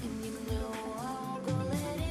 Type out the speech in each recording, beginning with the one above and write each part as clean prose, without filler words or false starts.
And you know I won't go let it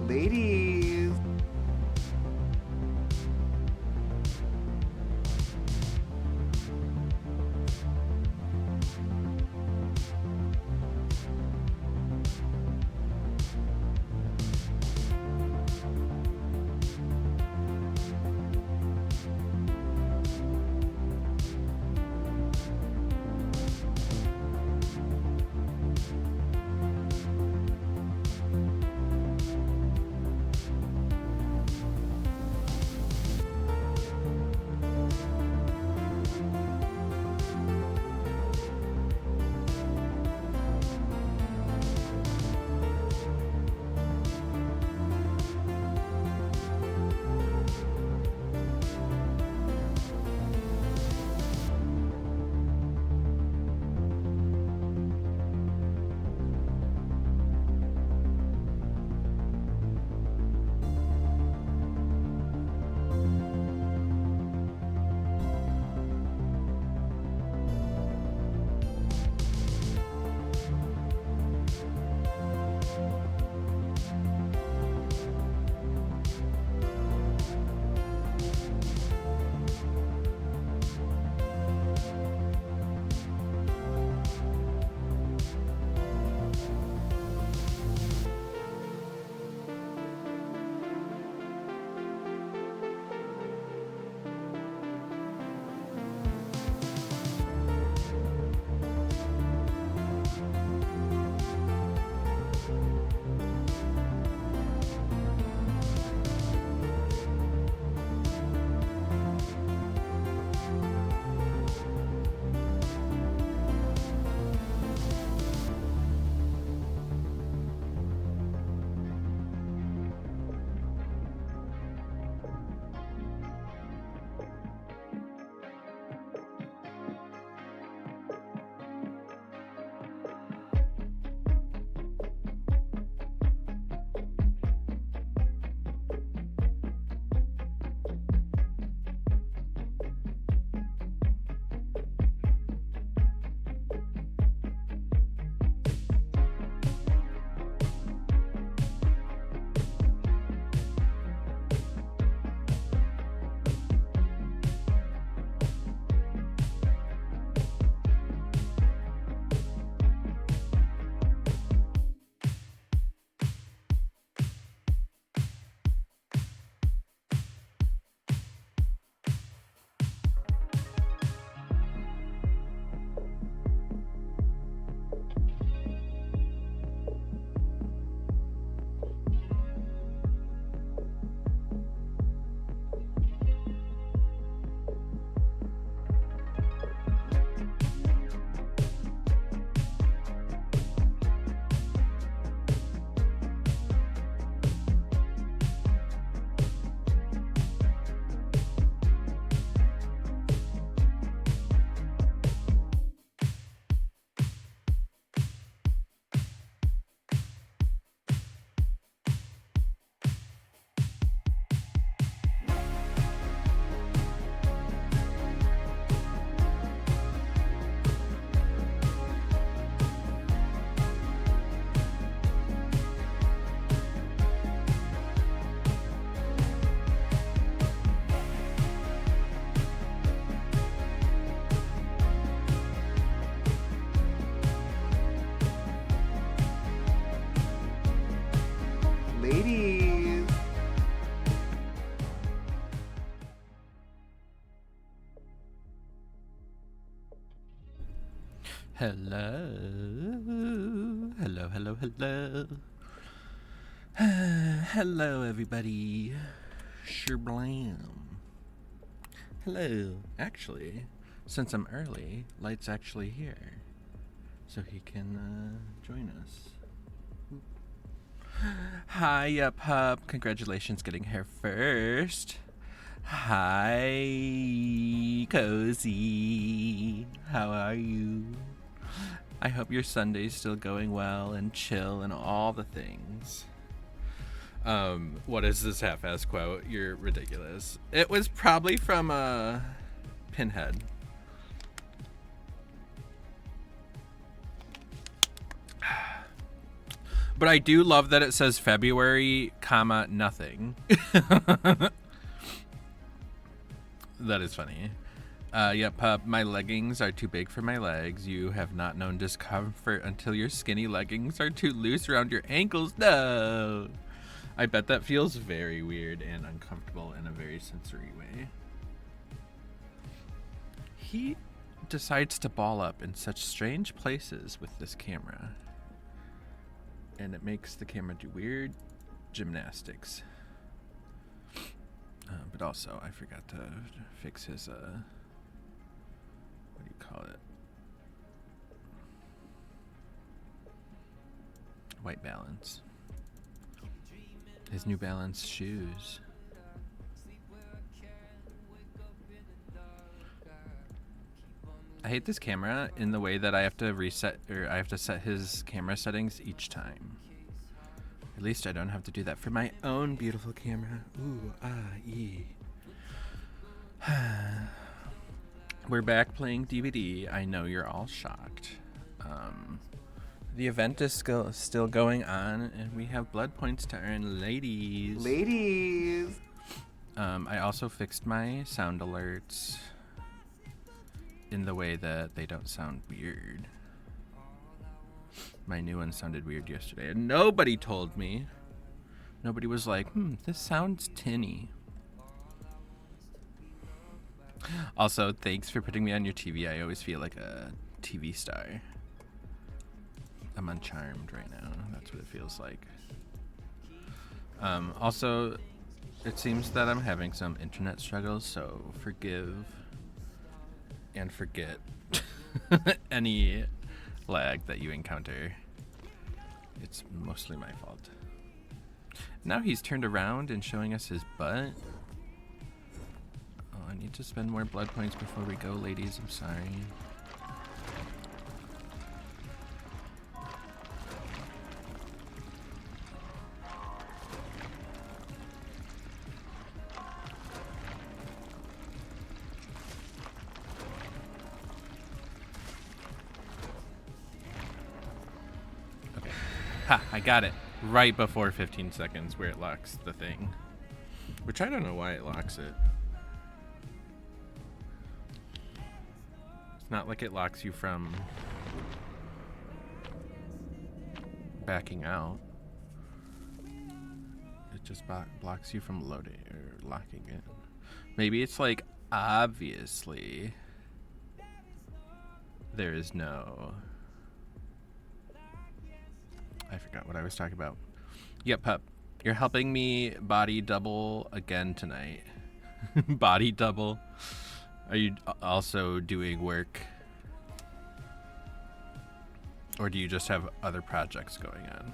Ladies. Hello. Hello, hello, hello. Hello, everybody. Sherblam. Hello. Actually, since I'm early, Light's actually here. So he can join us. Hi, pup. Congratulations getting here first. Hi, Cozy. How are you? I hope your Sunday's still going well and chill and all the things. What is this half-ass quote? You're ridiculous. It was probably from Pinhead. But I do love that it says February, comma, nothing. That is funny. Yep, pup, my leggings are too big for my legs. You have not known discomfort until your skinny leggings are too loose around your ankles. No! I bet that feels very weird and uncomfortable in a very sensory way. He decides to ball up in such strange places with this camera. And it makes the camera do weird gymnastics. But also, I forgot to fix his, what do you call it? White balance. His New Balance shoes. I hate this camera in the way that I have to reset, or I have to set his camera settings each time. At least I don't have to do that for my own beautiful camera. Ooh, We're back playing DVD. I know you're all shocked. The event is still going on, and we have blood points to earn, ladies. Ladies! I also fixed my sound alerts in the way that they don't sound weird. My new one sounded weird yesterday, and nobody told me. Nobody was like, this sounds tinny. Also, thanks for putting me on your TV. I always feel like a TV star. I'm on Charmed right now. That's what it feels like. Also, it seems that I'm having some internet struggles, so forgive and forget any lag that you encounter. It's mostly my fault. Now he's turned around and showing us his butt. Oh, I need to spend more blood points before we go, ladies. I'm sorry. Ha, I got it. Right before 15 seconds where it locks the thing. Which I don't know why it locks it. It's not like it locks you from backing out. It just blocks you from loading or locking it. Maybe it's like, obviously, there is no... I forgot what I was talking about. Yep, pup. You're helping me body double again tonight. Body double? Are you also doing work? Or do you just have other projects going on?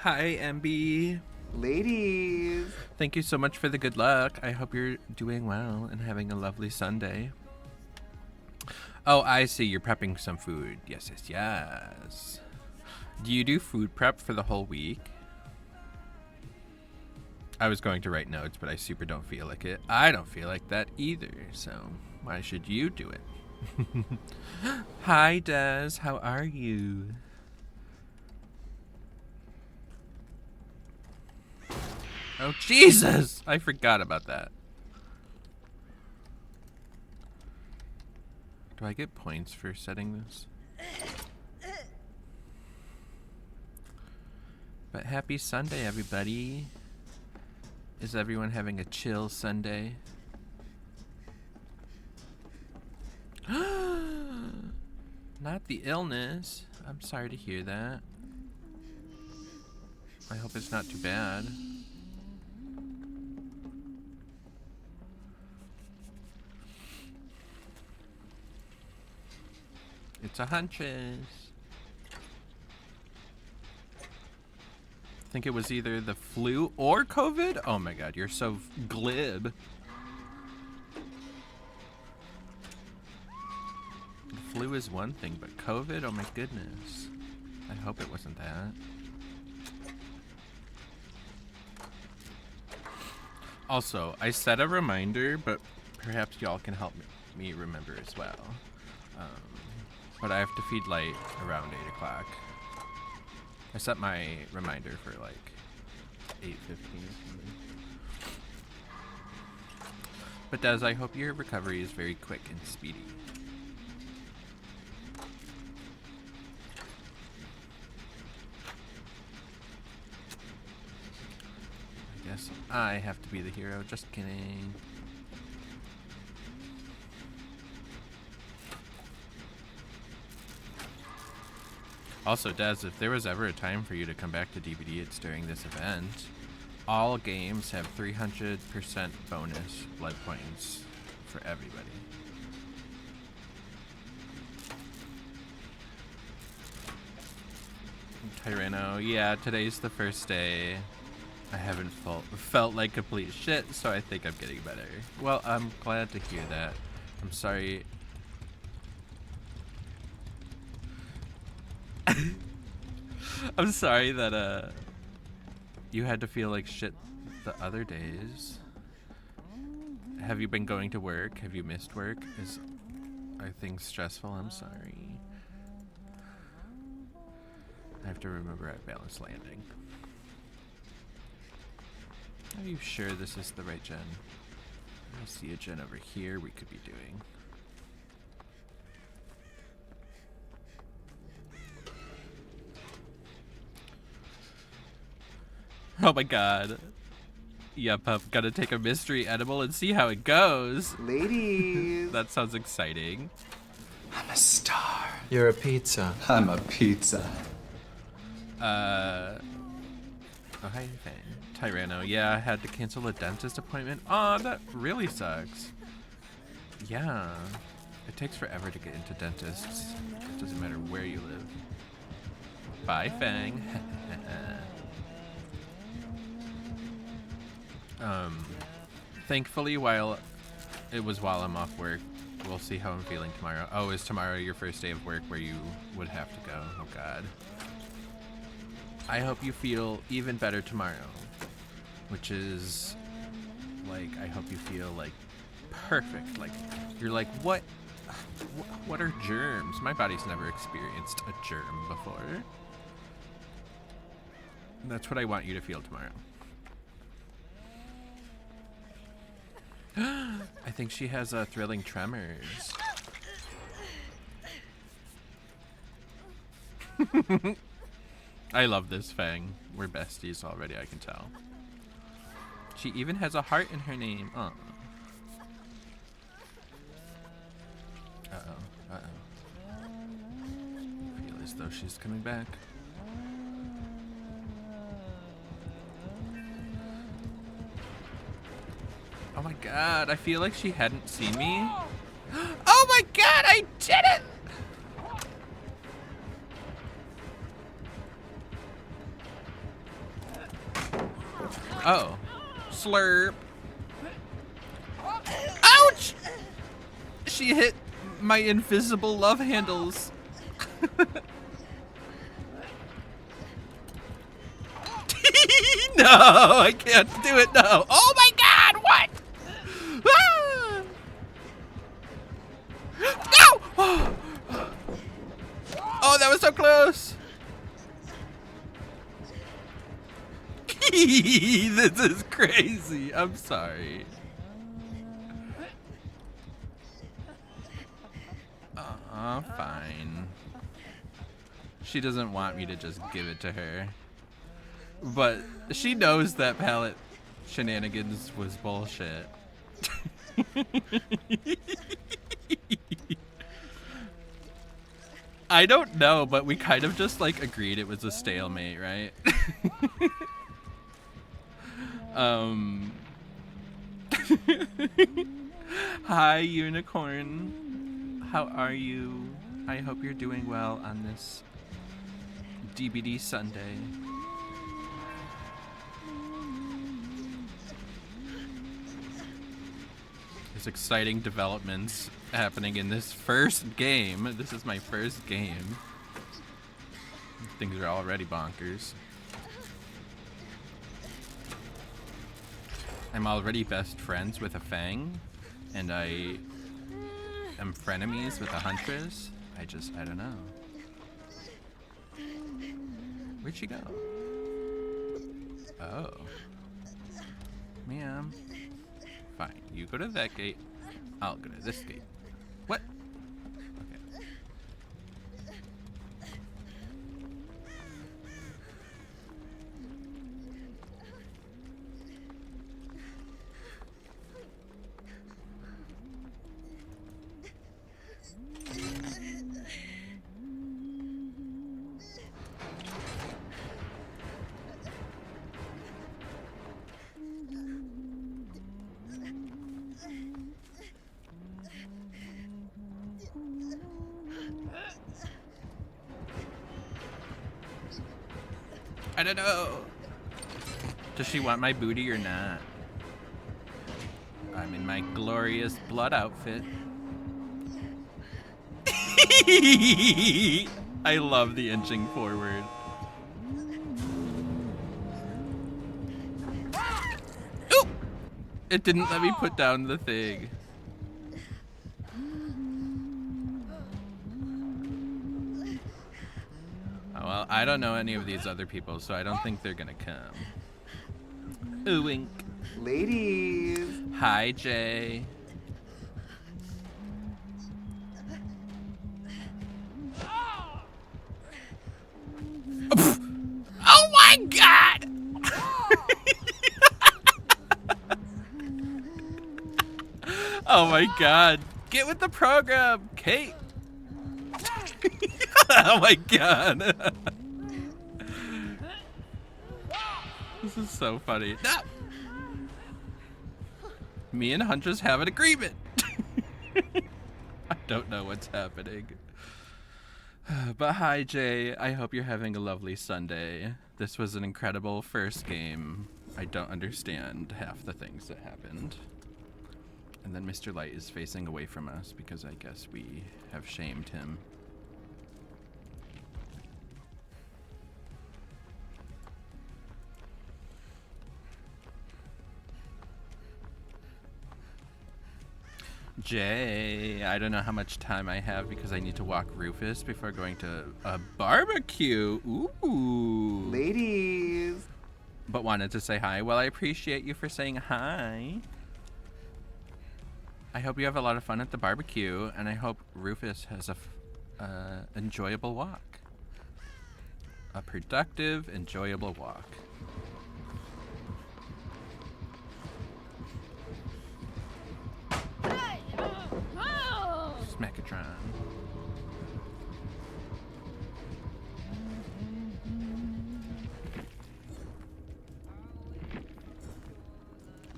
Hi, MB. Ladies! Thank you so much for the good luck. I hope you're doing well and having a lovely Sunday. Oh, I see. You're prepping some food. Yes, yes, yes. Do you do food prep for the whole week? I was going to write notes, but I super don't feel like it. I don't feel like that either, so why should you do it? Hi, Des. How are you? Oh, Jesus! I forgot about that. Do I get points for setting this? But happy Sunday, everybody. Is everyone having a chill Sunday? Not the illness. I'm sorry to hear that. I hope it's not too bad. It's a huntress. I think it was either the flu or COVID. Oh my god, you're so glib. The flu is one thing, but COVID, oh my goodness. I hope it wasn't that. Also, I set a reminder, but perhaps y'all can help me remember as well. But I have to feed Light around 8 o'clock. I set my reminder for like 8:15 or something. But Des, I hope your recovery is very quick and speedy. I guess I have to be the hero, just kidding. Also, Des, if there was ever a time for you to come back to DBD, it's during this event. All games have 300% bonus blood points for everybody. Tyranno, yeah, today's the first day. I haven't felt like complete shit, so I think I'm getting better. Well, I'm glad to hear that. I'm sorry. I'm sorry that you had to feel like shit the other days. Have you been going to work? Have you missed work? Are things stressful? I'm sorry. I have to remember at Balance Landing. Are you sure this is the right gen? I see a gen over here we could be doing. Oh my god. Yep, I'm gonna take a mystery edible and see how it goes. Ladies. That sounds exciting. I'm a star. You're a pizza. I'm a pizza. Oh, hi, Fang. Tyranno. Yeah, I had to cancel a dentist appointment. Oh, that really sucks. Yeah. It takes forever to get into dentists. It doesn't matter where you live. Bye, Fang. Thankfully, while I'm off work, we'll see how I'm feeling tomorrow. Oh, is tomorrow your first day of work where you would have to go? Oh, God. I hope you feel even better tomorrow. Which is, like, I hope you feel, like, perfect. Like, you're like, what are germs? My body's never experienced a germ before. That's what I want you to feel tomorrow. I think she has thrilling tremors. I love this Fang. We're besties already, I can tell. She even has a heart in her name. Oh. Uh-oh. Uh-oh. I feel as though she's coming back. Oh my god, I feel like she hadn't seen me. Oh my god, I did it! Oh. Slurp. Ouch! She hit my invisible love handles. No, I can't do it, no. Oh my god, what? Ah! No! Oh, that was so close. This is crazy. I'm sorry. Fine. She doesn't want me to just give it to her. But she knows that palette shenanigans was bullshit. I don't know, but we kind of just like agreed it was a stalemate, right? Hi, Unicorn. How are you? I hope you're doing well on this DBD Sunday. There's exciting developments happening in this first game. This is my first game. Things are already bonkers. I'm already best friends with a Fang, and I am frenemies with a Huntress. I don't know. Where'd she go? Oh. Ma'am. Fine, you go to that gate, I'll go to this gate. What? Okay. I don't know. Does she want my booty or not? I'm in my glorious blood outfit. I love the inching forward. Ooh! It didn't let me put down the thing. Oh, well, I don't know any of these other people, so I don't think they're gonna come. Ooh, wink. Ladies. Hi, Jay. Oh my god! Oh my god. Get with the program, Kate. Oh my god. This is so funny. No! Me and Huntress have an agreement. I don't know what's happening. But hi, Jay. I hope you're having a lovely Sunday. This was an incredible first game. I don't understand half the things that happened. And then Mr. Light is facing away from us because I guess we have shamed him. Jay, I don't know how much time I have because I need to walk Rufus before going to a barbecue. Ooh. Ladies. But wanted to say hi. Well, I appreciate you for saying hi. I hope you have a lot of fun at the barbecue, and I hope Rufus has a enjoyable walk. A productive, enjoyable walk. Smackatron.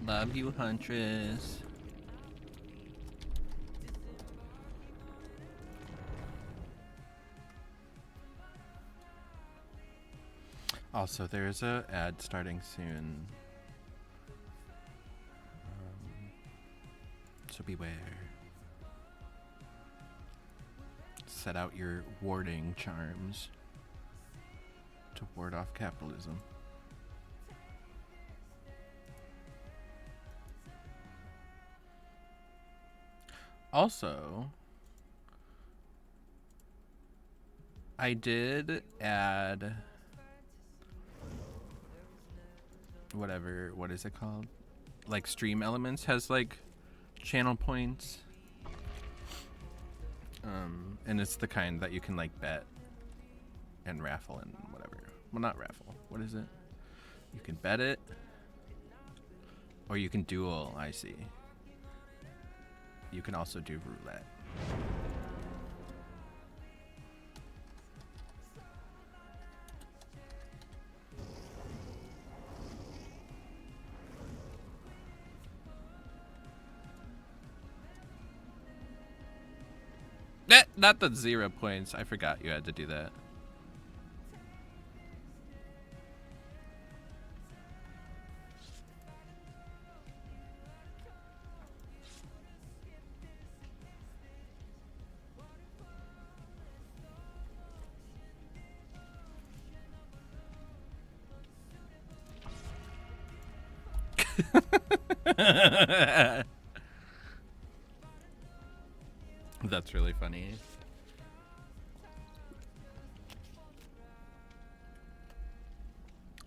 Love you, Huntress. Also, there's a ad starting soon. So beware. Set out your warding charms to ward off capitalism. Also, I did add whatever, what is it called? Like Stream Elements has like channel points. And it's the kind that you can like bet and raffle and whatever. Well, not raffle. What is it? You can bet it, or you can duel. I see. You can also do roulette. Not the 0 points. I forgot you had to do that. That's really funny.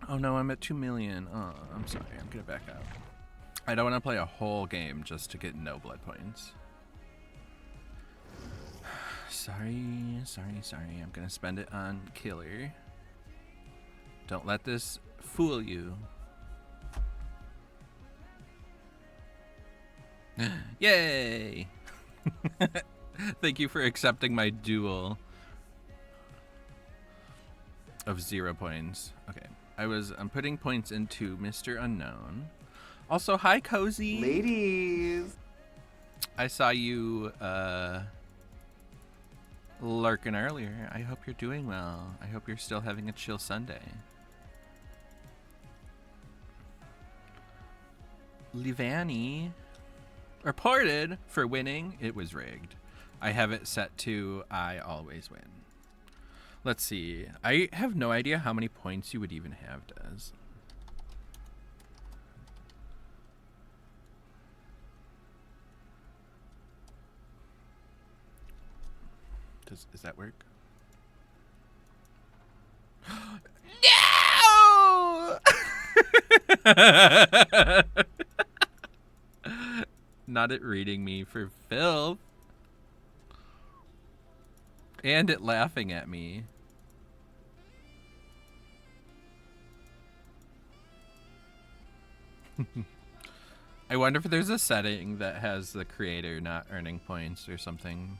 Oh no, I'm at 2 million. Oh, I'm sorry. I'm gonna back out. I don't want to play a whole game just to get no blood points. Sorry. I'm gonna spend it on killer. Don't let this fool you. Yay! Thank you for accepting my duel of 0 points. Okay. I'm putting points into Mr. Unknown. Also, hi Cozy. Ladies. I saw you lurking earlier. I hope you're doing well. I hope you're still having a chill Sunday. Livani reported for winning. It was rigged. I have it set to I always win. Let's see. I have no idea how many points you would even have, Des. Does that work? No! Not it reading me for filth. And it laughing at me. I wonder if there's a setting that has the creator not earning points or something.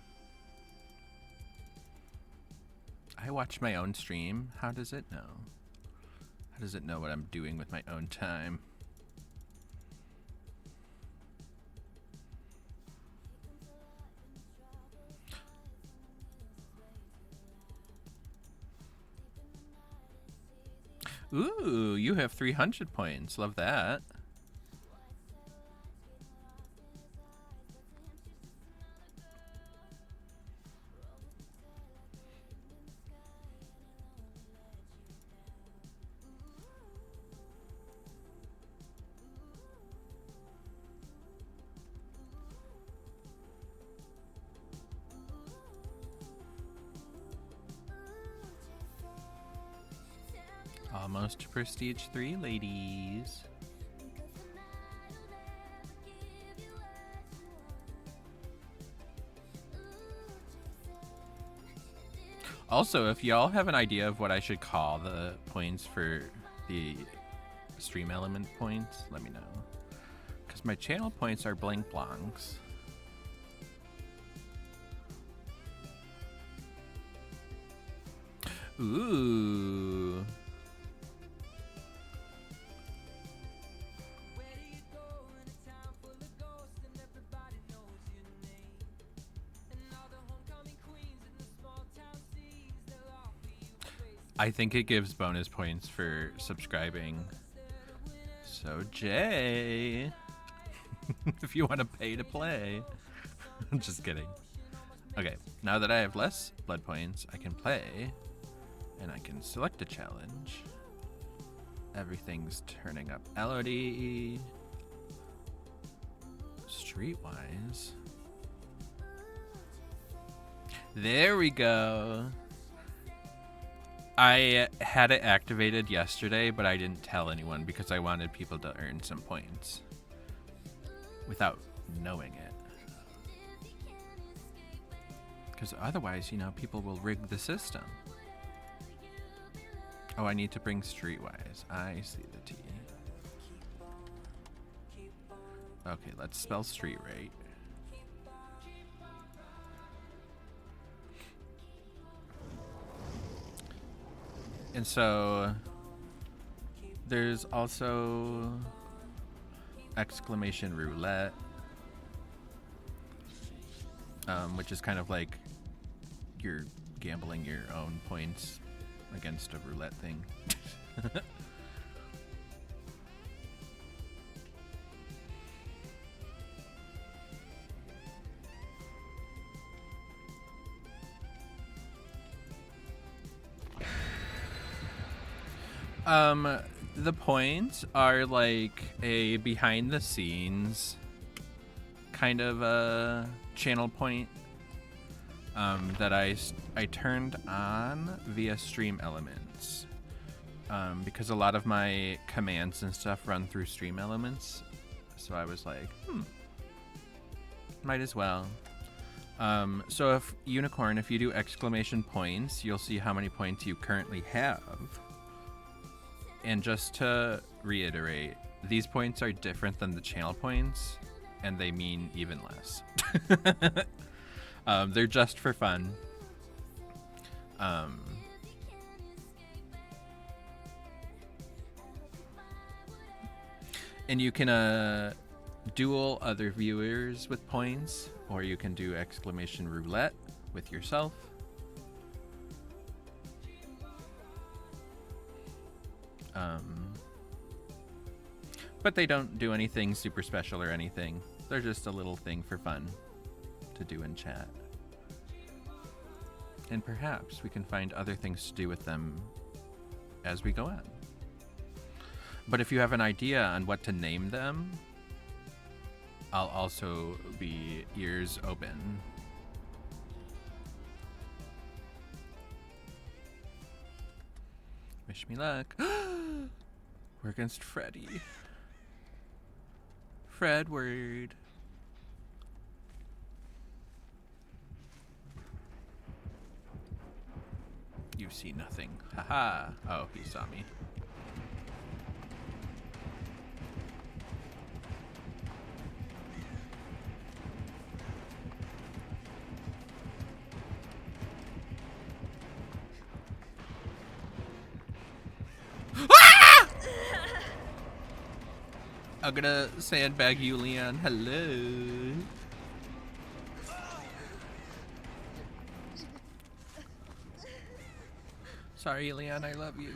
I watch my own stream. How does it know? How does it know what I'm doing with my own time? Ooh, you have 300 points. Love that. Almost to Prestige 3, ladies. Also, if y'all have an idea of what I should call the points for the stream element points, let me know. Because my channel points are blank blancs. Ooh. I think it gives bonus points for subscribing. So Jay, if you want to pay to play. I'm just kidding. Okay, now that I have less blood points, I can play and I can select a challenge. Everything's turning up. LOD. Streetwise. There we go. I had it activated yesterday, but I didn't tell anyone because I wanted people to earn some points without knowing it. Because otherwise, you know, people will rig the system. Oh, I need to bring Streetwise. I see the T. Okay, let's spell street right. And so there's also exclamation roulette, which is kind of like you're gambling your own points against a roulette thing. The points are like a behind the scenes kind of a channel point that I turned on via Stream Elements, because a lot of my commands and stuff run through Stream Elements, so I was like, might as well. So if Unicorn, if you do exclamation points, you'll see how many points you currently have. And just to reiterate, these points are different than the channel points, and they mean even less. They're just for fun. And you can duel other viewers with points, or you can do exclamation roulette with yourself. But they don't do anything super special or anything. They're just a little thing for fun to do in chat. And perhaps we can find other things to do with them as we go on. But if you have an idea on what to name them, I'll also be ears open. Wish me luck. We're against Freddy. Fredward. You see nothing. Haha. Oh, he saw me. I'm gonna sandbag you, Leon. Hello. Sorry, Leon, I love you.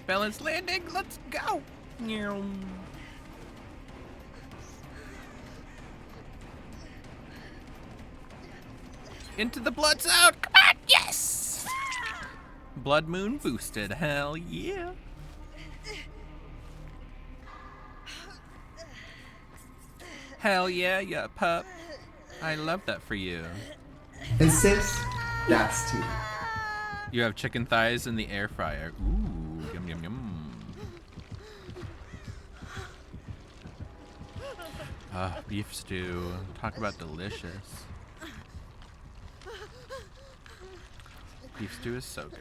Balanced landing, let's go! Into the blood zone! Come on, yes! Blood moon boosted, hell yeah! Hell yeah, ya pup. I love that for you. And sis, that's tea. You have chicken thighs in the air fryer. Ooh, yum yum yum. Beef stew. Talk about delicious. Beef stew is so good.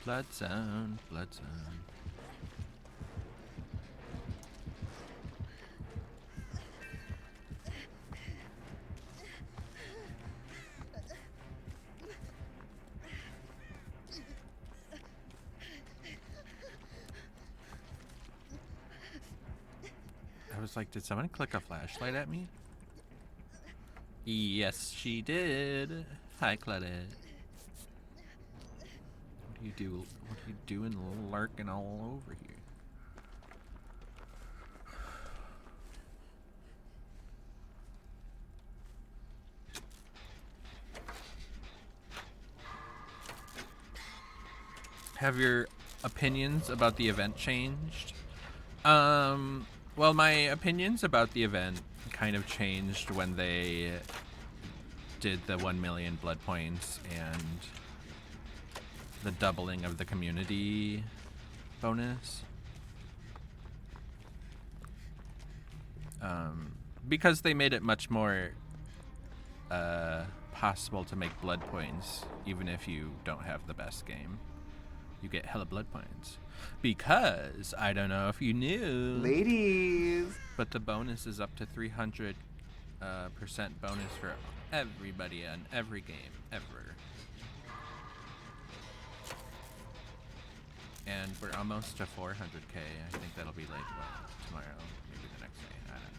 Blood zone, blood zone. I was like, did someone click a flashlight at me? Yes, she did. Hi, Claudette. What do you do? What are you doing lurking all over here? Have your opinions about the event changed? Well, my opinions about the event kind of changed when they did the 1 million blood points and the doubling of the community bonus. Because they made it much more possible to make blood points even if you don't have the best game. You get hella blood points. Because, I don't know if you knew, Ladies. but the bonus is up to 300% bonus for everybody on every game, ever. And we're almost to 400k. I think that'll be like, well, tomorrow, maybe the next day, I don't know.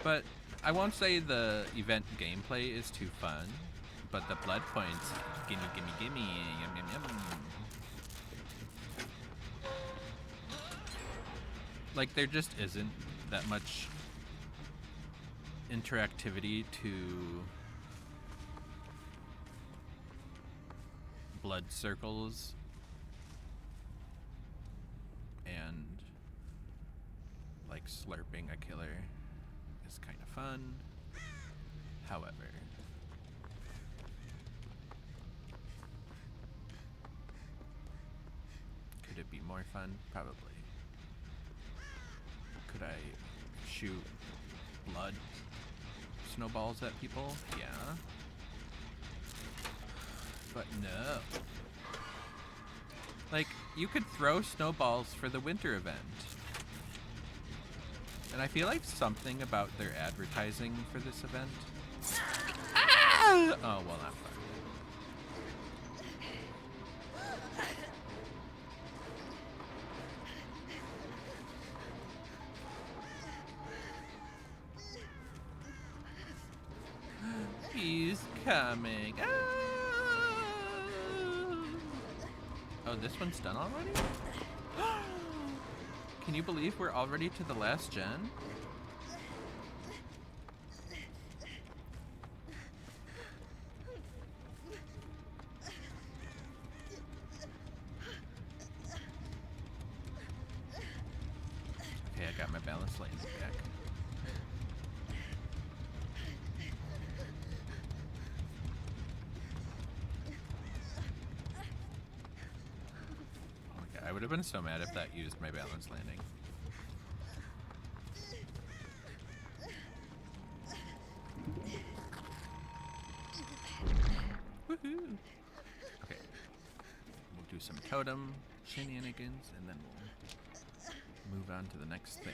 But I won't say the event gameplay is too fun, but the blood points, gimme, gimme, gimme, yum, yum, yum. Like, there just isn't that much interactivity to blood circles and like slurping a killer is kind of fun. However, could it be more fun? Probably. Could I shoot blood snowballs at people? Yeah. But no. Like, you could throw snowballs for the winter event. And I feel like something about their advertising for this event. Ah! Oh, well, not fun. He's coming. Ah! Oh, this one's done already? Can you believe we're already to the last gen? Okay, I got my balance lanes back. I would have been so mad if that used my balance landing. Woohoo! Okay. We'll do some totem shenanigans and then we'll move on to the next thing.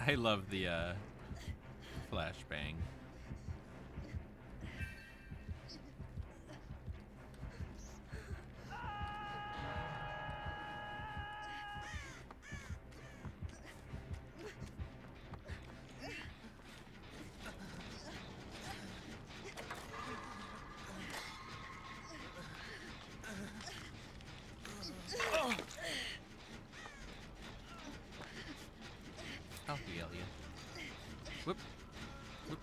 I love the flashbang. I'll heal you. Whoop. Whoop.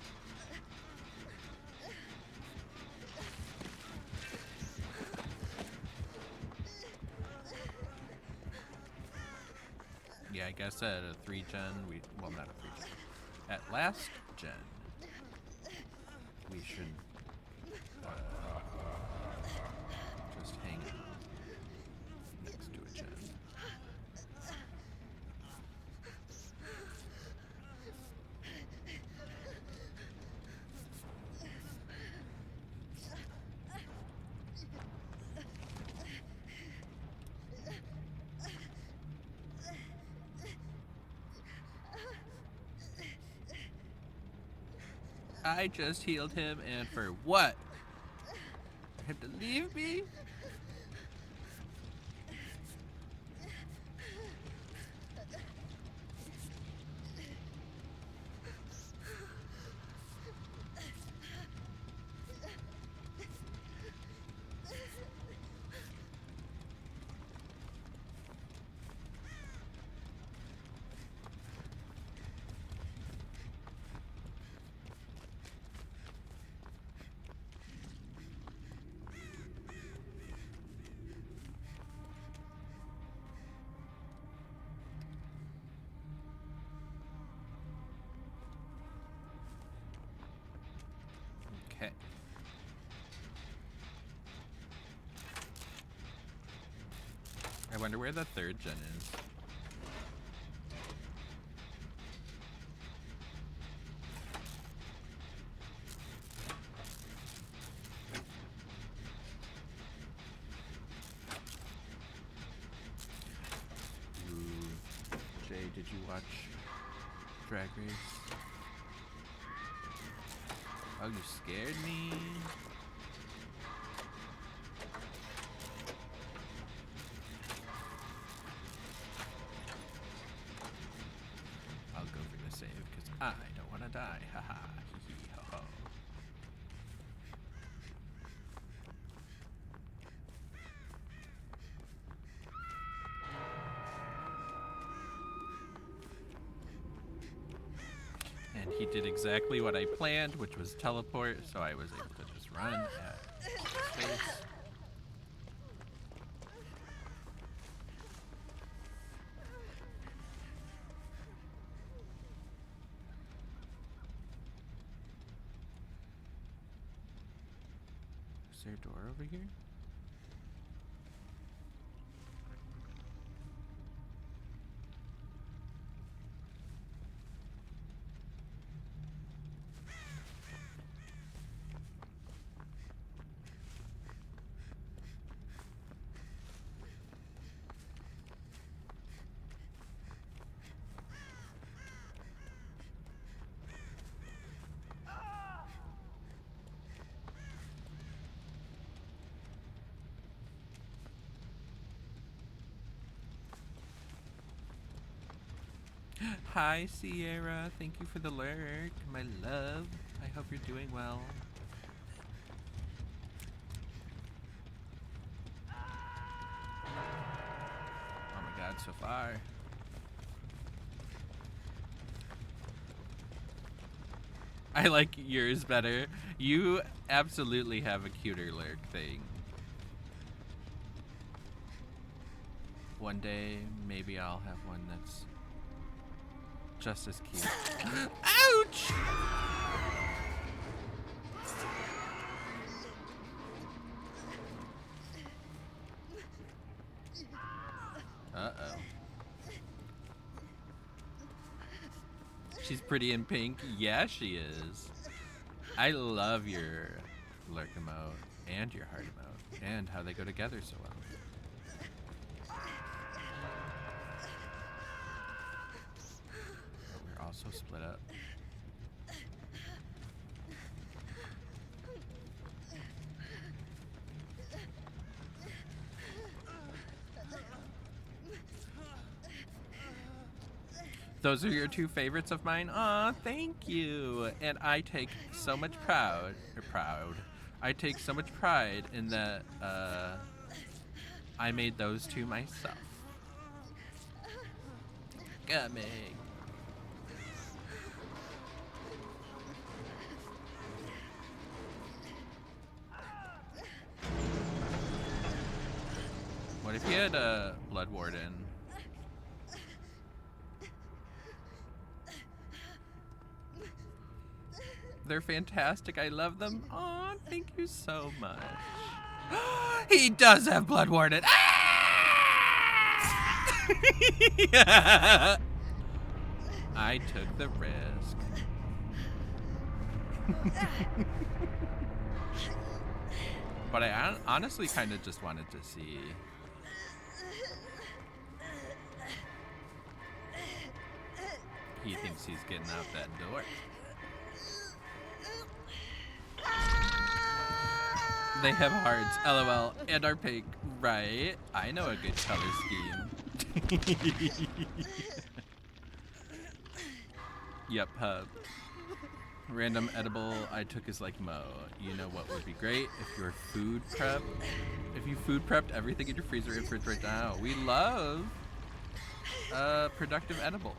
I guess at a 3-gen, well, not a 3-gen. At last gen, we should just hang out next to a gen. I just healed him, and for what? I have to leave me? Okay. I wonder where the 3rd gen is. Ooh. Jay, did you watch Drag Race? Oh, you scared me. I'll go for the save because I don't want to die. Haha. Hee hee ho ho. And he did exactly what I planned, which was teleport, so I was able to just run at space. Is there a door over here? Hi, Sierra. Thank you for the lurk, my love. I hope you're doing well. Oh my god, so far. I like yours better. You absolutely have a cuter lurk thing. One day, maybe I'll have one that's just as cute. Ouch! Uh-oh. She's pretty in pink. Yeah, she is. I love your lurk emote and your heart emote and how they go together so well. We're also split up. Those are your two favorites of mine? Aw, thank you. And I take so much I take so much pride in that I made those two myself. Coming. What if you had a Blood Warden? They're fantastic. I love them. Oh, thank you so much. He does have blood warden. Ah! I took the risk. But I honestly kind of just wanted to see. He thinks he's getting out that door. They have hearts, LOL, and are pink, right? I know a good color scheme. Yep, hub. Random edible I took is like Mo. You know what would be great if your food prep, if you food prepped everything in your freezer and fridge right now. We love productive edible.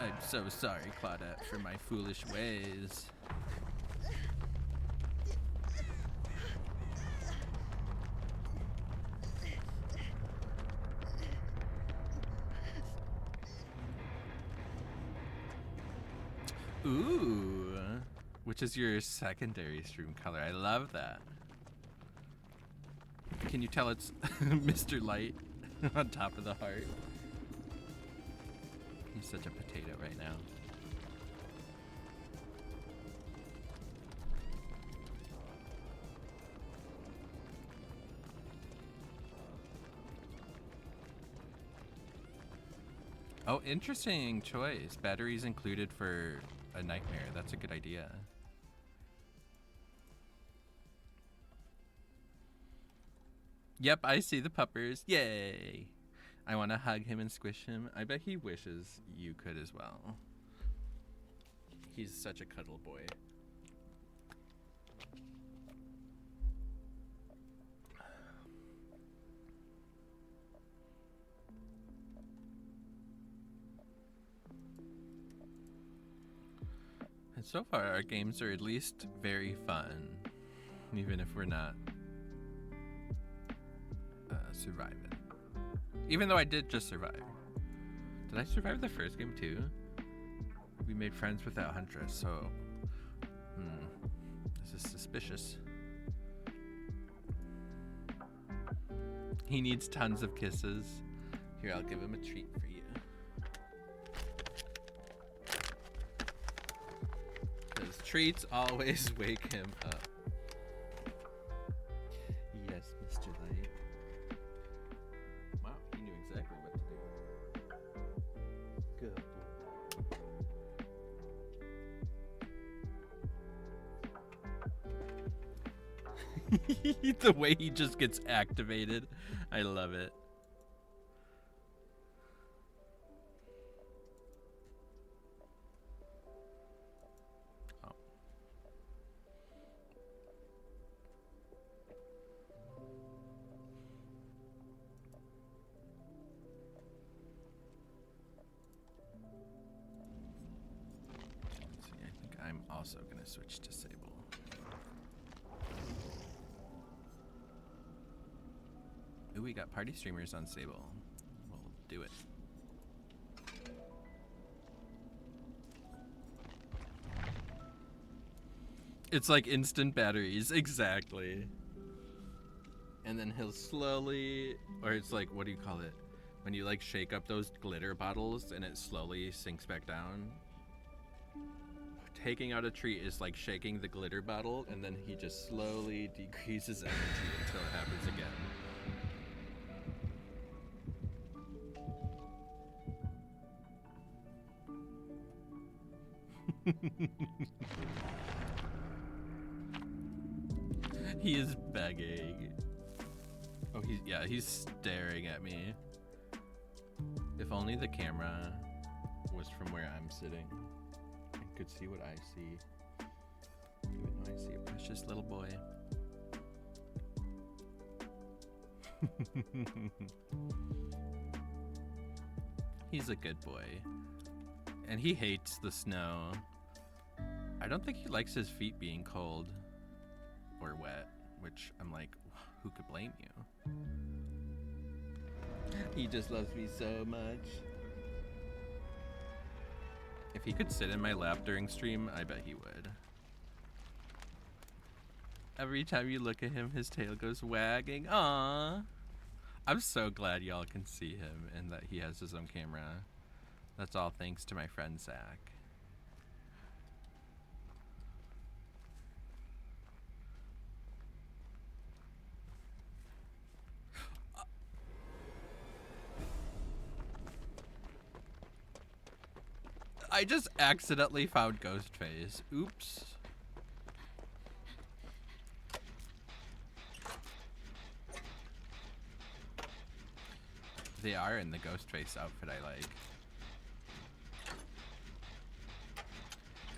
I'm so sorry, Claudette, for my foolish ways. Ooh, which is your secondary stream color? I love that. Can you tell it's Mr. Light on top of the heart? He's such a potato right now. Oh, interesting choice. Batteries included for a nightmare. That's a good idea. Yep, I see the puppers. Yay! I want to hug him and squish him. I bet he wishes you could as well. He's such a cuddle boy. And so far, our games are at least very fun, even if we're not surviving. Even though I did just survive. Did I survive the first game too? We made friends with that huntress, so this is suspicious. He needs tons of kisses. Here, I'll give him a treat for you. Because treats always wake him up. Yes, Mr. Light. Wow, he knew exactly what to do. Good boy. The way he just gets activated. I love it. Oh. Let's see, I think I'm also going to switch to Sable. Ooh, we got party streamers on Sable. We'll do it. It's like instant batteries, exactly. And then he'll slowly, or it's like, what do you call it? When you like shake up those glitter bottles and it slowly sinks back down. Taking out a treat is like shaking the glitter bottle, and then he just slowly decreases energy until it happens again. He is begging. Oh, he's staring at me. If only the camera was from where I'm sitting and could see what I see. Even though I see a precious little boy. He's a good boy. And he hates the snow. I don't think he likes his feet being cold or wet, which I'm like, who could blame you? He just loves me so much. If he could sit in my lap during stream, I bet he would. Every time you look at him, his tail goes wagging. Aww. I'm so glad y'all can see him and that he has his own camera. That's all thanks to my friend Zach. I just accidentally found Ghostface. Oops. They are in the Ghostface outfit I like.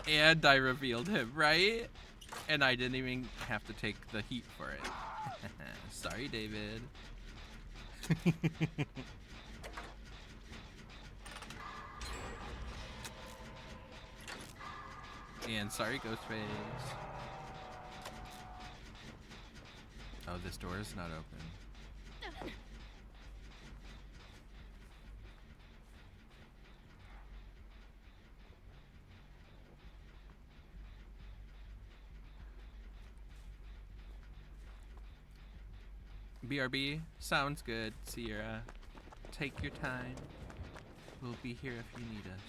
And I revealed him, right? And I didn't even have to take the heat for it. Sorry, David. And sorry, Ghostface. Oh, this door is not open. BRB, sounds good, Sierra. Take your time. We'll be here if you need us.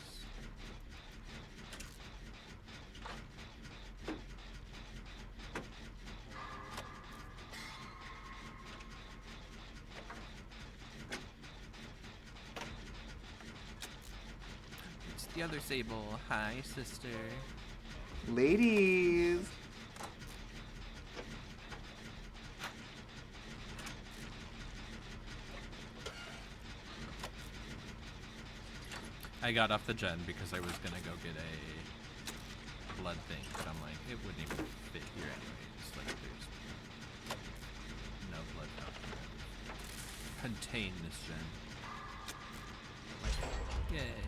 It's the other Sable. Hi, sister. Ladies. I got off the gen because I was gonna go get a blood thing, but I'm like, it wouldn't even fit here anyways. Like, there's no blood fountain. Contain this gen. Yay.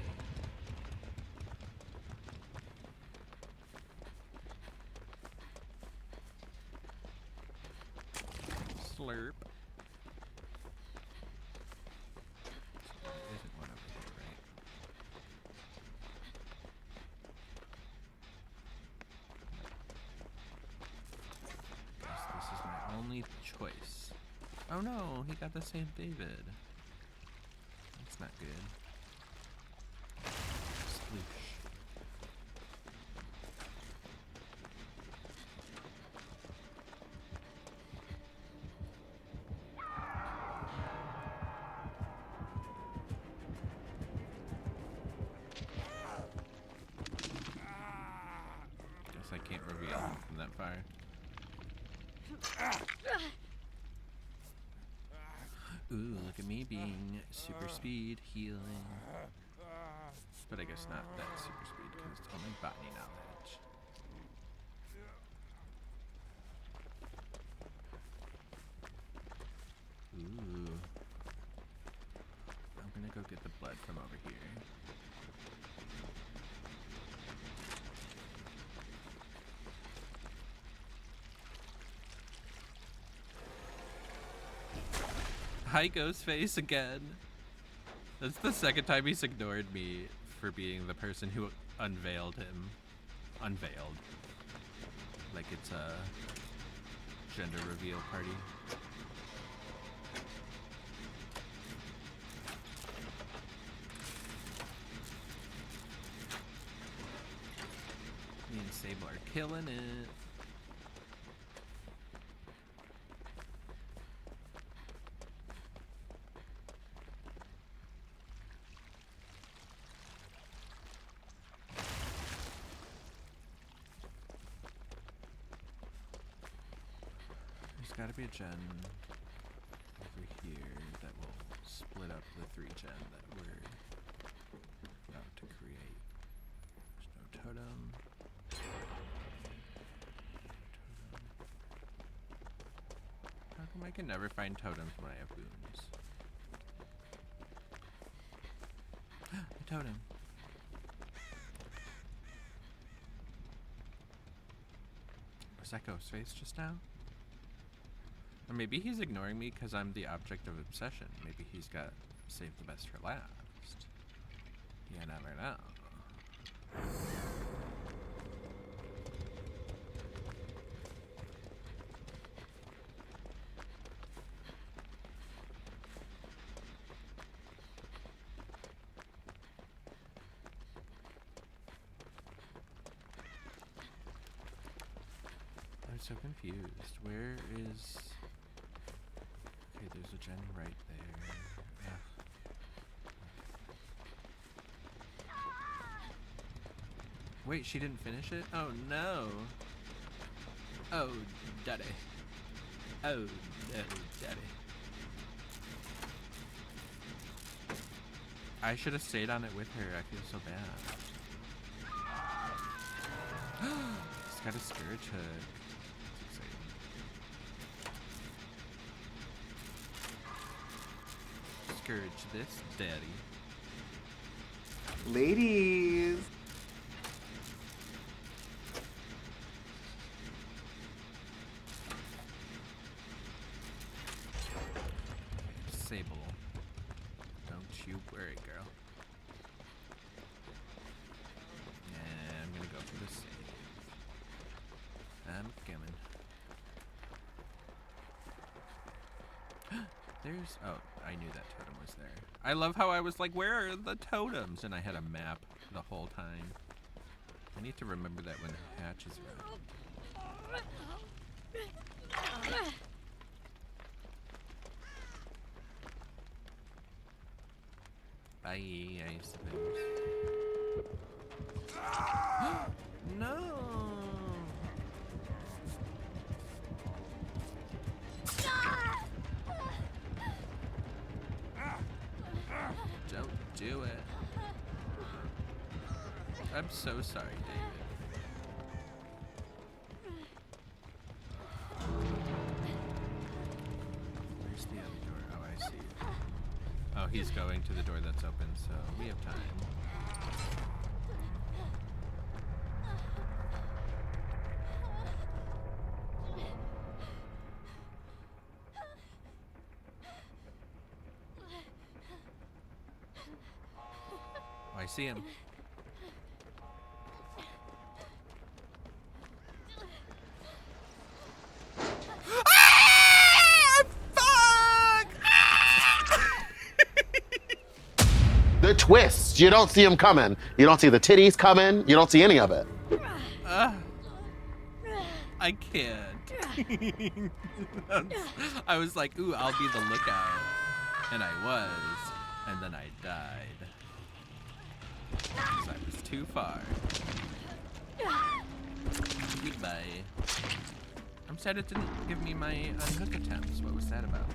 Slurp. There isn't one over here, right? Guess this is my only choice. Oh no, he got the same David. That's not good. Sploosh. Guess I can't reveal him from that fire. Ooh, look at me being super speed healing. But I guess not that super speed because it's only botany knowledge. Ooh. I'm gonna go get the blood from over here. Hi, Ghostface again. That's the second time he's ignored me for being the person who unveiled him. Unveiled. Like it's a gender reveal party. Me and Sable are killing it. There's gotta be a gen over here that will split up the 3 gen that we're about to create. There's no totem. How come I can never find totems when I have wounds? A totem. Was that Ghostface just now? Or maybe he's ignoring me because I'm the object of obsession. Maybe he's got saved the best for last. You never know. I'm so confused. Where is... Okay, there's a gen right there. Ugh. Wait, she didn't finish it? Oh no! Oh, daddy. Oh, daddy. I should have stayed on it with her. I feel so bad. He's got a scourge hook. That's exciting. Scourge this, daddy. Ladies. Sable. Don't you worry, girl. Yeah, I'm gonna go for the save. I'm coming. There's... Oh, I knew that totem was there. I love how I was like, where are the totems? And I had a map the whole time. I need to remember that when Hatch is around. Bye, I suppose. No! Don't do it. I'm so sorry, David. Where's the other door? Oh, I see. Oh, he's going to the door that's open, so we have time. Oh, I see him. The twist. You don't see them coming. You don't see the titties coming. You don't see any of it. I can't. I was like, ooh, I'll be the lookout. And I was. And then I died. Because I was too far. Goodbye. I'm sad it didn't give me my unhook attempts. What was that about?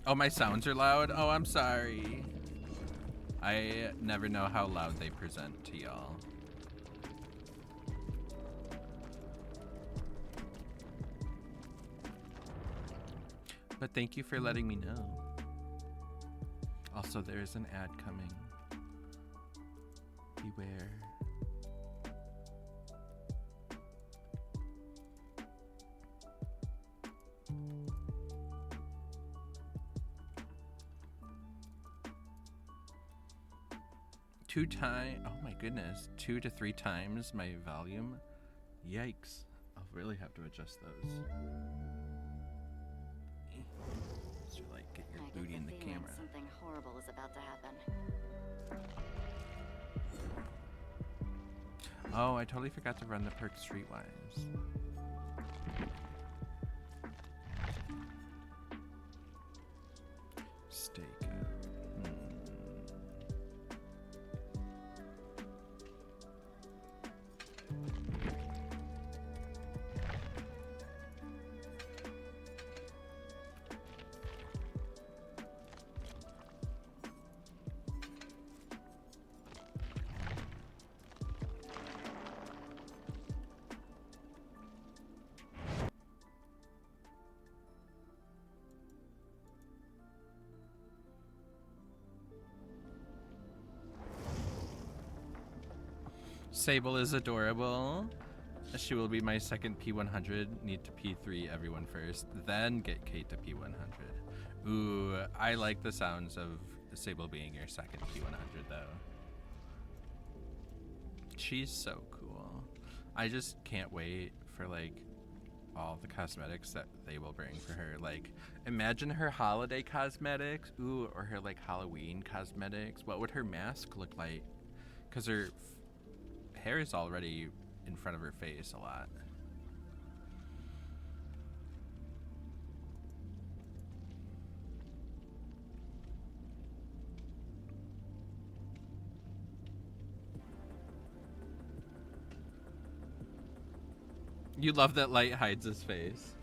Oh, my sounds are loud? Oh, I'm sorry. I never know how loud they present to y'all. But thank you for letting me know. Also, there is an ad coming. Beware. Oh my goodness, 2 to 3 times my volume. Yikes. I'll really have to adjust those. So like get your booty in the camera. Something horrible is about to happen. Oh, I totally forgot to run the perk Streetwise. Stake out. Sable is adorable. She will be my second P100. Need to P3 everyone first, then get Kate to P100. Ooh, I like the sounds of Sable being your second P100 though. She's so cool. I just can't wait for like all the cosmetics that they will bring for her. Like, imagine her holiday cosmetics, ooh, or her like Halloween cosmetics. What would her mask look like? Because her hair is already in front of her face a lot. You love that light hides his face.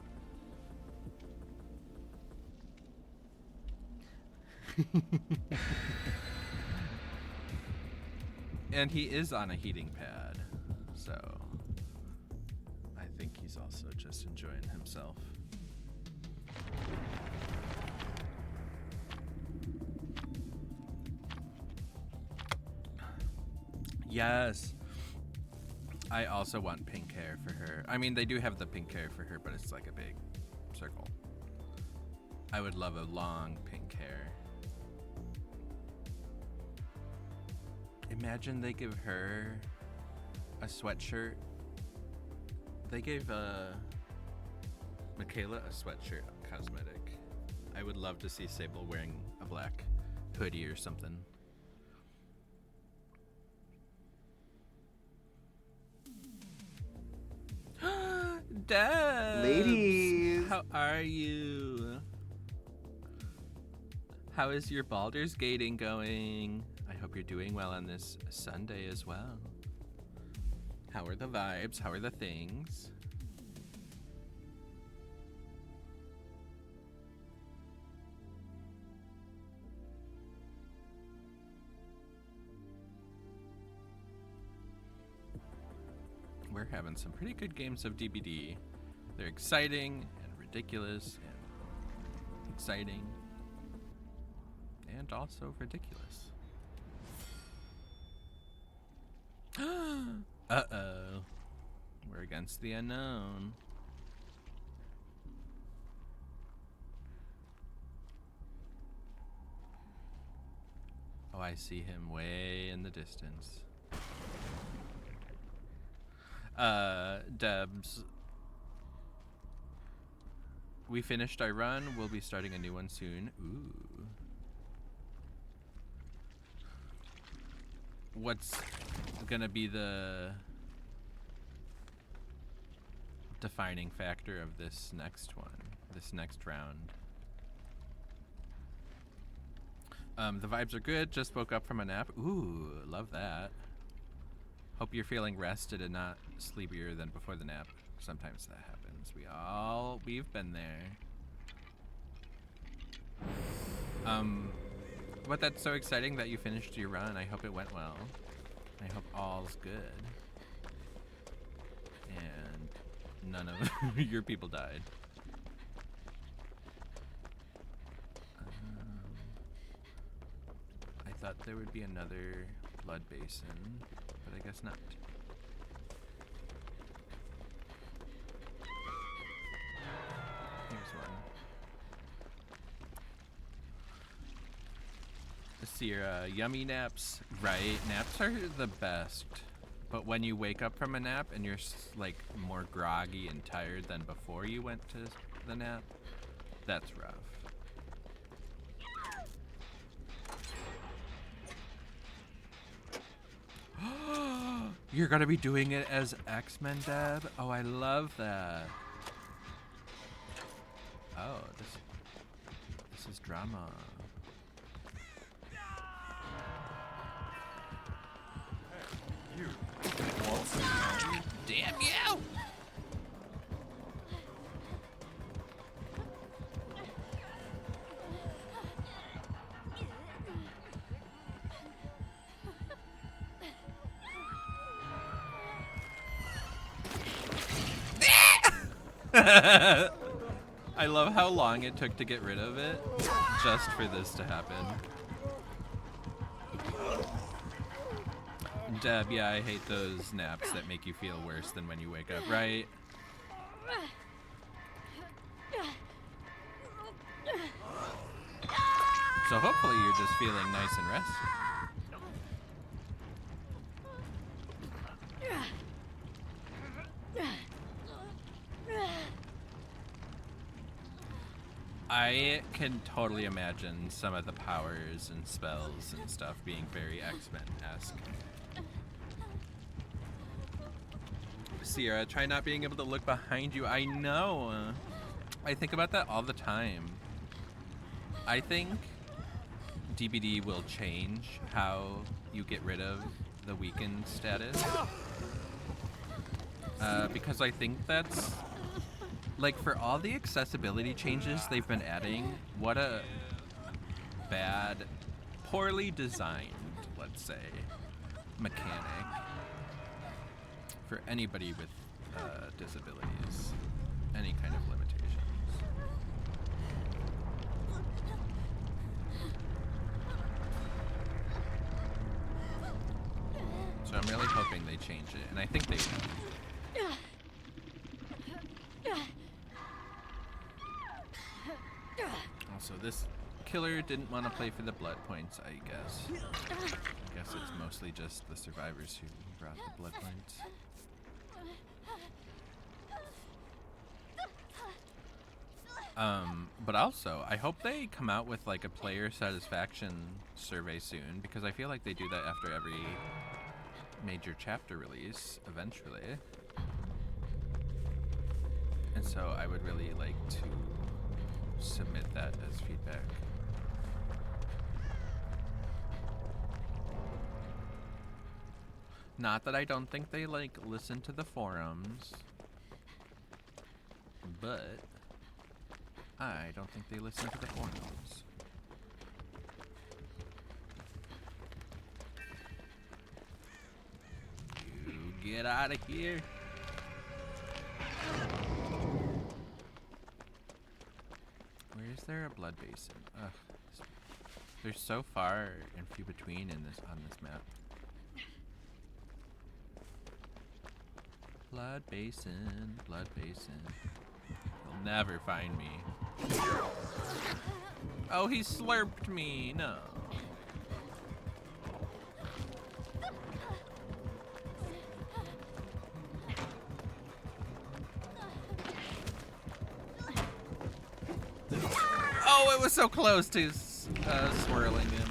And he is on a heating pad, so I think he's also just enjoying himself. Yes. I also want pink hair for her. I mean, they do have the pink hair for her, but it's like a big circle. I would love a long pink hair. Imagine they give her a sweatshirt. They gave Michaela a sweatshirt cosmetic. I would love to see Sable wearing a black hoodie or something. Debs! Ladies! How are you? How is your Baldur's Gating going? I hope you're doing well on this Sunday as well. How are the vibes? How are the things? We're having some pretty good games of DBD. They're exciting and ridiculous and exciting and also ridiculous. Uh-oh. We're against the unknown. Oh, I see him way in the distance. Debs. We finished our run. We'll be starting a new one soon. Ooh. What's gonna be the defining factor of this next one, this next round? The vibes are good. Just woke up from a nap. Ooh, love that. Hope you're feeling rested and not sleepier than before the nap. Sometimes that happens. We've been there. But that's so exciting that you finished your run. I hope it went well. I hope all's good. And none of your people died. I thought there would be another blood basin, but I guess not. Here's one. Sierra, yummy naps, right? Naps are the best, but when you wake up from a nap and you're like more groggy and tired than before you went to the nap, that's rough. You're gonna be doing it as X-Men, Deb? Oh, I love that. Oh, this is drama. You. Damn you! I love how long it took to get rid of it, just for this to happen. Deb, yeah, I hate those naps that make you feel worse than when you wake up, right? So hopefully you're just feeling nice and rested. I can totally imagine some of the powers and spells and stuff being very X-Men-esque. Sierra, try not being able to look behind you. I know. I think about that all the time. I think DBD will change how you get rid of the weakened status. Because I think that's... Like, for all the accessibility changes they've been adding, what a bad, poorly designed, let's say, mechanic for anybody with disabilities, any kind of limitations. So I'm really hoping they change it, and I think they will. Also, this killer didn't want to play for the blood points, I guess. I guess it's mostly just the survivors who brought the blood points. But also, I hope they come out with like a player satisfaction survey soon, because I feel like they do that after every major chapter release, eventually. And so I would really like to submit that as feedback. Not that I don't think they like listen to the forums, but I don't think they listen to the forums. You get out of here. Where is there a blood basin? Ugh. They're so far and few between in this on this map. Blood basin, blood basin. You'll never find me. Oh, he slurped me. No. Oh, it was so close to swirling him.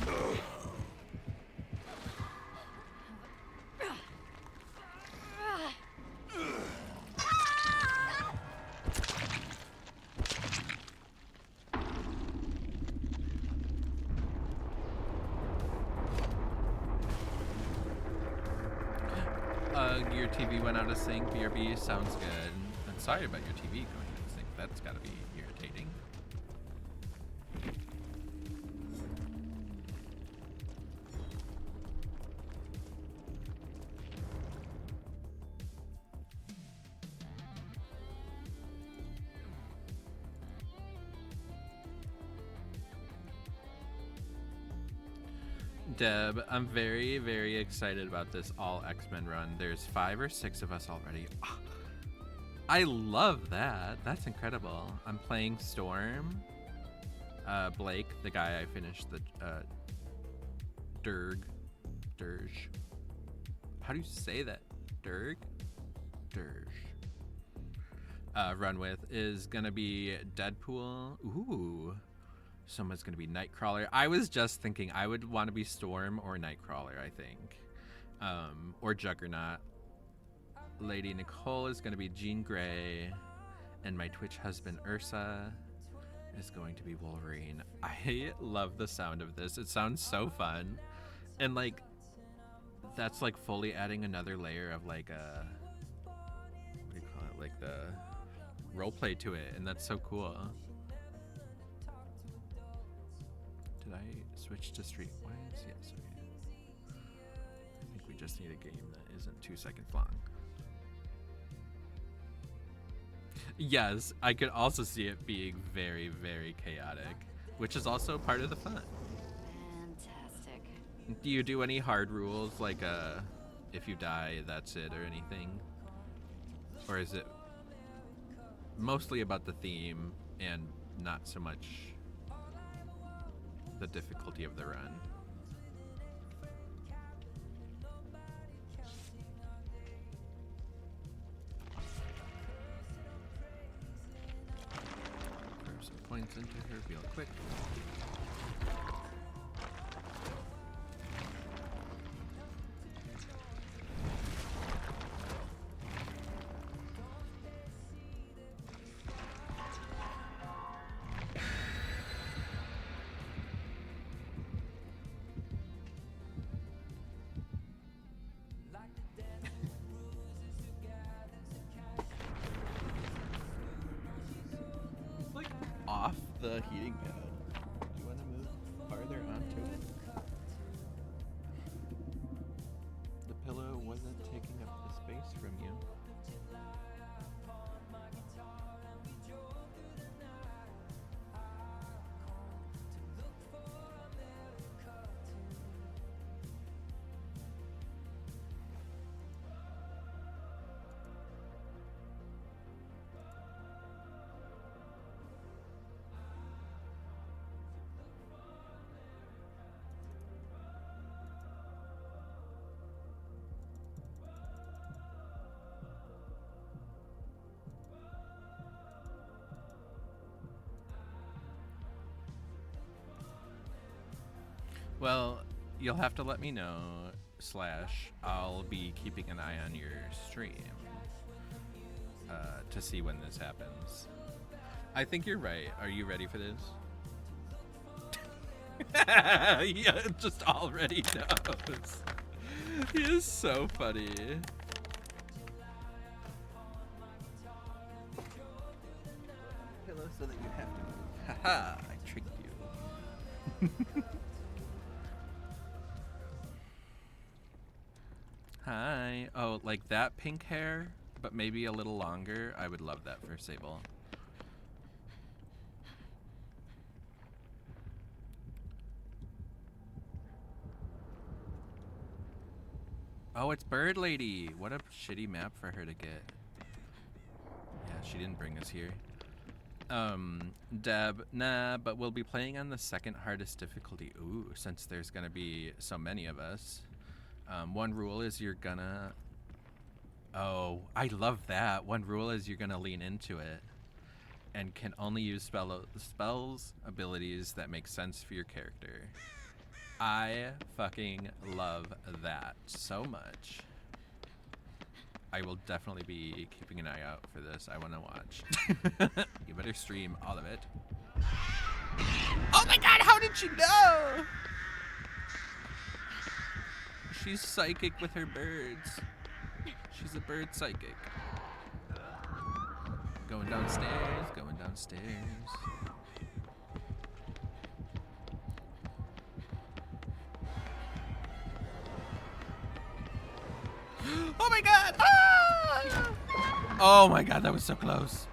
Your TV went out of sync. BRB sounds good. I'm sorry about your TV going out of sync. That's gotta be irritating. Deb, I'm very, very excited about this all X-Men run. There's 5 or 6 of us already. Oh, I love that. That's incredible. I'm playing Storm. Blake, the guy I finished the Dirge. How do you say that? Dirge. Run with is gonna be Deadpool. Ooh. Someone's gonna be Nightcrawler. I was just thinking I would want to be Storm or Nightcrawler, I think. Or Juggernaut. Lady Nicole is gonna be Jean Grey. And my Twitch husband Ursa is going to be Wolverine. I love the sound of this. It sounds so fun. And like, that's like fully adding another layer of like a, what do you call it? Like the roleplay to it. And that's so cool. Did I switch to Streetwise? Yes, okay. I think we just need a game that isn't 2 seconds long. Yes, I could also see it being very, very chaotic, which is also part of the fun. Fantastic. Do you do any hard rules like if you die, that's it or anything? Or is it mostly about the theme and not so much the difficulty of the run? Throw some points into her real quick. It's like off the heating pad. Do you want to move farther onto it? The pillow wasn't taking up the space from you. Well, you'll have to let me know, / I'll be keeping an eye on your stream to see when this happens. I think you're right. Are you ready for this? Yeah, just already knows. He is so funny. Pillow so that you have to move. Haha, I tricked you. Hi. Oh, like that pink hair, but maybe a little longer. I would love that for Sable. Oh, it's Bird Lady. What a shitty map for her to get. Yeah, she didn't bring us here. Deb, nah, but we'll be playing on the second hardest difficulty. Ooh, since there's gonna be so many of us. One rule is you're gonna... Oh, I love that. One rule is you're gonna lean into it and can only use spells, abilities that make sense for your character. I fucking love that so much. I will definitely be keeping an eye out for this. I want to watch. You better stream all of it. Oh my god, how did she know? She's psychic with her birds. She's a bird psychic. Going downstairs, going downstairs. Oh my god! Ah! Oh my god, that was so close.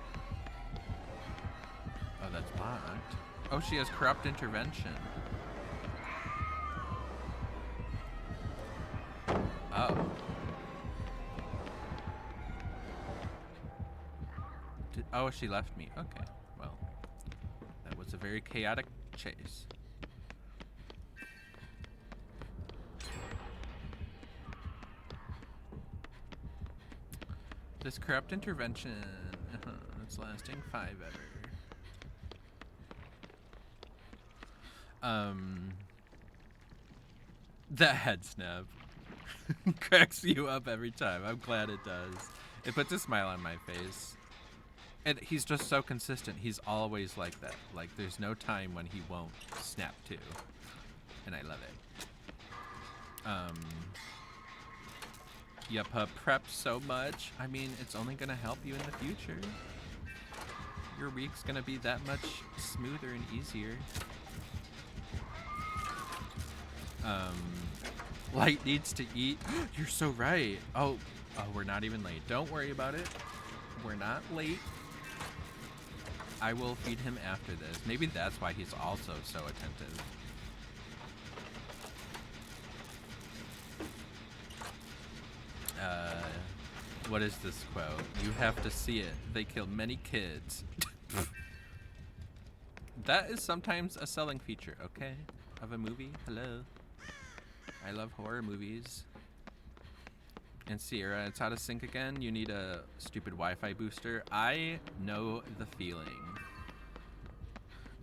Oh, that's blocked. Oh, she has corrupt intervention. Oh. Oh, she left me. Okay, well, that was a very chaotic chase. This corrupt intervention, it's lasting 5 ever. That head snap cracks you up every time. I'm glad it does. It puts a smile on my face. And he's just so consistent. He's always like that. Like, there's no time when he won't snap too. And I love it. Yup, prep so much. I mean, it's only gonna help you in the future. Your week's gonna be that much smoother and easier. Light needs to eat. You're so right. Oh, we're not even late. Don't worry about it. We're not late. I will feed him after this. Maybe that's why he's also so attentive. What is this quote? You have to see it. They kill many kids. That is sometimes a selling feature, okay? Of a movie. Hello. I love horror movies. And Sierra, it's out of sync again. You need a stupid Wi-Fi booster. I know the feeling.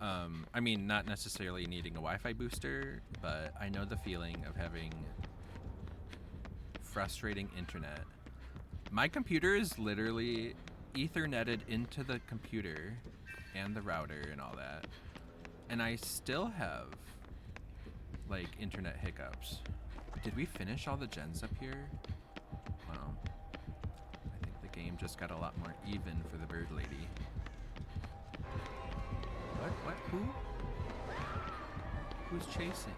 I mean, not necessarily needing a Wi-Fi booster, but I know the feeling of having frustrating internet. My computer is literally Ethernetted into the computer and the router and all that. And I still have, like, internet hiccups. Did we finish all the gens up here? Wow. I think the game just got a lot more even for the bird lady. What? Who? Who's chasing?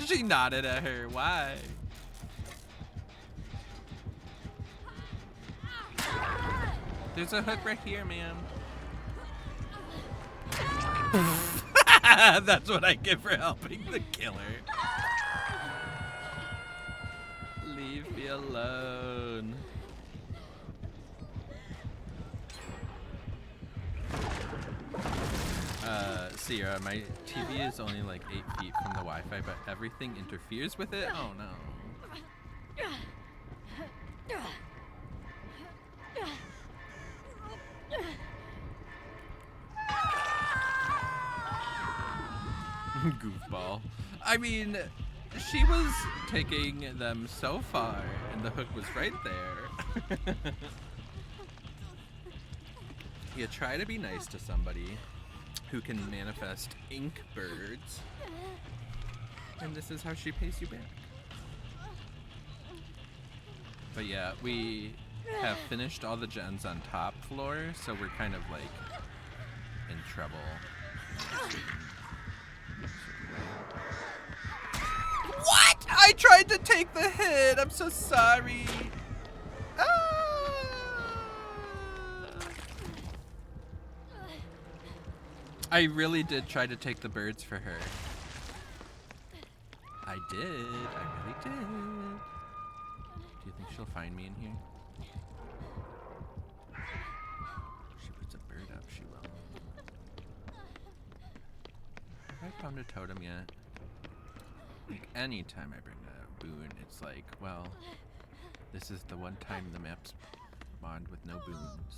She nodded at her. Why? There's a hook right here, ma'am. That's what I get for helping the killer. Leave me alone. Sierra, my TV is only like 8 feet from the Wi-Fi, but everything interferes with it? Oh no. Goofball. I mean, she was taking them so far, and the hook was right there. You try to be nice to somebody who can manifest ink birds, and this is how she pays you back. But yeah, we have finished all the gens on top floor, so we're kind of like in trouble. What? I tried to take the hit. I'm so sorry. Ah! I really did try to take the birds for her. I did. I really did. Do you think she'll find me in here? She puts a bird up, she will. Have I found a totem yet? Like, anytime I bring a boon, it's like, well, this is the one time the map's spawned with no boons.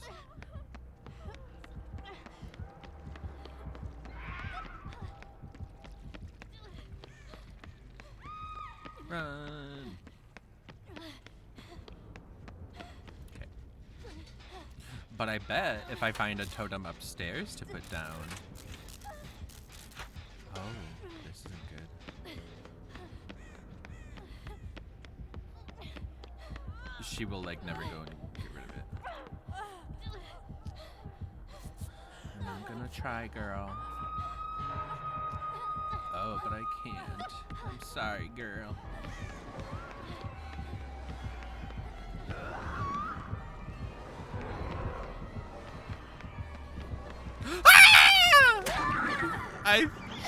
Run! Okay. But I bet if I find a totem upstairs to put down... Oh, this isn't good. She will, like, never go and get rid of it. I'm gonna try, girl. Oh, but I can't. I'm sorry, girl.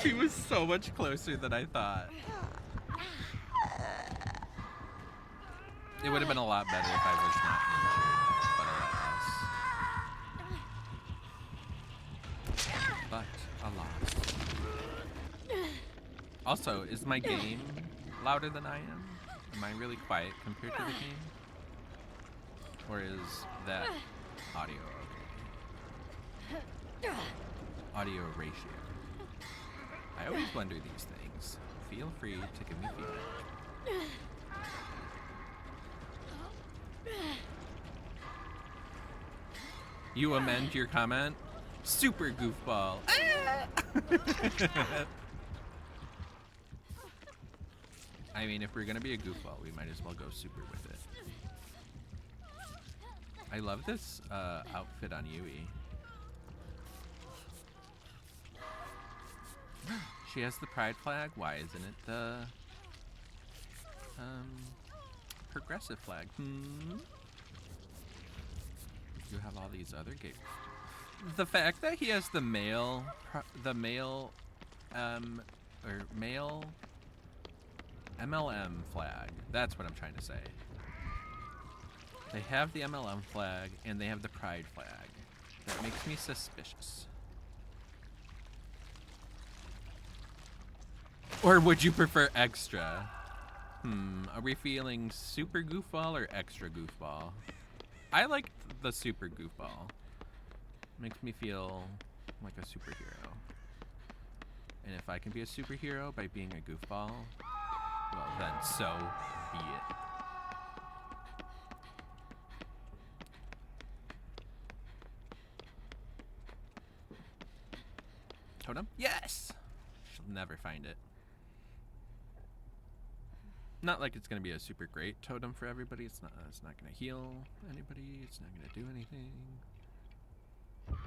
She was so much closer than I thought. It would have been a lot better if I was not injured, but alas. Also, is my game louder than I am? Am I really quiet compared to the game? Or is that audio okay? Audio ratio. I always wonder these things. Feel free to give me feedback. You amend your comment? Super goofball. I mean, if we're gonna be a goofball, we might as well go super with it. I love this outfit on Yui. She has the pride flag. Why isn't it the progressive flag? You have all these other games. The fact that he has the male, or male MLM flag. That's what I'm trying to say. They have the MLM flag and they have the pride flag. That makes me suspicious. Or would you prefer extra? Are we feeling super goofball or extra goofball? I like the super goofball. Makes me feel like a superhero. And if I can be a superhero by being a goofball, well then so be it. Totem? Yes! She'll never find it. Not like it's gonna be a super great totem for everybody. It's not gonna heal anybody. It's not gonna do anything. Okay.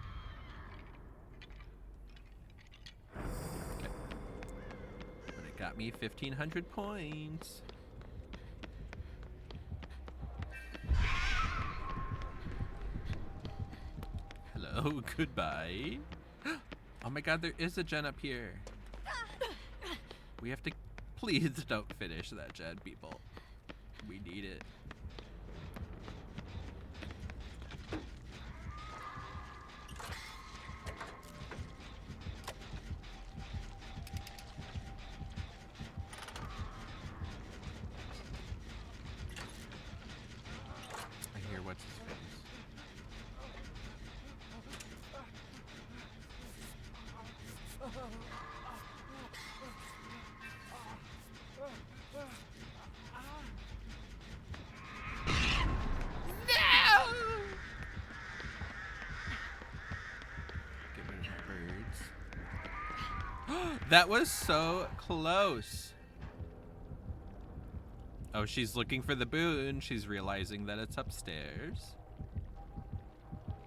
But it got me 1,500 points. Hello, goodbye. Oh my god, there is a gen up here. We have to... Please don't finish that gen, people. We need it. I hear what's his face. Get rid of the birds. That was so close. Oh, she's looking for the boon. She's realizing that it's upstairs.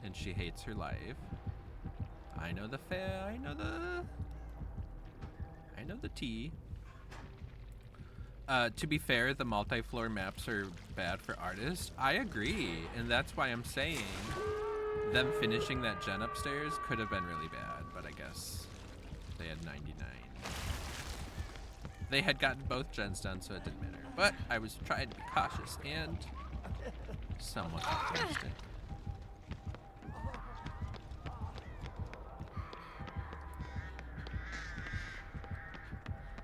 And she hates her life. I know the I know the tea. To be fair, the multi-floor maps are bad for artists. I agree, and that's why I'm saying them finishing that gen upstairs could have been really bad, but I guess they had 99. They had gotten both gens done, so it didn't matter. But I was trying to be cautious and somewhat optimistic.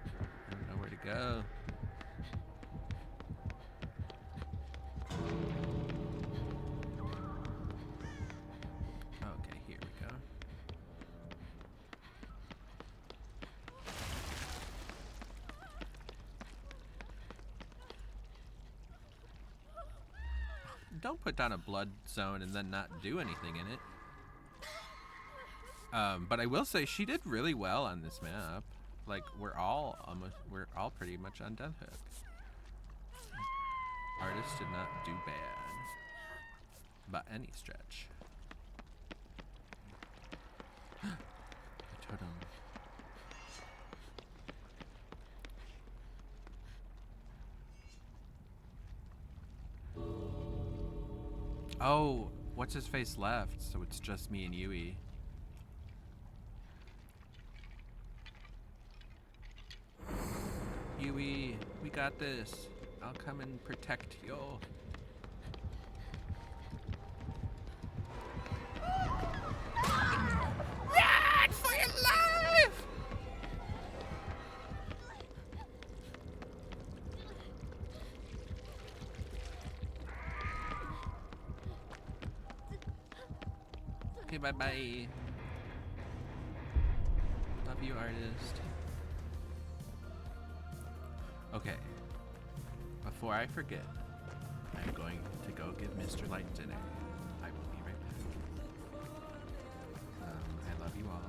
I don't know where to go. Okay, here we go. Don't put down a blood zone and then not do anything in it. But I will say she did really well on this map. Like we're all pretty much on Death Hook. Artist did not do bad by any stretch. Totem. Oh, what's his face left? So it's just me and Yui. Yui, we got this. I'll come and protect you. Run for your life! Okay, bye-bye. Love you, artist. Okay. Before I forget, I'm going to go give Mr. Light dinner. I will be right back. I love you all.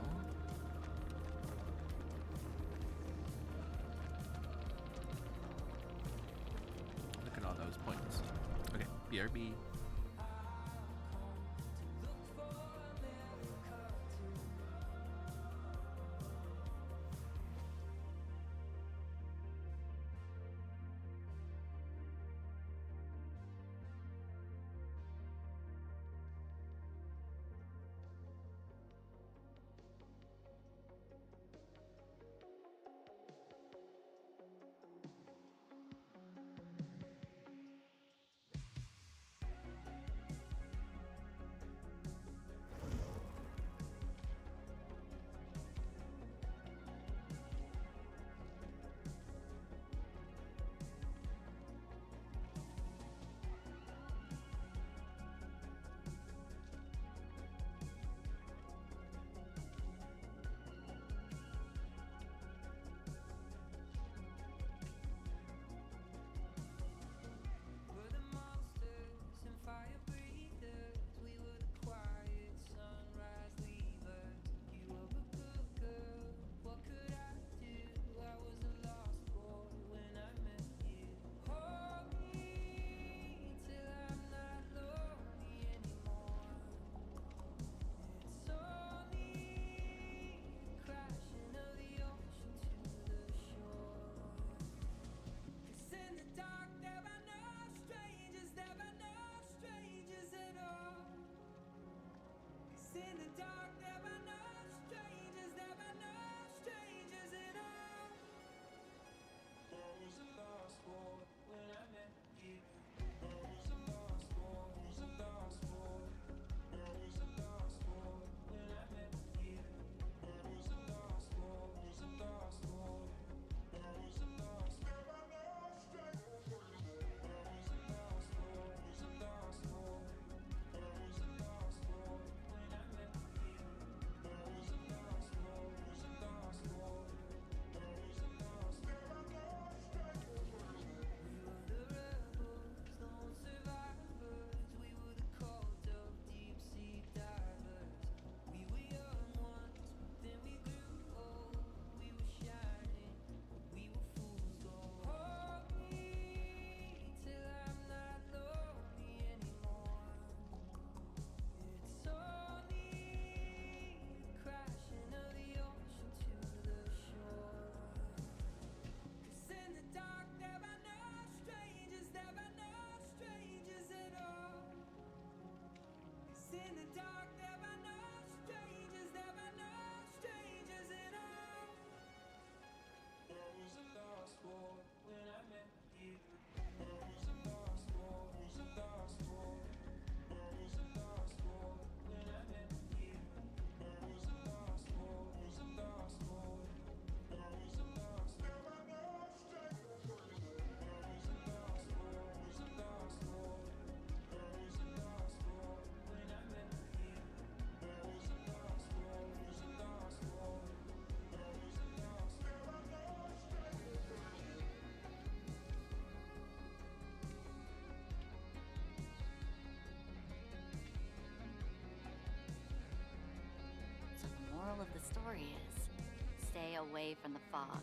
Look at all those points. Okay, BRB. So the moral of the story is, stay away from the fog.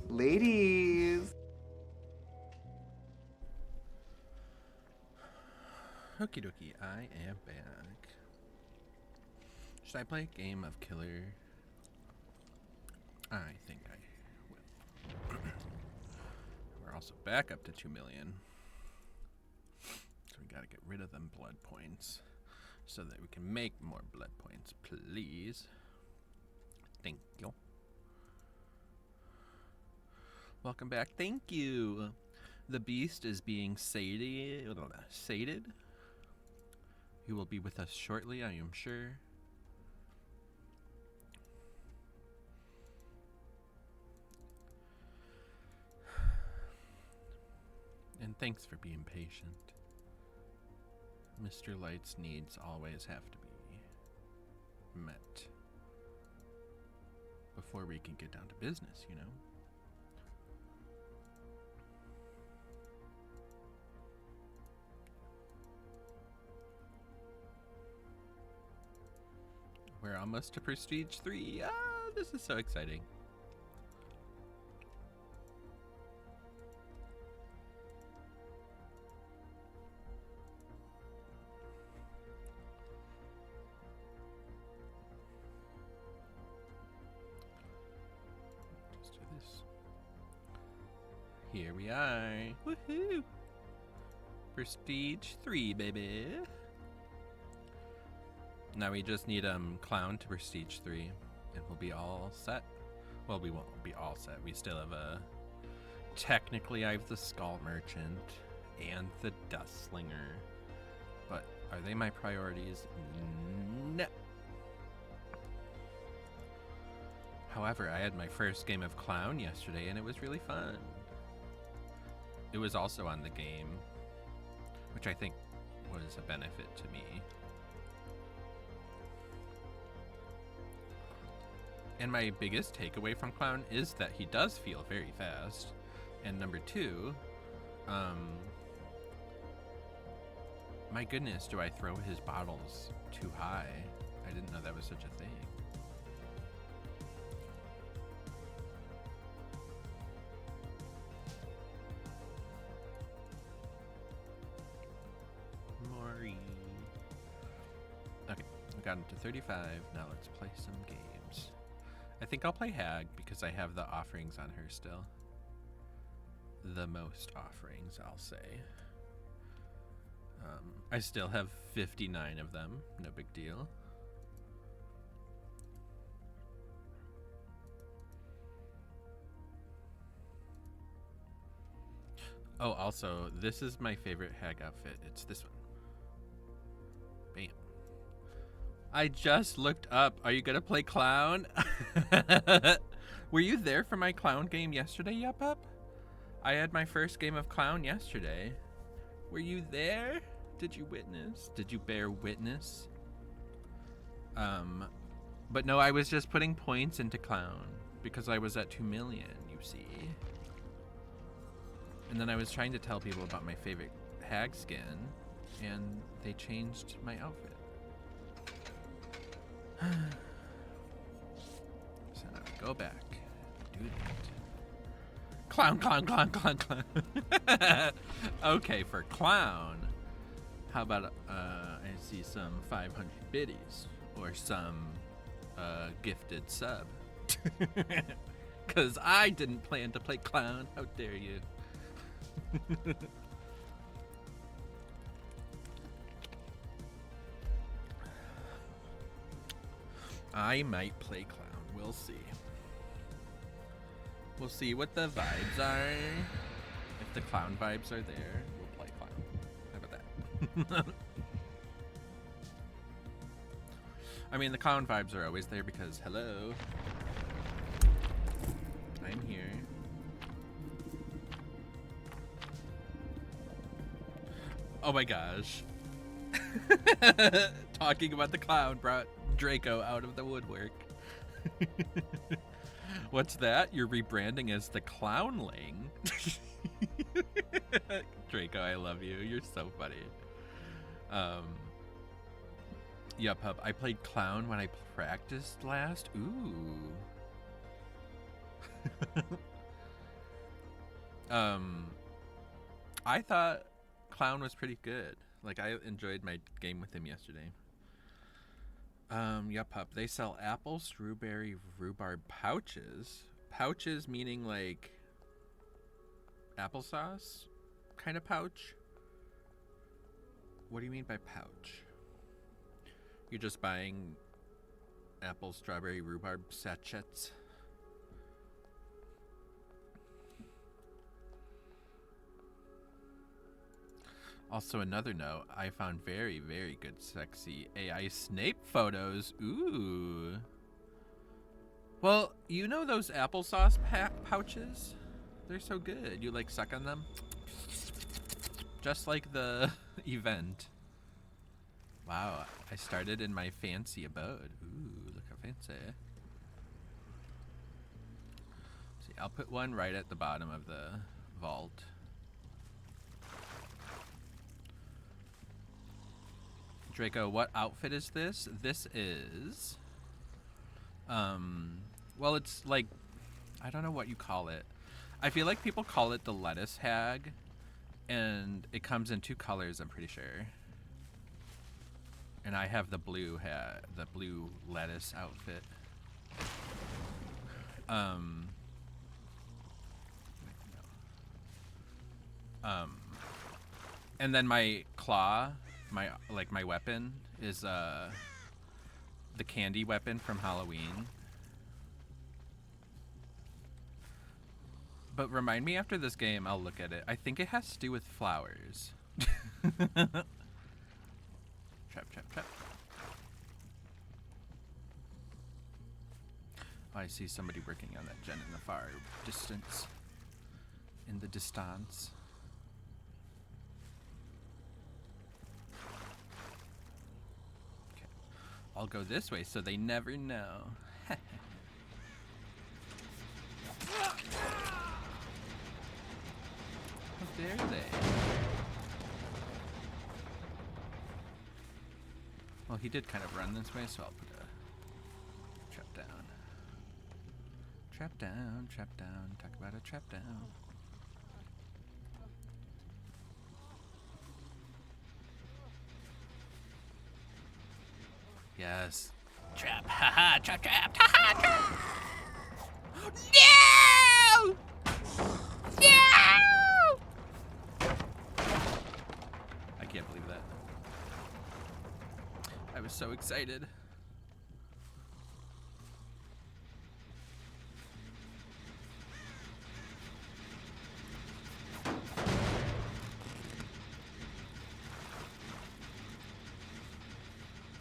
Ladies. Okie dokie, I am back. Should I play a game of killer? I think I will. We're also back up to 2 million. So we gotta get rid of them blood points so that we can make more blood points, please. Thank you. Welcome back. Thank you. The beast is being sated. He will be with us shortly, I am sure. And thanks for being patient. Mr. Light's needs always have to be met before we can get down to business, you know? We're almost to Prestige 3. Ah, this is so exciting. Just do this. Here we are. Woohoo! Prestige 3, baby. Now we just need Clown to Prestige 3 and we'll be all set. Well, we won't be all set. We still have technically I have the Skull Merchant and the Dust Slinger. But are they my priorities? No. However, I had my first game of Clown yesterday and it was really fun. It was also on the game, which I think was a benefit to me. And my biggest takeaway from Clown is that he does feel very fast. And number two, my goodness, do I throw his bottles too high? I didn't know that was such a thing. Maury. Okay, we got him to 35. Now let's play some games. I think I'll play Hag because I have the offerings on her still. The most offerings, I'll say. I still have 59 of them. No big deal. Oh, also, this is my favorite Hag outfit. It's this one. Bam. I just looked up. Are you gonna play Clown? Were you there for my Clown game yesterday, Yup Up? I had my first game of Clown yesterday. Were you there? Did you witness? Did you bear witness? But no, I was just putting points into Clown because I was at 2 million, you see. And then I was trying to tell people about my favorite Hag skin, and they changed my outfit. So now go back, do that. Clown, clown, clown, clown, clown. Okay, for Clown, how about I see some 500 biddies or some gifted sub? Because I didn't plan to play Clown. How dare you? I might play Clown. We'll see. We'll see what the vibes are. If the Clown vibes are there, we'll play Clown. How about that? I mean, the Clown vibes are always there because, hello, I'm here. Oh my gosh. Talking about the Clown brought Draco out of the woodwork. What's that? You're rebranding as the Clownling. Draco, I love you. You're so funny. Yup, Hub. I played Clown when I practiced last. Ooh. I thought Clown was pretty good. Like, I enjoyed my game with him yesterday. Yup, pup. They sell apple, strawberry, rhubarb pouches. Pouches meaning like applesauce kind of pouch. What do you mean by pouch? You're just buying apple, strawberry, rhubarb sachets. Also, another note, I found very, very good sexy AI Snape photos. Ooh. Well, you know those applesauce pouches? They're so good. You like suck on them? Just like the event. Wow, I started in my fancy abode. Ooh, look how fancy. See, I'll put one right at the bottom of the vault. Draco, what outfit is this? This is, well, it's like, I don't know what you call it. I feel like people call it the lettuce hag, and it comes in 2 colors, I'm pretty sure. And I have the blue hat, the blue lettuce outfit. And then my claw, my weapon is the candy weapon from Halloween. But remind me after this game, I'll look at it. I think it has to do with flowers. Trap, trap, trap. Oh, I see somebody working on that gen in the far distance. In the distance. Okay. I'll go this way so they never know. How dare they? Well, he did kind of run this way, so I'll put a trap down. Trap down, trap down. Talk about a trap down. Yes. Trap. Haha, trap, trap. Haha, trap. No! No! I can't believe that. I was so excited.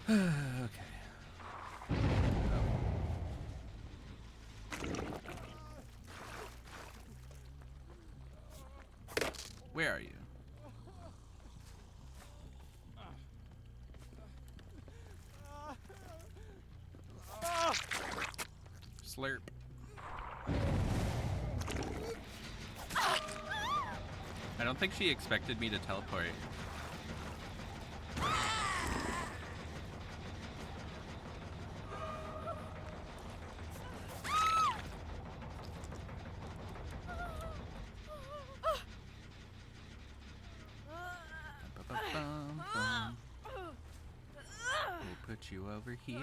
Okay. Where are you? Slurp. I don't think she expected me to teleport. We'll put you over here.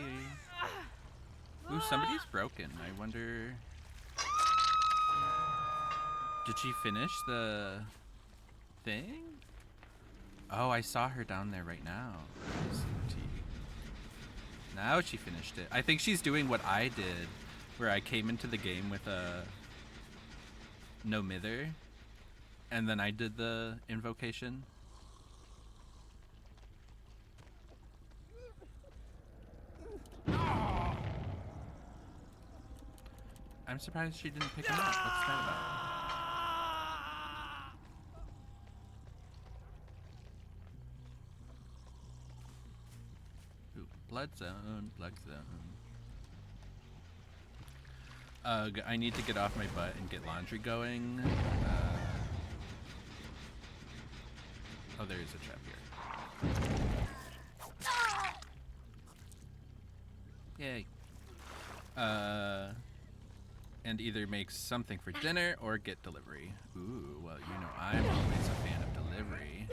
Ooh, somebody's broken. I wonder... Did she finish the thing? Oh, I saw her down there right now. Now she finished it. I think she's doing what I did, where I came into the game with a no mither, and then I did the invocation. I'm surprised she didn't pick him up. What's that about? Ooh, blood zone, blood zone. I need to get off my butt and get laundry going. Oh, there is a trap here. Yay. And either make something for dinner or get delivery. Ooh, well, you know I'm always a fan of delivery.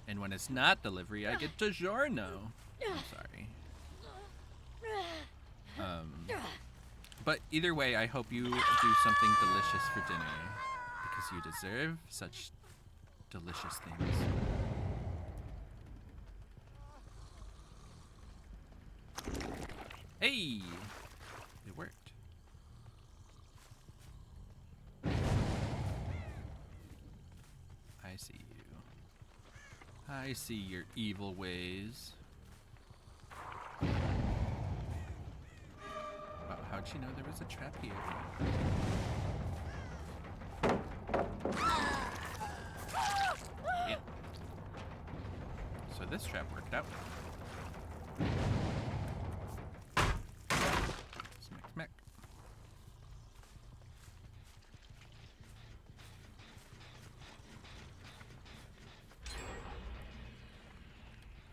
And And when it's not delivery, I get DiGiorno. I'm sorry. But either way, I hope you do something delicious for dinner. Because you deserve such delicious things. Hey! It worked. I see you. I see your evil ways. Wow, how'd she know there was a trap here? Yeah. So this trap worked out. Smack, smack.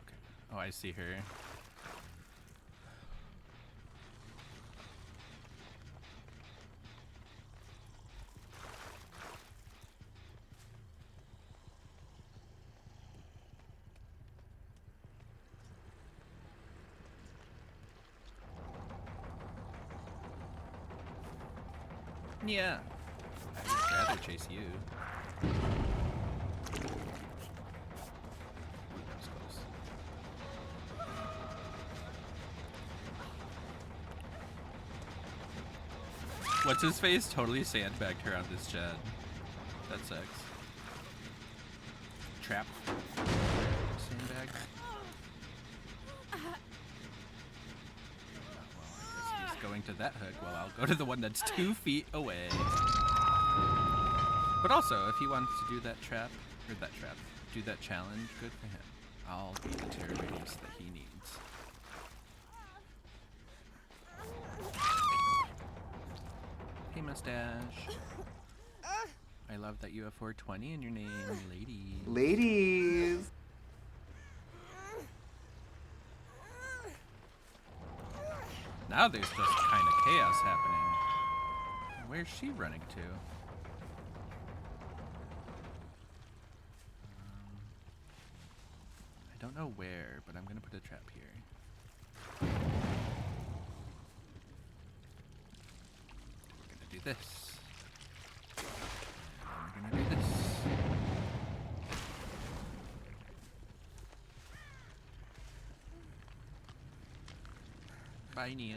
Okay. Oh, I see her. Yeah. I'd rather chase you. Ooh, that was close. What's his face? Totally sandbagged her on this gen. That sucks. Trap. Sandbag. He's going to that hook while I'll go to the one that's 2 feet away. But also, if he wants to do that trap, do that challenge, good for him. I'll be the terror base that he needs. Hey, mustache. I love that you have 420 in your name, lady. Ladies. Now there's just kind of chaos happening. Where's she running to? I don't know where, but I'm gonna put a trap here. We're gonna do this. And we're gonna do this. Bye, Nia.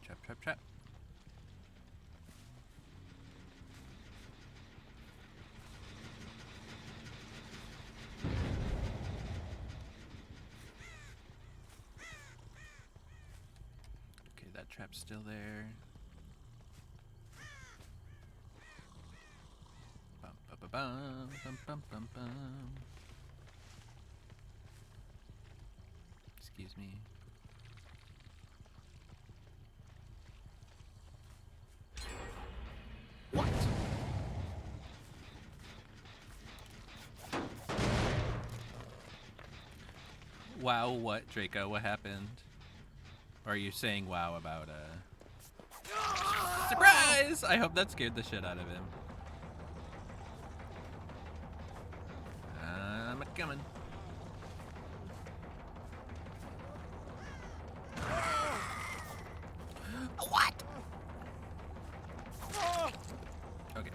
Trap, trap, trap. Okay, that trap's still there. Bum, bum, bum, bum, bum, bum, bum, bum. Excuse me. What? Wow, what, Draco? What happened? Or are you saying wow about surprise? I hope that scared the shit out of him. I'm a-coming. What? Okay.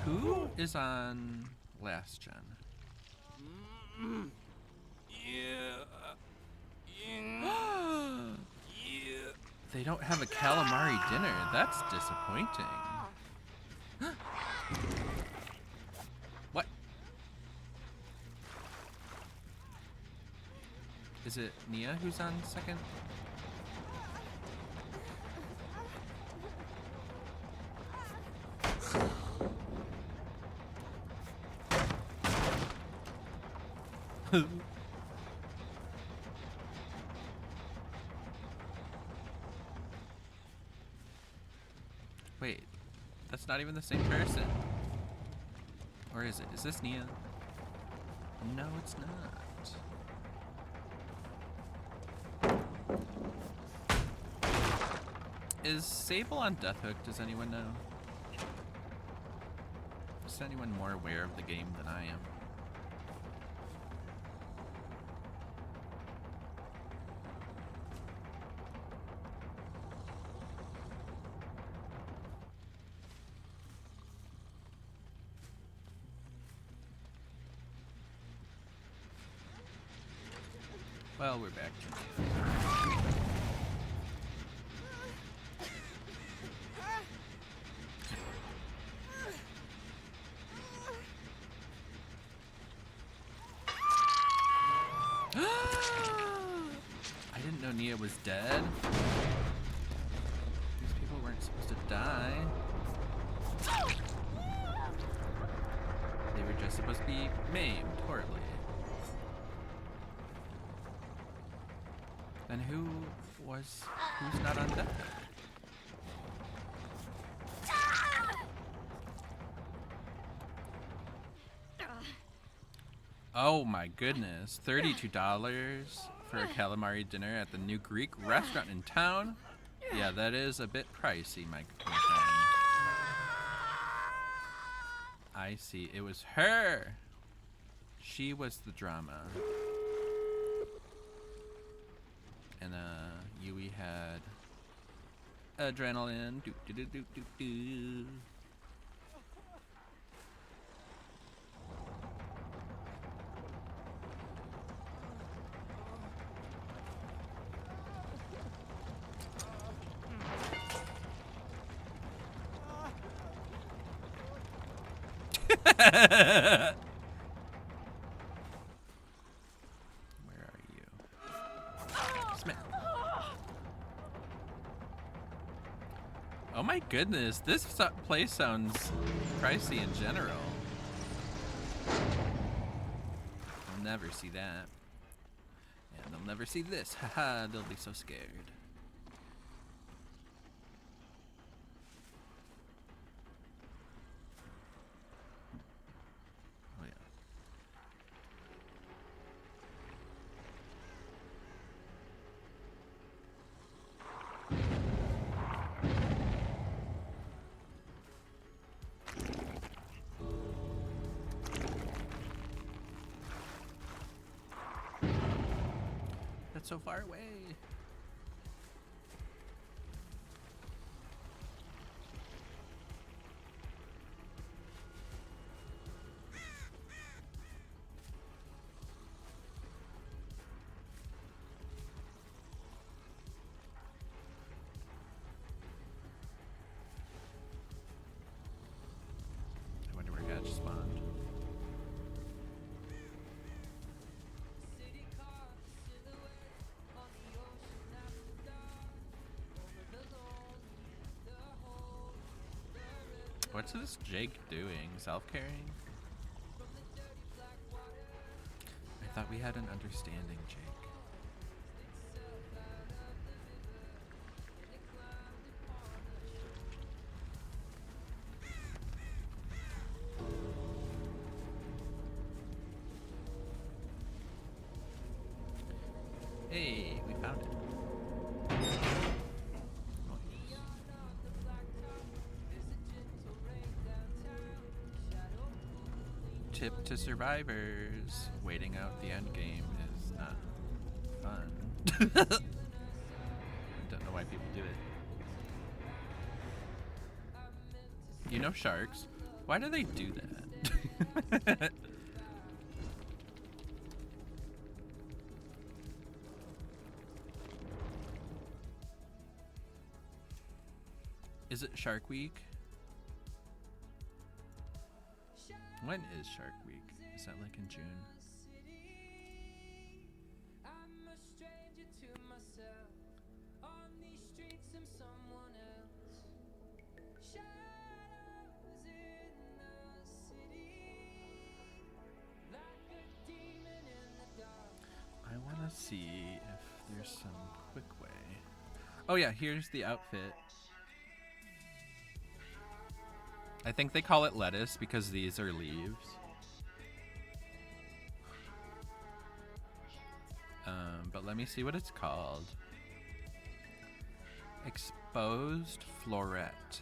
Who is on last gen? They don't have a calamari dinner. That's disappointing. What? Is it Nia who's on second? Wait, that's not even the same person. Or is it? Is this Nia? No, it's not. Is Sable on Death Hook? Does anyone know? Is anyone more aware of the game than I am? Well, we're back to I didn't know Nia was dead. These people weren't supposed to die. They were just supposed to be maimed horribly. Then who's not on death? Oh my goodness, $32 for a calamari dinner at the new Greek restaurant in town? Yeah, that is a bit pricey, my friend. I see, it was her! She was the drama. And Yui had adrenaline. Do do do do do do. Where are you? Smith. Oh my goodness, this place sounds pricey in general. I'll never see that. And they'll never see this. Haha, they'll be so scared. Oh yeah. That's so far away. I wonder where Gadge spawned. What's this Jake doing? Self-carrying? I thought we had an understanding, Jake. Hey, we found it. Tip to survivors: waiting out the end game is not fun. I don't know why people do it. You know sharks? Why do they do that? Is it Shark Week? When is Shark Week? Is that like in June? I want to see if there's some quick way. Oh yeah, here's the outfit. I think they call it lettuce because these are leaves. But let me see what it's called. Exposed Floret.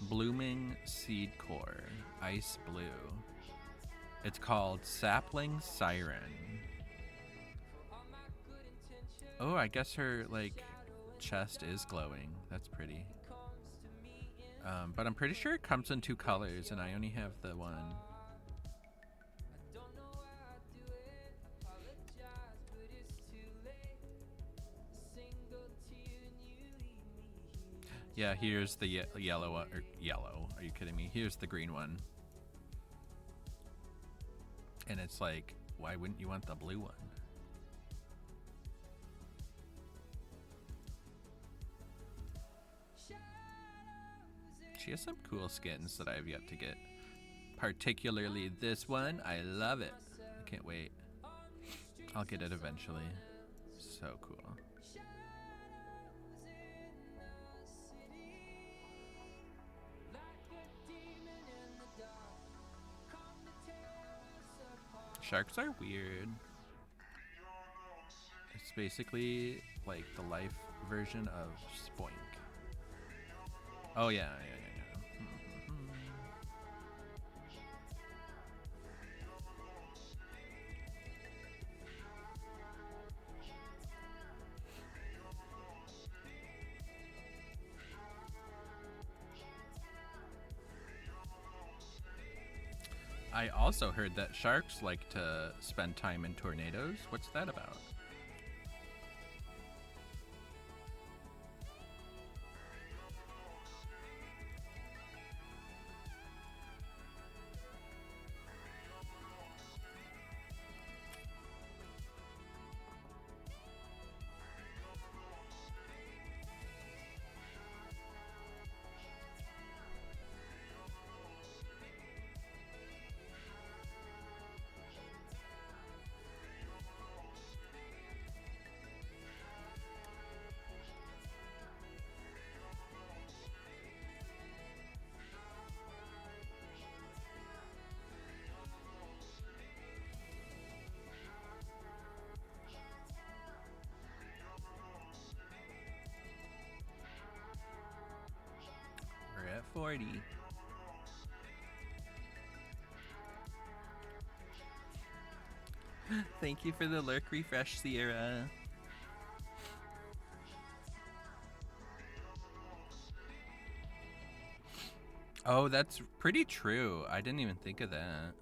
Blooming Seed Core. Ice Blue. It's called Sapling Siren. Oh, I guess her, like, chest is glowing. That's pretty. But I'm pretty sure it comes in 2 colors, and I only have the one. Yeah, here's the yellow one. Or yellow. Are you kidding me? Here's the green one. And it's like, why wouldn't you want the blue one? She has some cool skins that I have yet to get. Particularly this one. I love it. I can't wait. I'll get it eventually. So cool. Sharks are weird. It's basically like the life version of Spoink. Oh yeah. I also heard that sharks like to spend time in tornadoes. What's that about? We're at 40. Thank you for the lurk refresh, Sierra. Oh, that's pretty true. I didn't even think of that.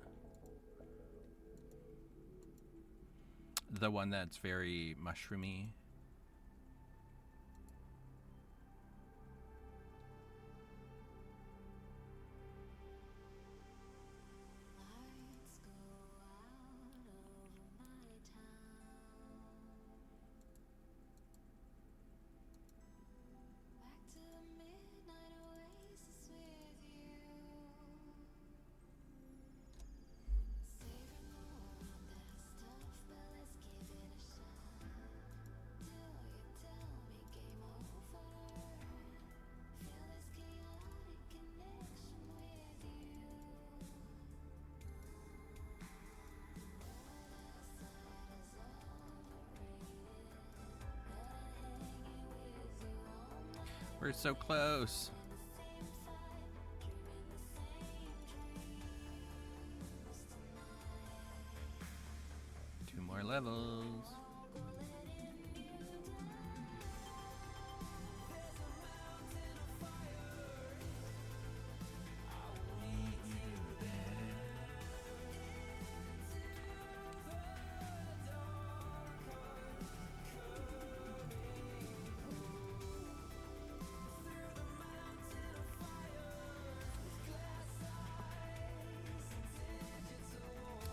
The one that's very mushroomy. We're so close. Two more levels.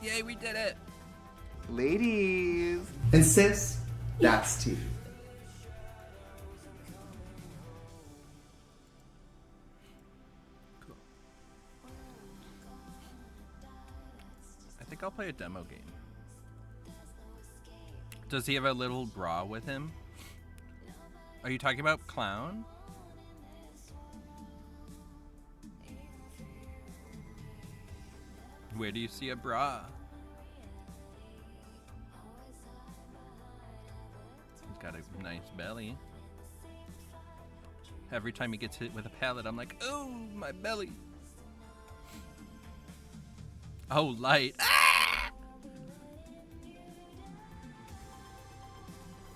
Yay, we did it! Ladies. And sis, that's tea. Cool. I think I'll play a demo game. Does he have a little bra with him? Are you talking about Clown? Where do you see a bra? He's got a nice belly. Every time he gets hit with a pallet, I'm like, oh, my belly. Oh, light. Ah!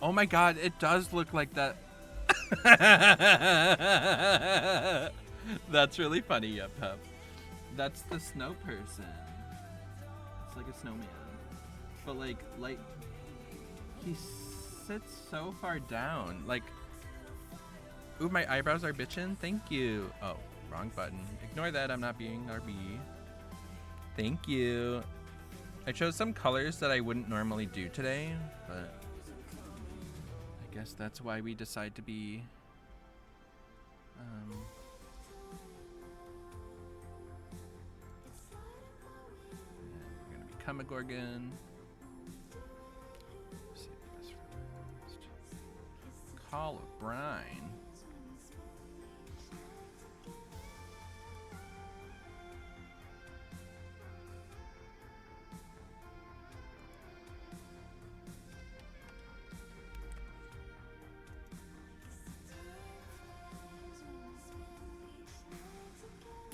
Oh my god, it does look like that. That's really funny, Yep Pup. That's the snow person. It's like a snowman. But like he sits so far down. Like, ooh, my eyebrows are bitchin'. Thank you. Oh, wrong button. Ignore that, I'm not being RB. Thank you. I chose some colors that I wouldn't normally do today, but I guess that's why we decide to be we're gonna become a Gorgon. Save this for last. Call of Brine.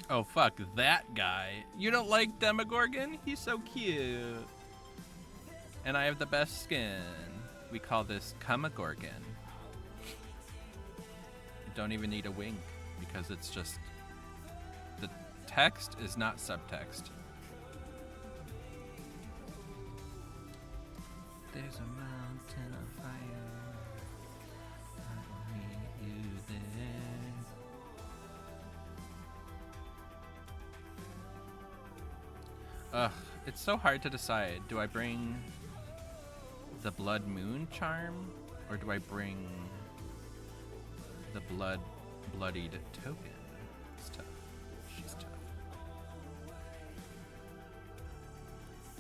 Oh fuck that guy. You don't like Demogorgon? He's so cute. And I have the best skin. We call this Cumagorgon. You don't even need a wink because it's just the text is not subtext. There's a mountain of fire. I'll meet you there. Ugh, it's so hard to decide. Do I bring the Blood Moon charm, or do I bring the bloodied token? It's tough. She's tough.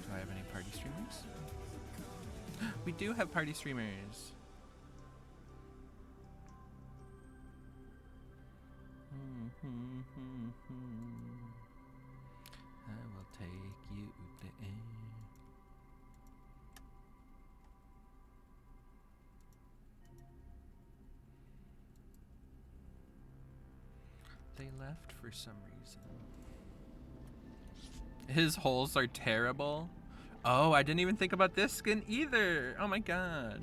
Do I have any party streamers? We do have party streamers. I will take you there. They left for some reason. His holes are terrible. Oh, I didn't even think about this skin either. Oh my god.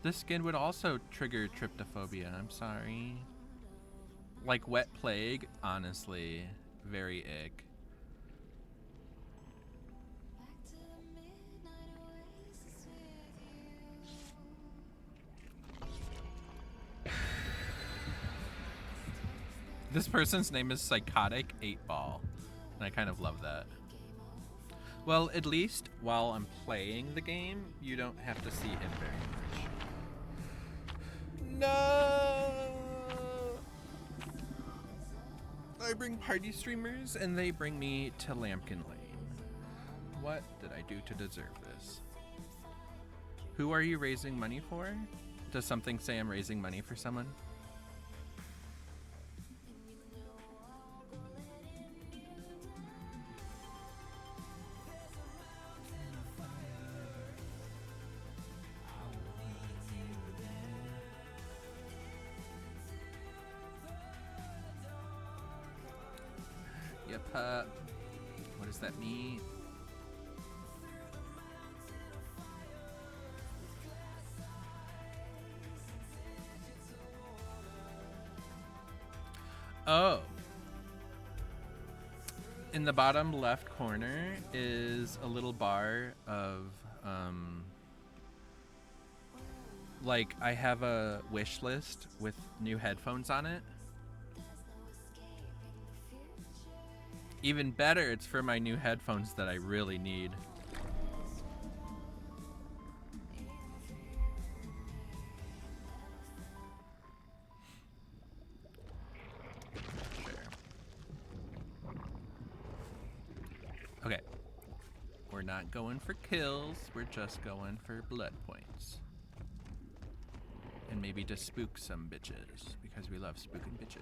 This skin would also trigger tryptophobia. I'm sorry. Like Wet Plague, honestly, very ick. This person's name is Psychotic 8-Ball, and I kind of love that. Well, at least while I'm playing the game, you don't have to see him very much. No! I bring party streamers, and they bring me to Lambkin Lane. What did I do to deserve this? Who are you raising money for? Does something say I'm raising money for someone? Yep, what does that mean? Oh. In the bottom left corner is a little bar of, like, I have a wish list with new headphones on it. Even better, it's for my new headphones that I really need. Okay. We're not going for kills, we're just going for blood points. And maybe to spook some bitches, because we love spooking bitches.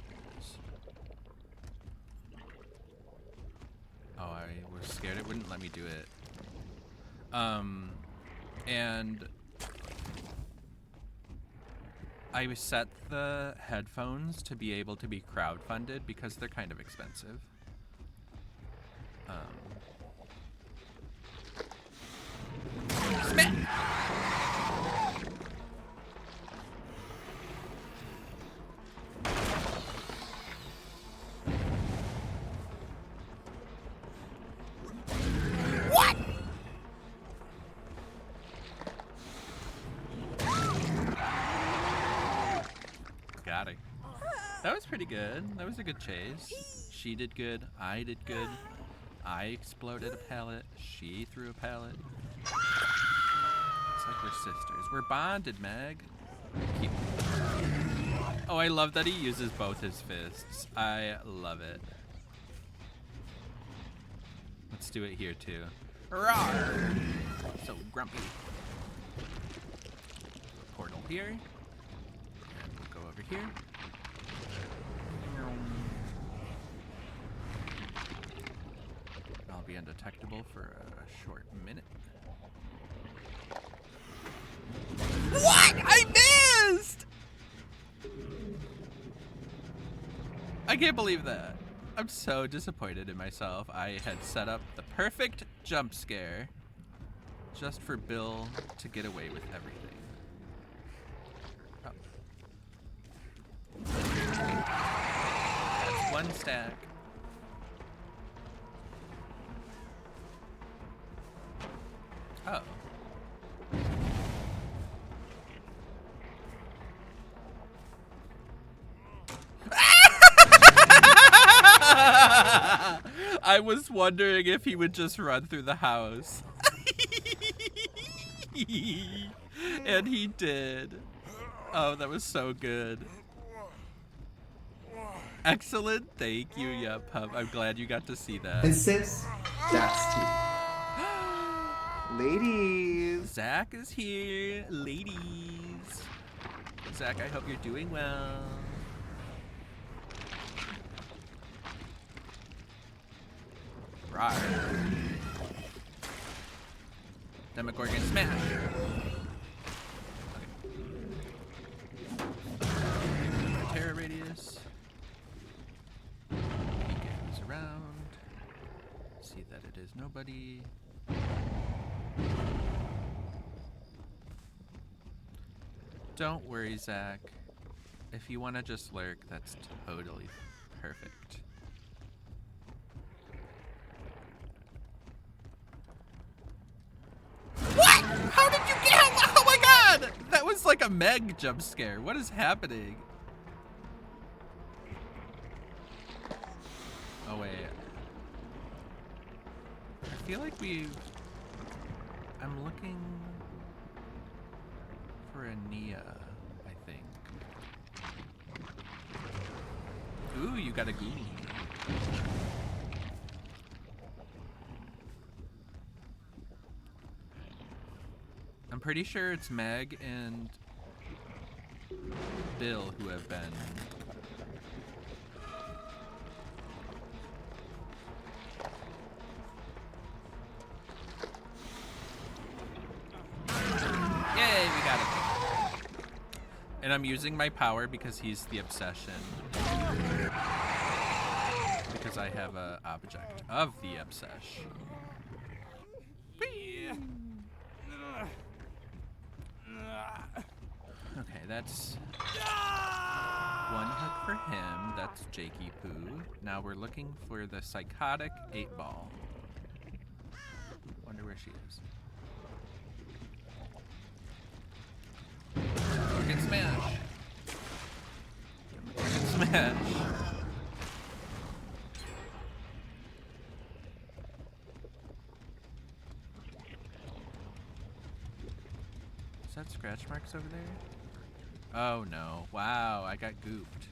Oh, I was scared it wouldn't let me do it. And I set the headphones to be able to be crowdfunded because they're kind of expensive. Got it. That was pretty good. That was a good chase. She did good. I did good. I exploded a pallet. She threw a pallet. It's like we're sisters. We're bonded, Meg. Keep. Oh, I love that he uses both his fists. I love it. Let's do it here too. Rawr! So grumpy. Portal here. And we'll go over here. I'll be undetectable for a short minute. What? I missed! I can't believe that. I'm so disappointed in myself. I had set up the perfect jump scare just for Bill to get away with everything. Oh. That's one stack. Oh. I was wondering if he would just run through the house. And he did. Oh, that was so good. Excellent. Thank you, yeah, pup. I'm glad you got to see that. And sis, that's tea. Ladies. Zach is here. Ladies. Zach, I hope you're doing well. Rawr. Demogorgon smash. Okay. Terror radius. He goes around. See that it is nobody. Don't worry, Zach. If you want to just lurk, that's totally perfect. What? How did you get out? Oh my god! That was like a Meg jump scare. What is happening? Oh wait. I feel like I'm looking for a Nia, I think. Ooh, you got a goo. I'm pretty sure it's Meg and Bill who have been. Yay, we got it. And I'm using my power because he's the obsession. Because I have a object of the obsession. Okay, that's one hook for him. That's Jakey Poo. Now we're looking for the psychotic 8-ball. Wonder where she is. Organ smash. Organ smash. Is that scratch marks over there? Oh no. Wow, I got gooped.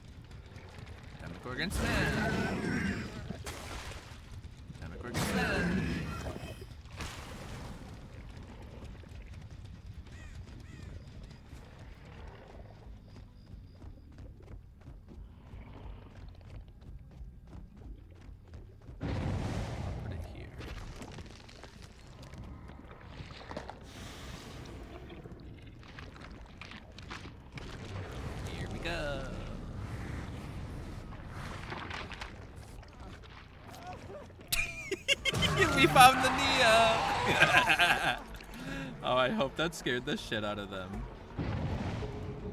Demogorgon smash. Demogorgon smash. I'll put it here. We found the Nia! Oh, I hope that scared the shit out of them.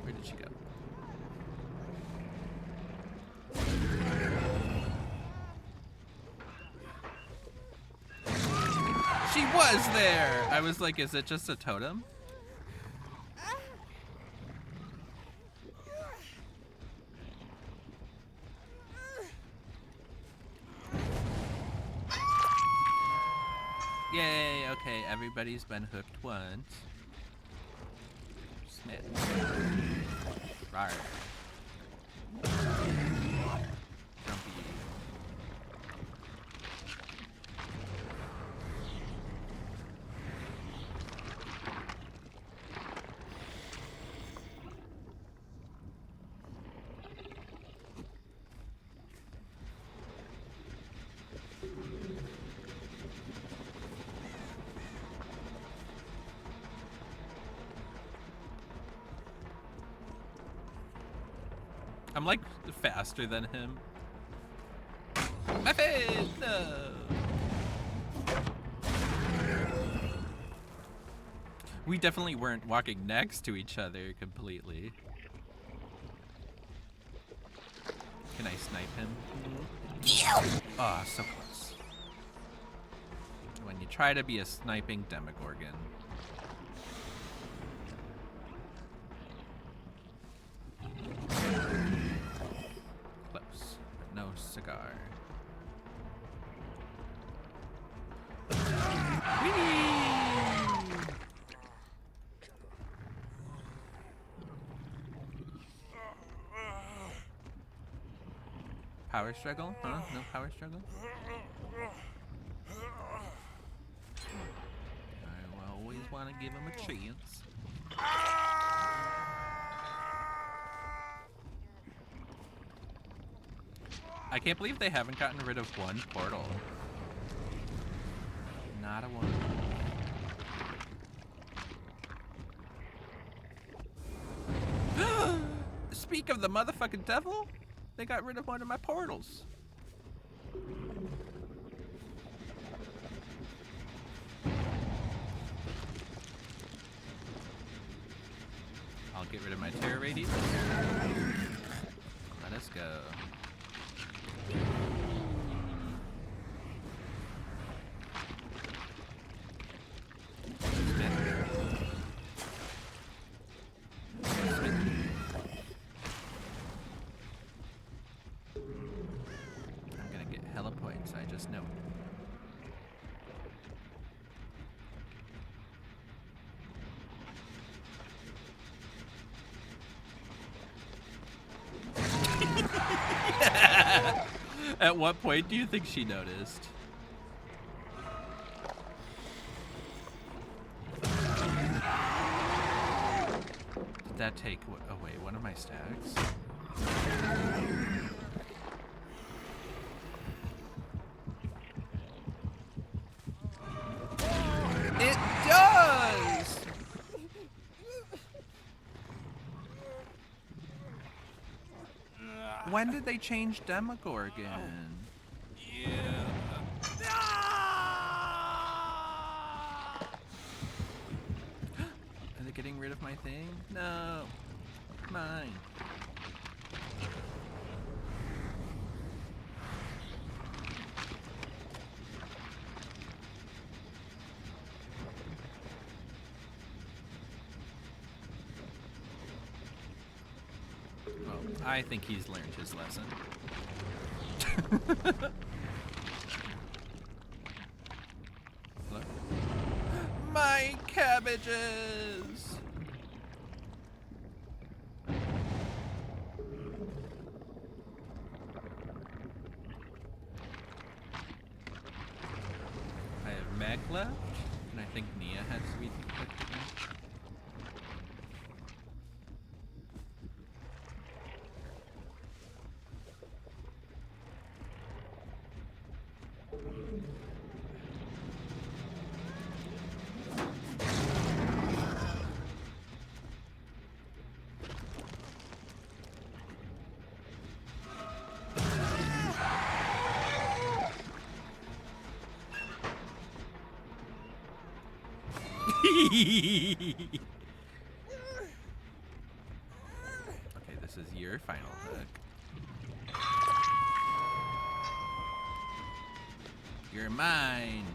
Where did she go? She was there! I was like, is it just a totem? Yay, okay, everybody's been hooked once. Smith. Rawr. Grumpy. I'm like faster than him. My face! No! We definitely weren't walking next to each other completely. Can I snipe him? Oh, so close. When you try to be a sniping Demogorgon. Close. No cigar. Whee! Power struggle? Huh? No power struggle? I always want to give him a chance. I can't believe they haven't gotten rid of one portal. Not a one. Speak of the motherfucking devil, they got rid of one of my portals. I'll get rid of my terror radius. Let us go. I'm gonna get hella points, I just know. At what point do you think she noticed? Did that take away one of my stacks? It does! When did they change Demogorgon? Are they getting rid of my thing? No. Mine. Well, I think he's learned his lesson. Look. My cabbages! I have Meg left, and I think Nia has sweet cooked again. Okay, this is your final hook. You're mine.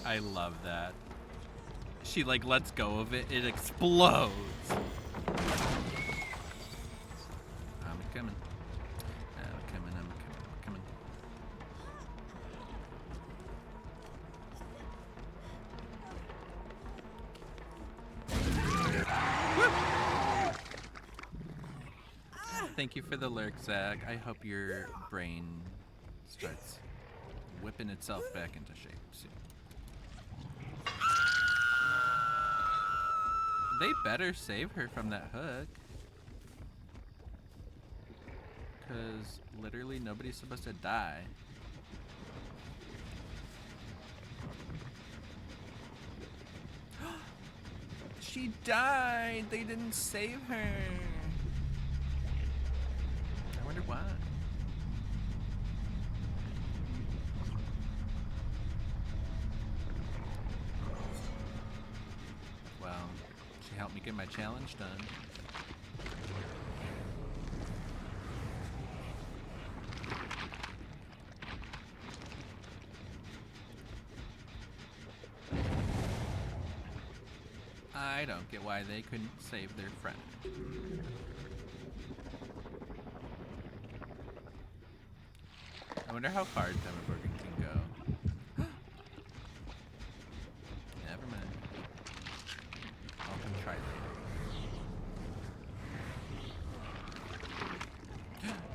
I love that. She like lets go of it, it explodes. I'm coming. I'm coming, I'm coming, Thank you for the lurk, Zach. I hope your brain starts whipping itself back into shape soon. They better save her from that hook. Because literally nobody's supposed to die. She died! They didn't save her! I wonder why. Well, she helped me get my challenge done. I don't get why they couldn't save their friend. I wonder how far Demogorgon can go. Never mind. I'll come try later.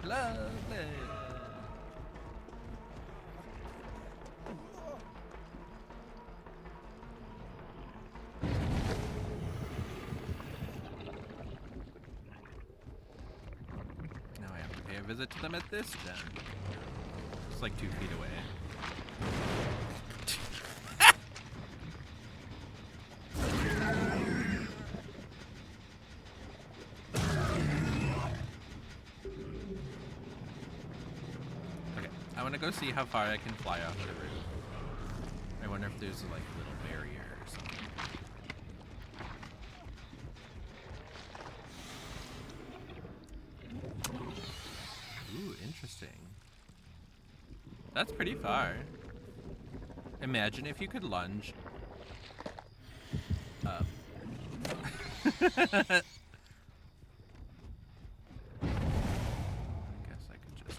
Lovely. Now I have to pay a visit to them at this gen. It's like 2 feet away. Okay, I want to go see how far I can fly off the roof. I wonder if there's like a little barrier or something. Ooh, interesting. That's pretty far. Imagine if you could lunge up. I guess I could just...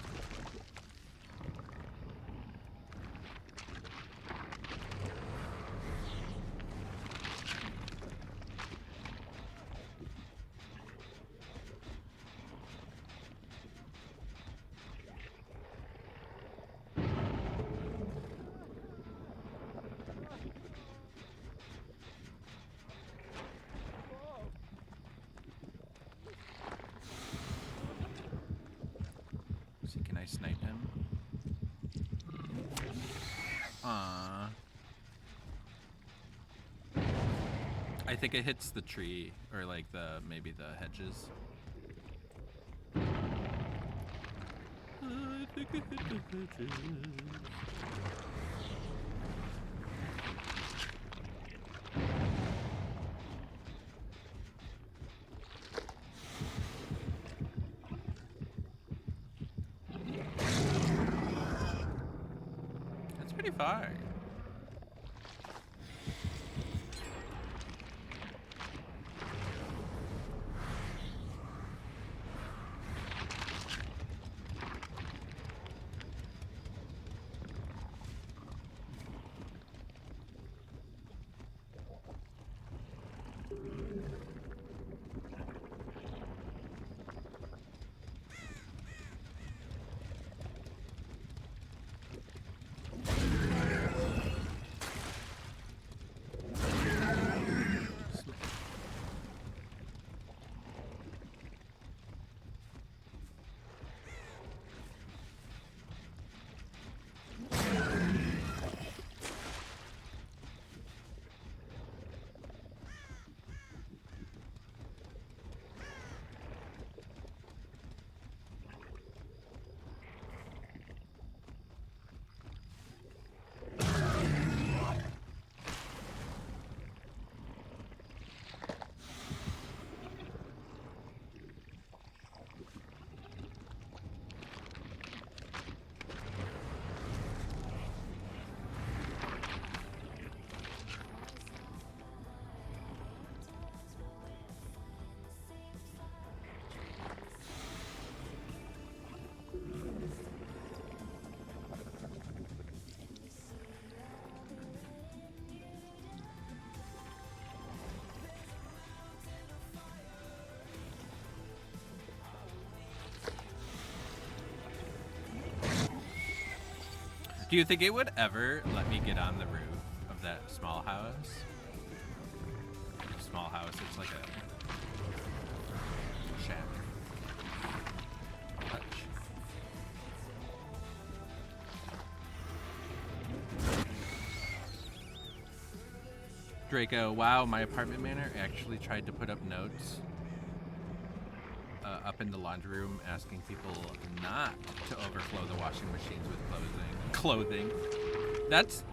See, can I snipe him? Aww. I think it hits the tree, or like maybe the hedges. I think it hit the hedges. That's pretty far. Do you think it would ever let me get on the roof of that small house? Small house, it's like a shack. Hutch. Draco, wow, my apartment manager actually tried to put up notes up in the laundry room asking people not to overflow the washing machines with clothing. That's,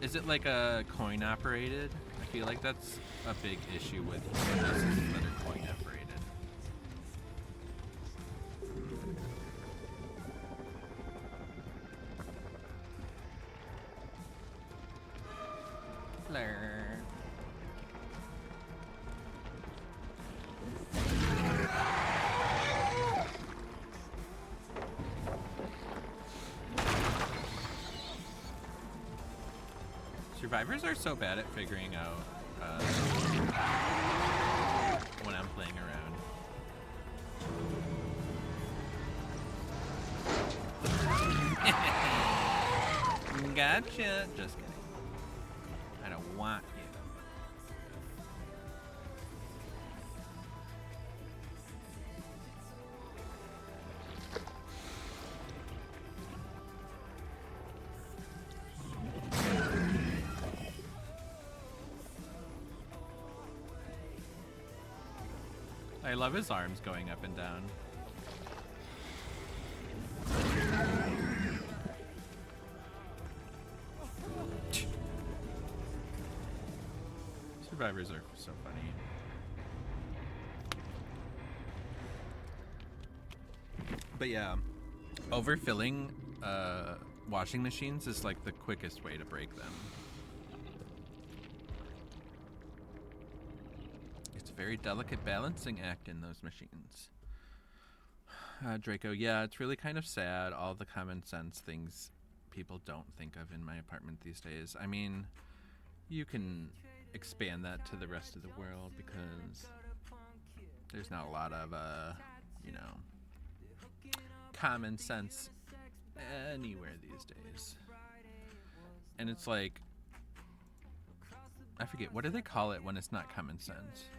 is it like a coin operated? I feel like that's a big issue with businesses that are coin operated. Flare. Survivors are so bad at figuring out when I'm playing around. Gotcha. Just kidding. I don't want you. I love his arms going up and down. Survivors are so funny. But yeah, overfilling washing machines is like the quickest way to break them. It's a very delicate balancing act in those machines. Draco, yeah, it's really kind of sad, all the common sense things people don't think of in my apartment these days. I mean, you can expand that to the rest of the world because there's not a lot of, you know, common sense anywhere these days. And it's like, I forget, what do they call it when it's not common sense?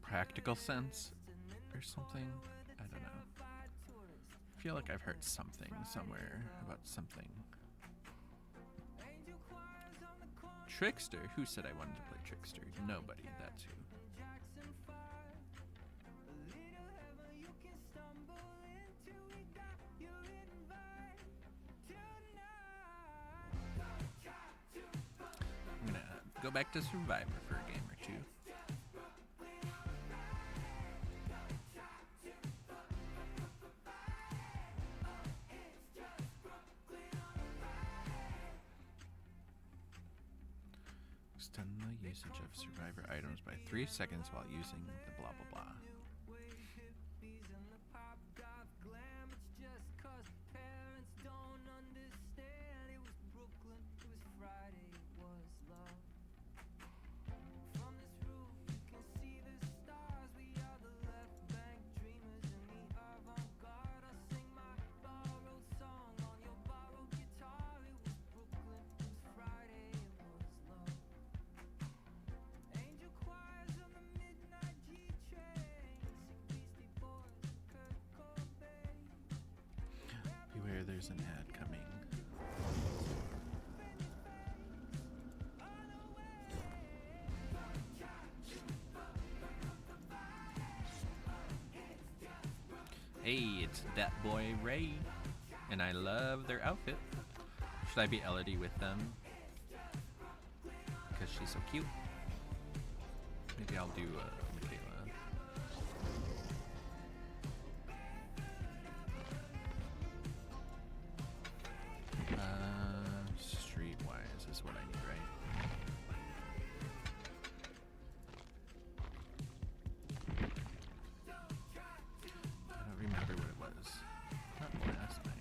Practical sense or something? I don't know. I feel like I've heard something somewhere about something. Trickster? Who said I wanted to play Trickster? Nobody, that's who. I'm gonna go back to Survivor for a game or two. Extend the usage of Survivor items by 3 seconds while using the blah blah blah. Beware, there's an ad coming. Hey, it's that boy Ray, and I love their outfit. Should I be Elodie with them? Because she's so cute. Maybe I'll do Michaela. Streetwise is what I need, right? I don't remember what it was. Not last time.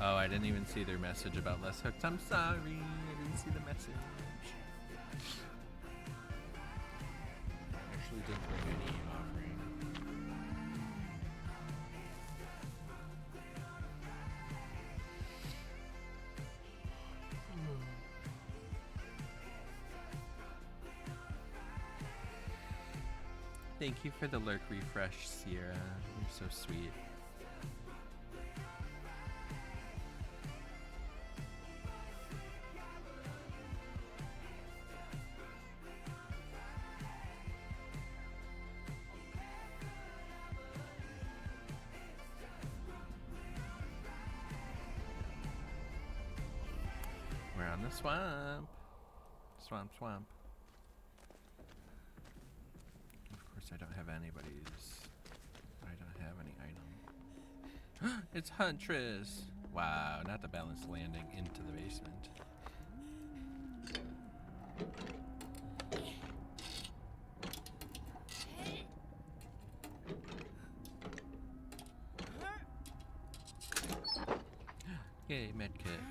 Oh, I didn't even see their message about less hooked. I'm sorry, I didn't see the message. didn't bring any offering. Thank you for the lurk refresh, Sierra. You're so sweet. We're on the swamp. Swamp, swamp. Of course, I don't have anybody's. I don't have any item. It's Huntress! Wow, not the balanced landing into the basement. Yay, medkit.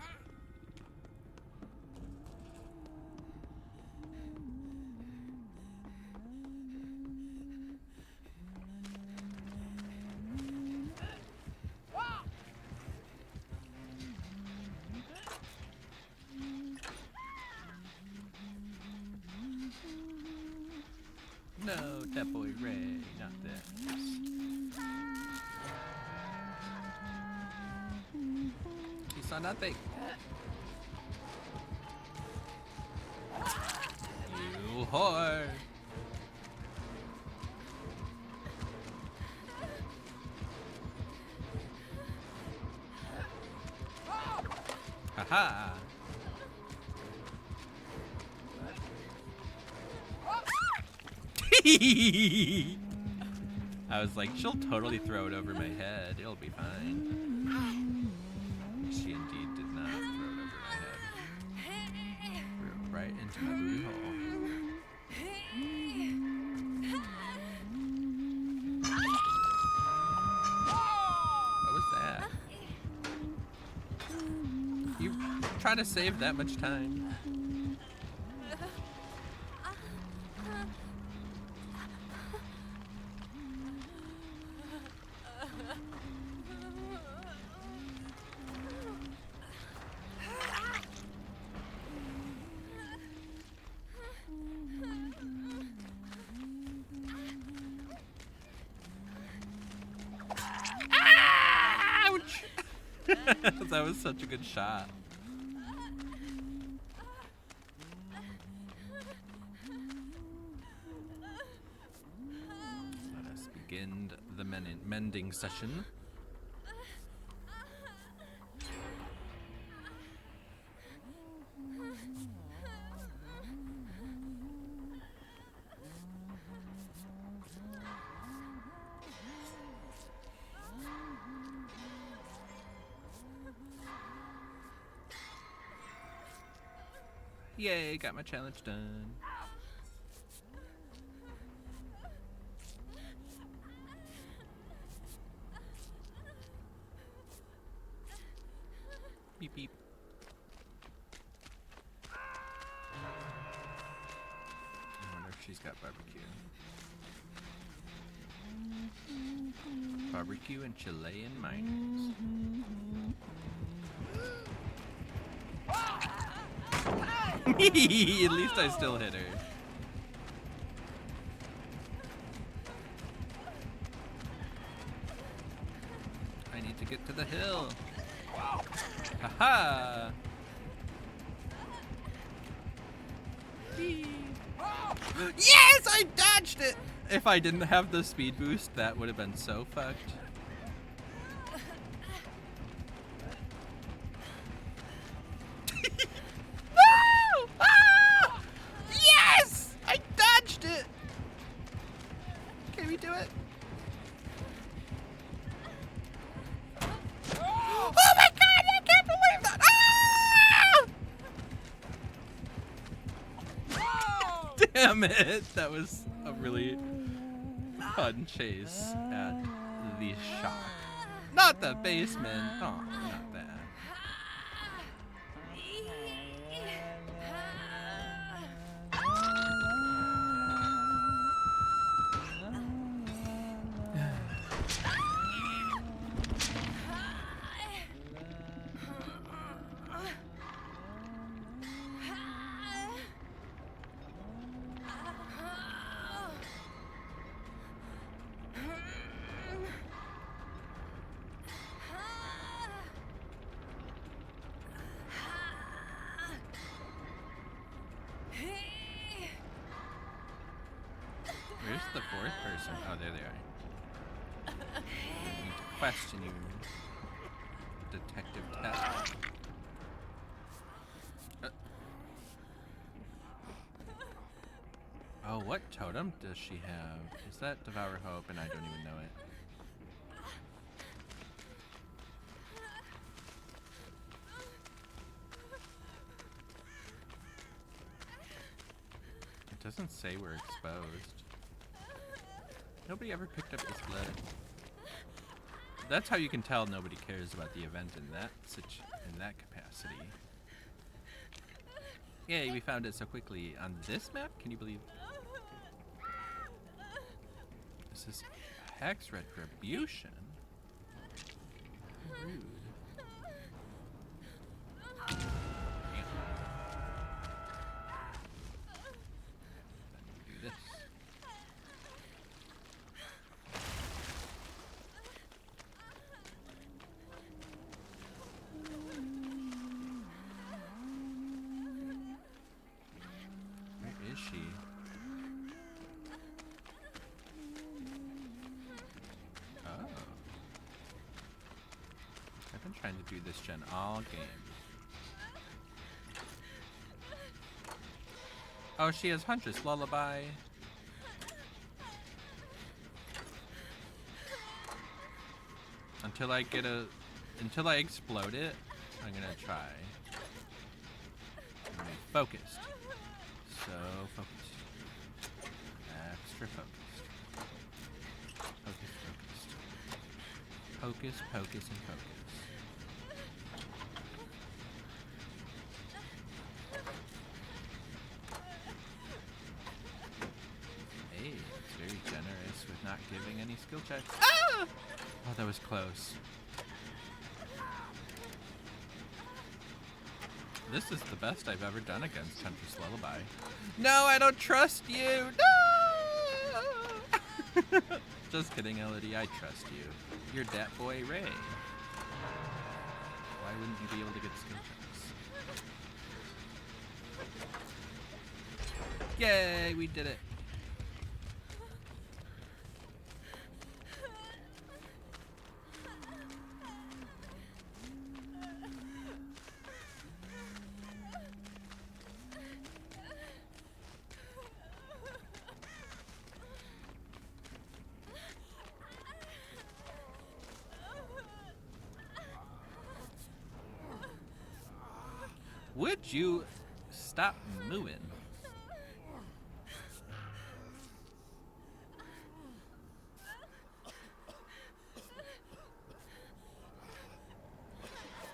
No, that boy Ray, not this. He saw nothing. You whore. Haha. I was like, she'll totally throw it over my head. It'll be fine. She indeed did not throw it over my head. Right into my booty hole. What was that? You try to save that much time. That was such a good shot. Let us begin the mending session. Yay, got my challenge done. Beep beep. I wonder if she's got barbecue. Barbecue and Chilean miners. At least I still hit her. I need to get to the hill. Haha! Yes! I dodged it! If I didn't have the speed boost, that would have been so fucked. Damn it! That was a really fun chase at the shop. Not the basement. Oh, not that. Where's the fourth person? Oh, there they are. I need to question you, Detective Tess. Oh, what totem does she have? Is that Devour Hope and I don't even know it? It doesn't say we're exposed. Nobody ever picked up this blood. That's how you can tell nobody cares about the event in that capacity. Yay, we found it so quickly. On this map? Can you believe? This is Hex Retribution. Rude. Do this. Where is she? Oh. I've been trying to do this gen all game. Oh, she has Huntress Lullaby. Until I explode it, I'm gonna try. I'm gonna be focused. So focused. Extra focused. Focus, focused. Focus, focus, and focus. Hey, it's very generous with not giving any skill checks. Ah! Oh, that was close. This is the best I've ever done against Huntress Lullaby. No, I don't trust you! No! Just kidding, Elodie, I trust you. You're dat boy Ray. Why wouldn't you be able to get skill checks? Yay, we did it. Would you stop moving?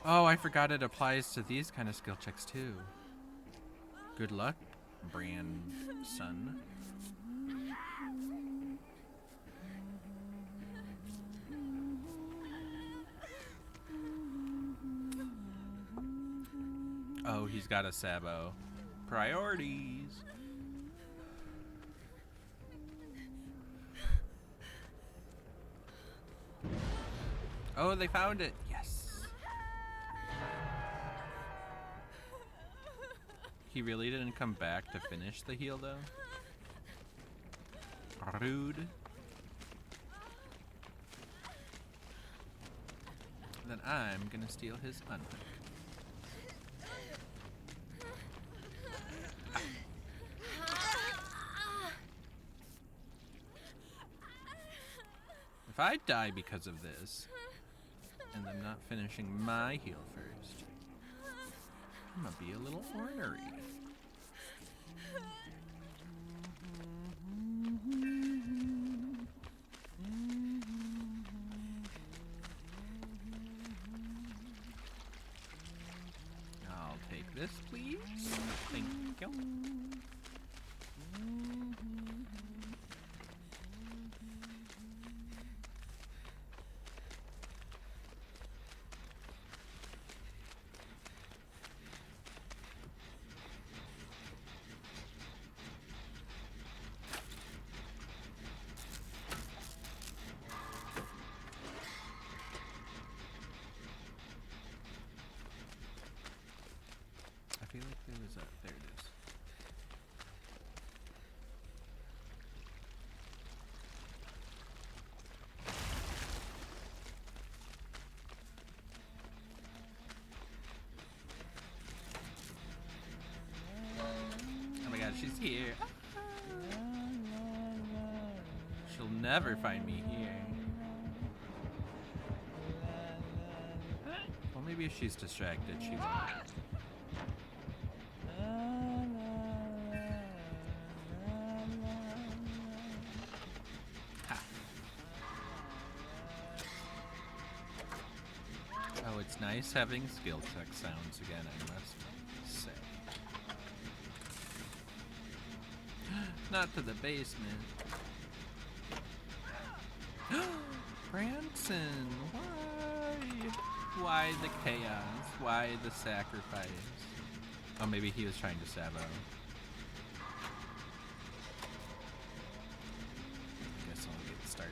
Oh, I forgot it applies to these kind of skill checks too. Good luck, Brand-son. Oh, he's got a Sabo. Priorities. Oh, they found it. Yes. He really didn't come back to finish the heal, though. Rude. Then I'm gonna steal his unhook. If I die because of this, and I'm not finishing my heal first, I'm gonna be a little ornery. I'll take this, please. Thank you. I feel like there was a... There it is. never find me here. Well, maybe if she's distracted, she won't. Ha. Oh, it's nice having skill check sounds again, I must say. Not to the basement. Branson, why? Why the chaos? Why the sacrifice? Oh, maybe he was trying to Sabo. I guess I'll get started.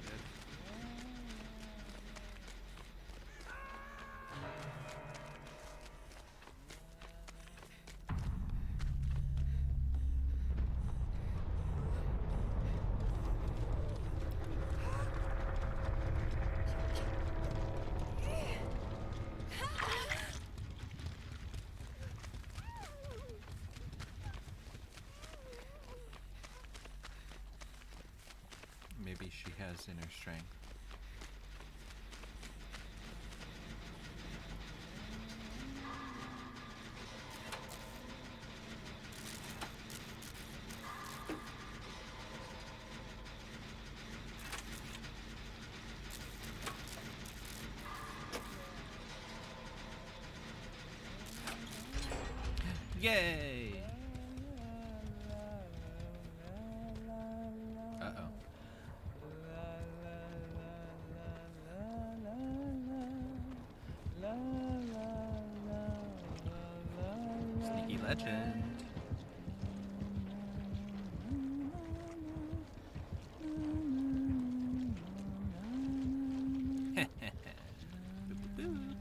Maybe she has inner strength. Yay! Uh-oh. Sneaky legend. Boop, boop, boop.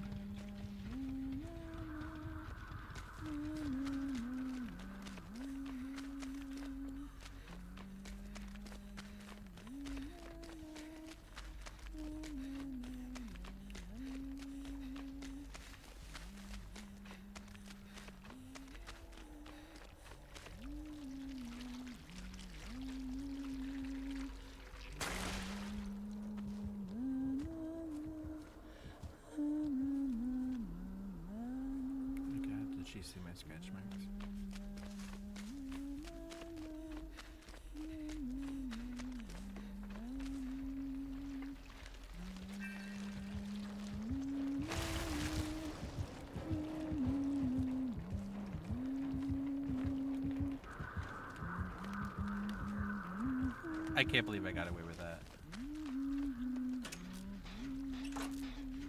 Oh God, did she see my scratch marks? I can't believe I got away with that.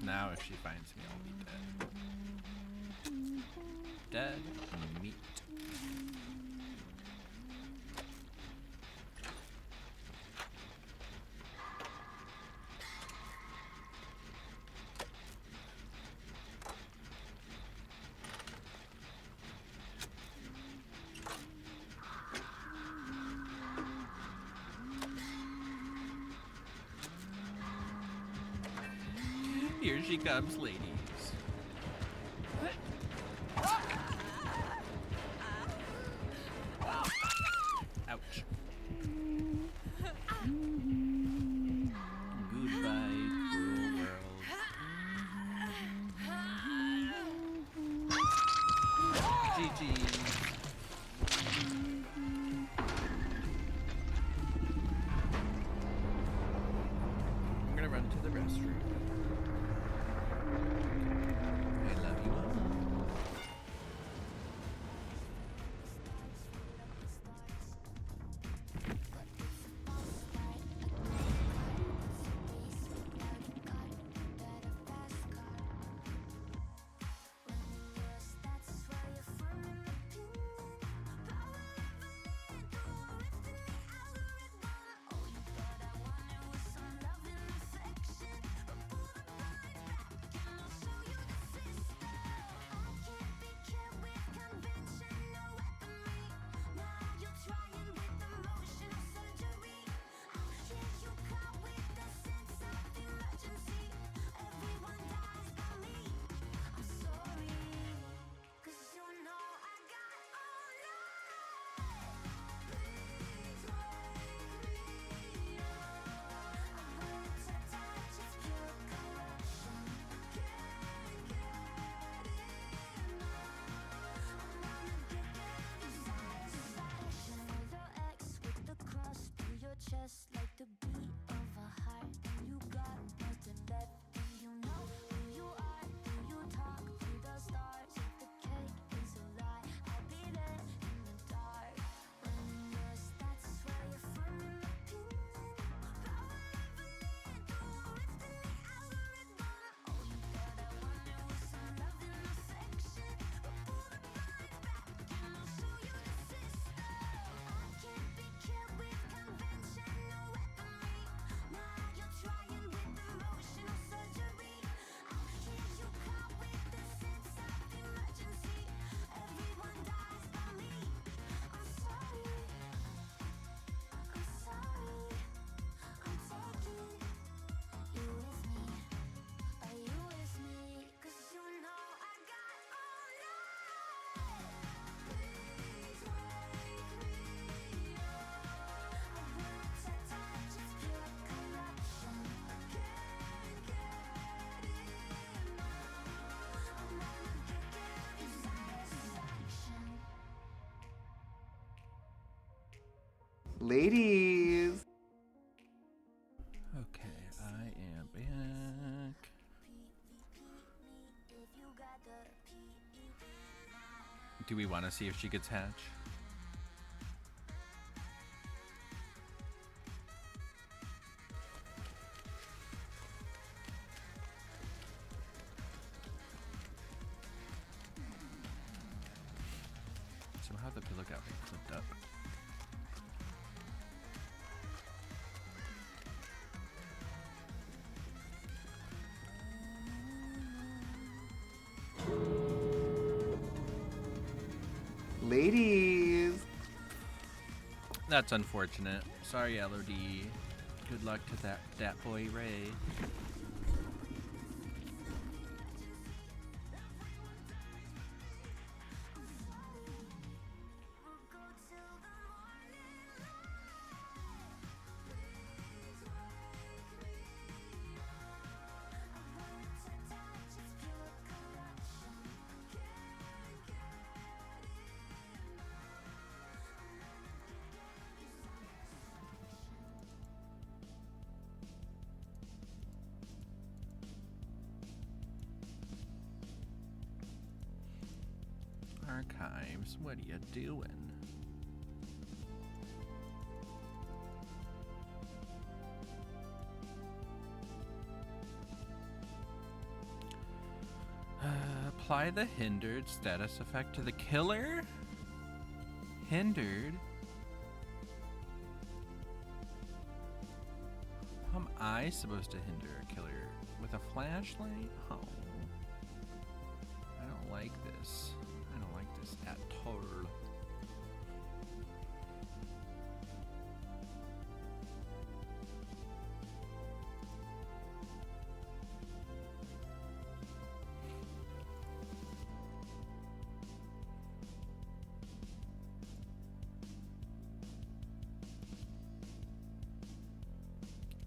Now if she finds me, I'll be dead. Dead meat. Here she comes, ladies. Ouch. Goodbye, cruel world. GG. I'm gonna run to the restroom. I love you all. Ladies. Okay, I am back. Do we want to see if she gets hatch? Somehow the pillow got flipped up. Ladies. That's unfortunate. Sorry, LOD. Good luck to that boy Ray. Archives, what are you doing? Apply the hindered status effect to the killer? Hindered? How am I supposed to hinder a killer? With a flashlight? Oh. I don't like this. I don't like this at all.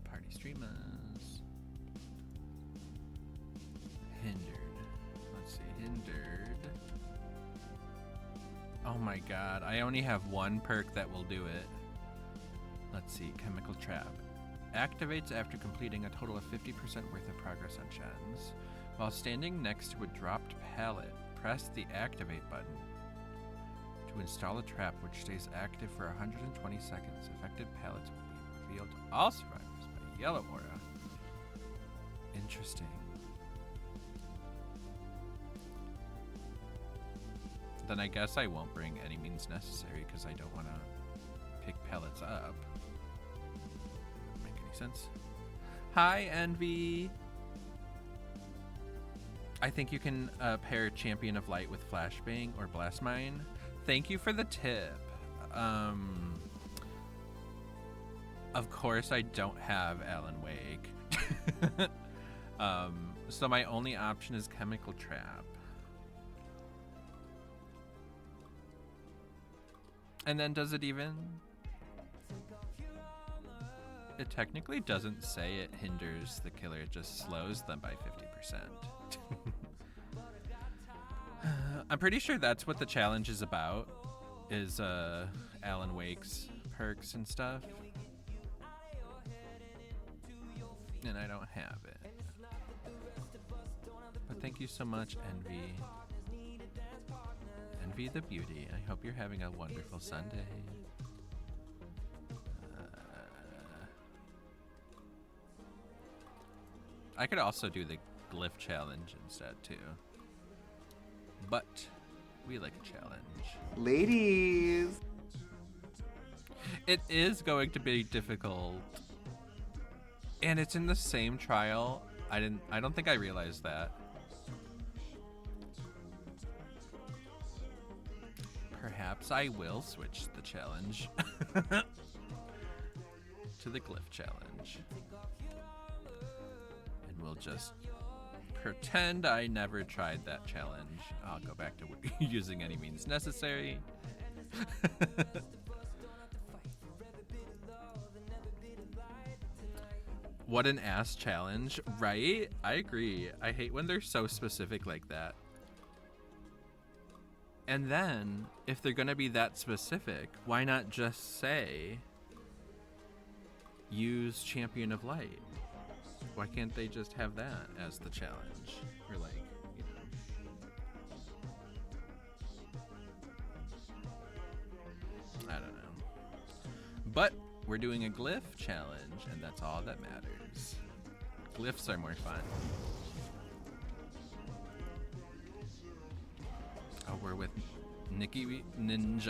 Party streamers. Hindered. Let's see, hindered. Oh my god, I only have one perk that will do it. Let's see, chemical trap. Activates after completing a total of 50% worth of progress on gens. While standing next to a dropped pallet, press the activate button to install a trap which stays active for 120 seconds. Affected pallets will be revealed to all survivors by yellow aura. Interesting. Then I guess I won't bring any means necessary because I don't want to pick pellets up. Doesn't make any sense. Hi, Envy. I think you can pair Champion of Light with Flashbang or Blast Mine. Thank you for the tip. Of course, I don't have Alan Wake. So my only option is Chemical Trap. And then does it even? It technically doesn't say it hinders the killer, it just slows them by 50%. I'm pretty sure that's what the challenge is about, is Alan Wake's perks and stuff. And I don't have it. But thank you so much, Envy. Envy the Beauty. I hope you're having a wonderful Sunday. I could also do the glyph challenge instead too. But we like a challenge. Ladies. It is going to be difficult. And it's in the same trial. I don't think I realized that. Perhaps I will switch the challenge to the glyph challenge. And we'll just pretend I never tried that challenge. I'll go back to using any means necessary. What an ass challenge, right? I agree. I hate when they're so specific like that. And then, if they're gonna be that specific, why not just say use Champion of Light. Why can't they just have that as the challenge? Or like, you know. I don't know. But we're doing a glyph challenge, and that's all that matters. Glyphs are more fun. Oh, we're with Nicki Minaj.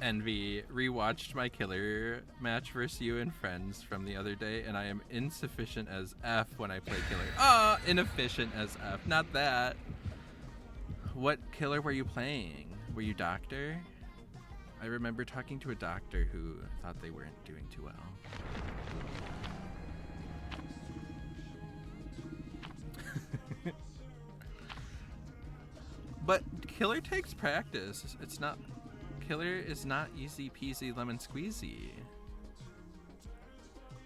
Envy, rewatched my killer match versus you and friends from the other day, and I am insufficient as F when I play killer. Ah, inefficient as F. Not that. What killer were you playing? Were you doctor? I remember talking to a doctor who thought they weren't doing too well. But killer takes practice. It's not... Killer is not easy peasy lemon squeezy.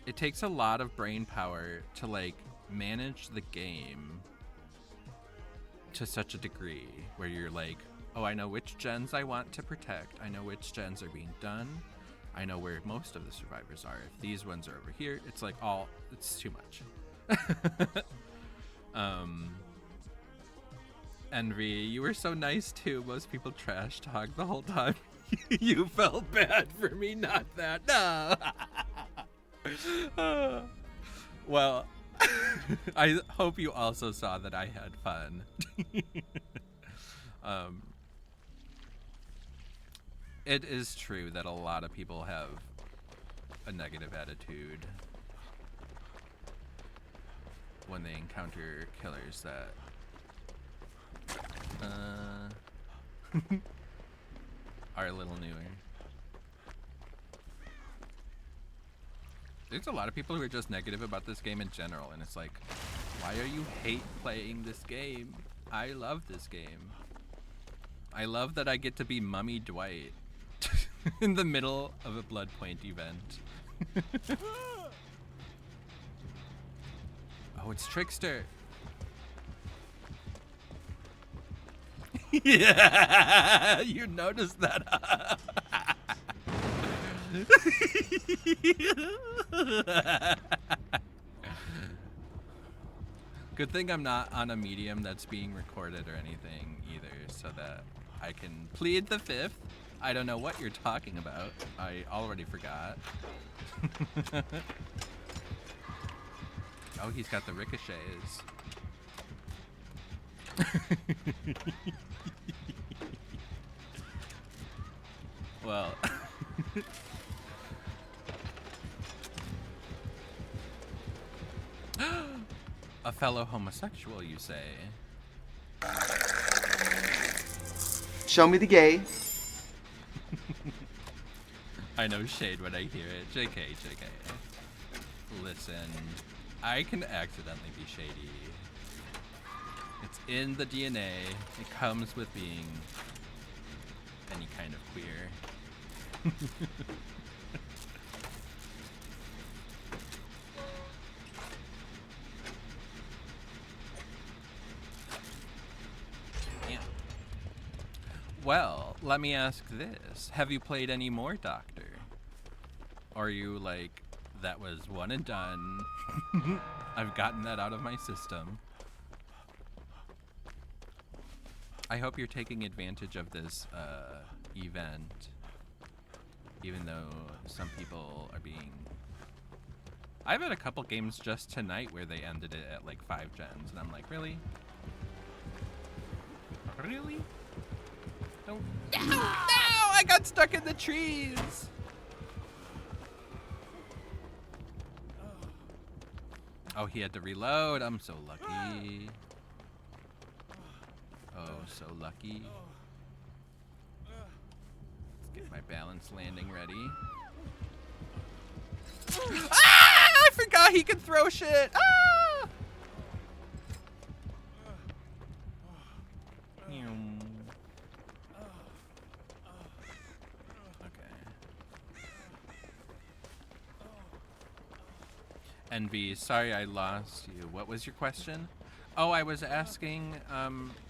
It takes a lot of brain power to like manage the game to such a degree where you're like, oh, I know which gens I want to protect. I know which gens are being done. I know where most of the survivors are. If these ones are over here, it's like it's too much. Envy, you were so nice too. Most people trash talk the whole time. You felt bad for me, not that. No. Well, I hope you also saw that I had fun. It is true that a lot of people have a negative attitude when they encounter killers that are a little newer. There's a lot of people who are just negative about this game in general, and it's like, why are you hate playing this game? I love this game. I love that I get to be Mummy Dwight in the middle of a Bloodpoint event. Oh, it's Trickster. Yeah, you noticed that. Good thing I'm not on a medium that's being recorded or anything either, so that I can plead the fifth. I don't know what you're talking about. I already forgot. Oh, he's got the ricochets. Well, a fellow homosexual, you say? Show me the gay. I know shade when I hear it. JK, JK. Listen, I can accidentally be shady. It's in the DNA. It comes with being any kind of queer. Yeah. Well, let me ask this. Have you played any more Doctor? Are you like, that was one and done? I've gotten that out of my system. I hope you're taking advantage of this event, even though some people are being... I've had a couple games just tonight where they ended it at like 5 gens, and I'm like, really? Really? Don't... No! No! I got stuck in the trees! Oh, he had to reload. I'm so lucky. so lucky. Let's get my balance landing ready. Ah! I forgot he could throw shit! Ah! Envy, sorry I lost you. What was your question? Oh, I was asking,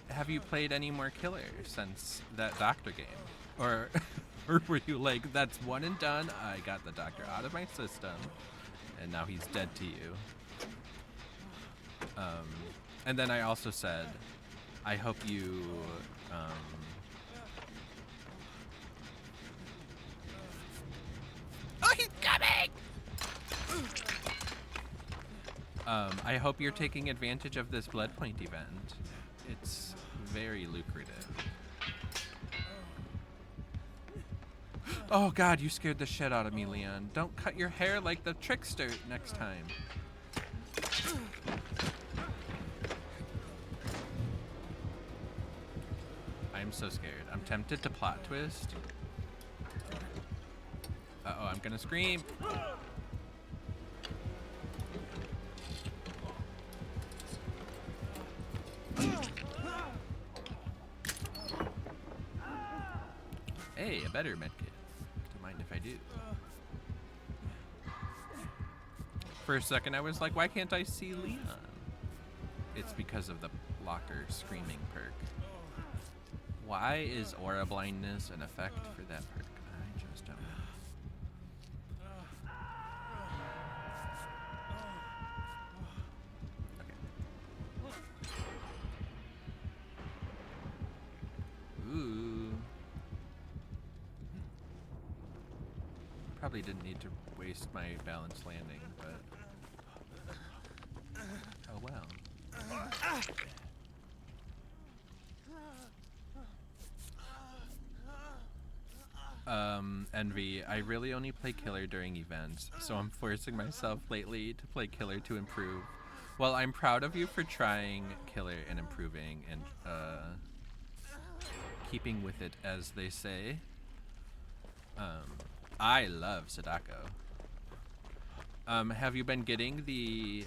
have you played any more Killer since that Doctor game? Or, or were you like, that's one and done, I got the Doctor out of my system, and now he's dead to you? And then I also said, I hope you, oh, he's coming! I hope you're taking advantage of this Blood Point event. It's very lucrative. Oh god, you scared the shit out of me, Leon. Don't cut your hair like the trickster next time. I'm so scared. I'm tempted to plot twist. Uh-oh, I'm gonna scream. Hey, a better medkit. Don't mind if I do. For a second, I was like, why can't I see Leon? It's because of the blocker screaming perk. Why is aura blindness an effect for that perk? I just don't know. Okay. Ooh. Probably didn't need to waste my balance landing, but oh well. Envy, I really only play Killer during events, so I'm forcing myself lately to play Killer to improve. Well, I'm proud of you for trying Killer and improving and keeping with it, as they say. I love Sadako. Have you been getting the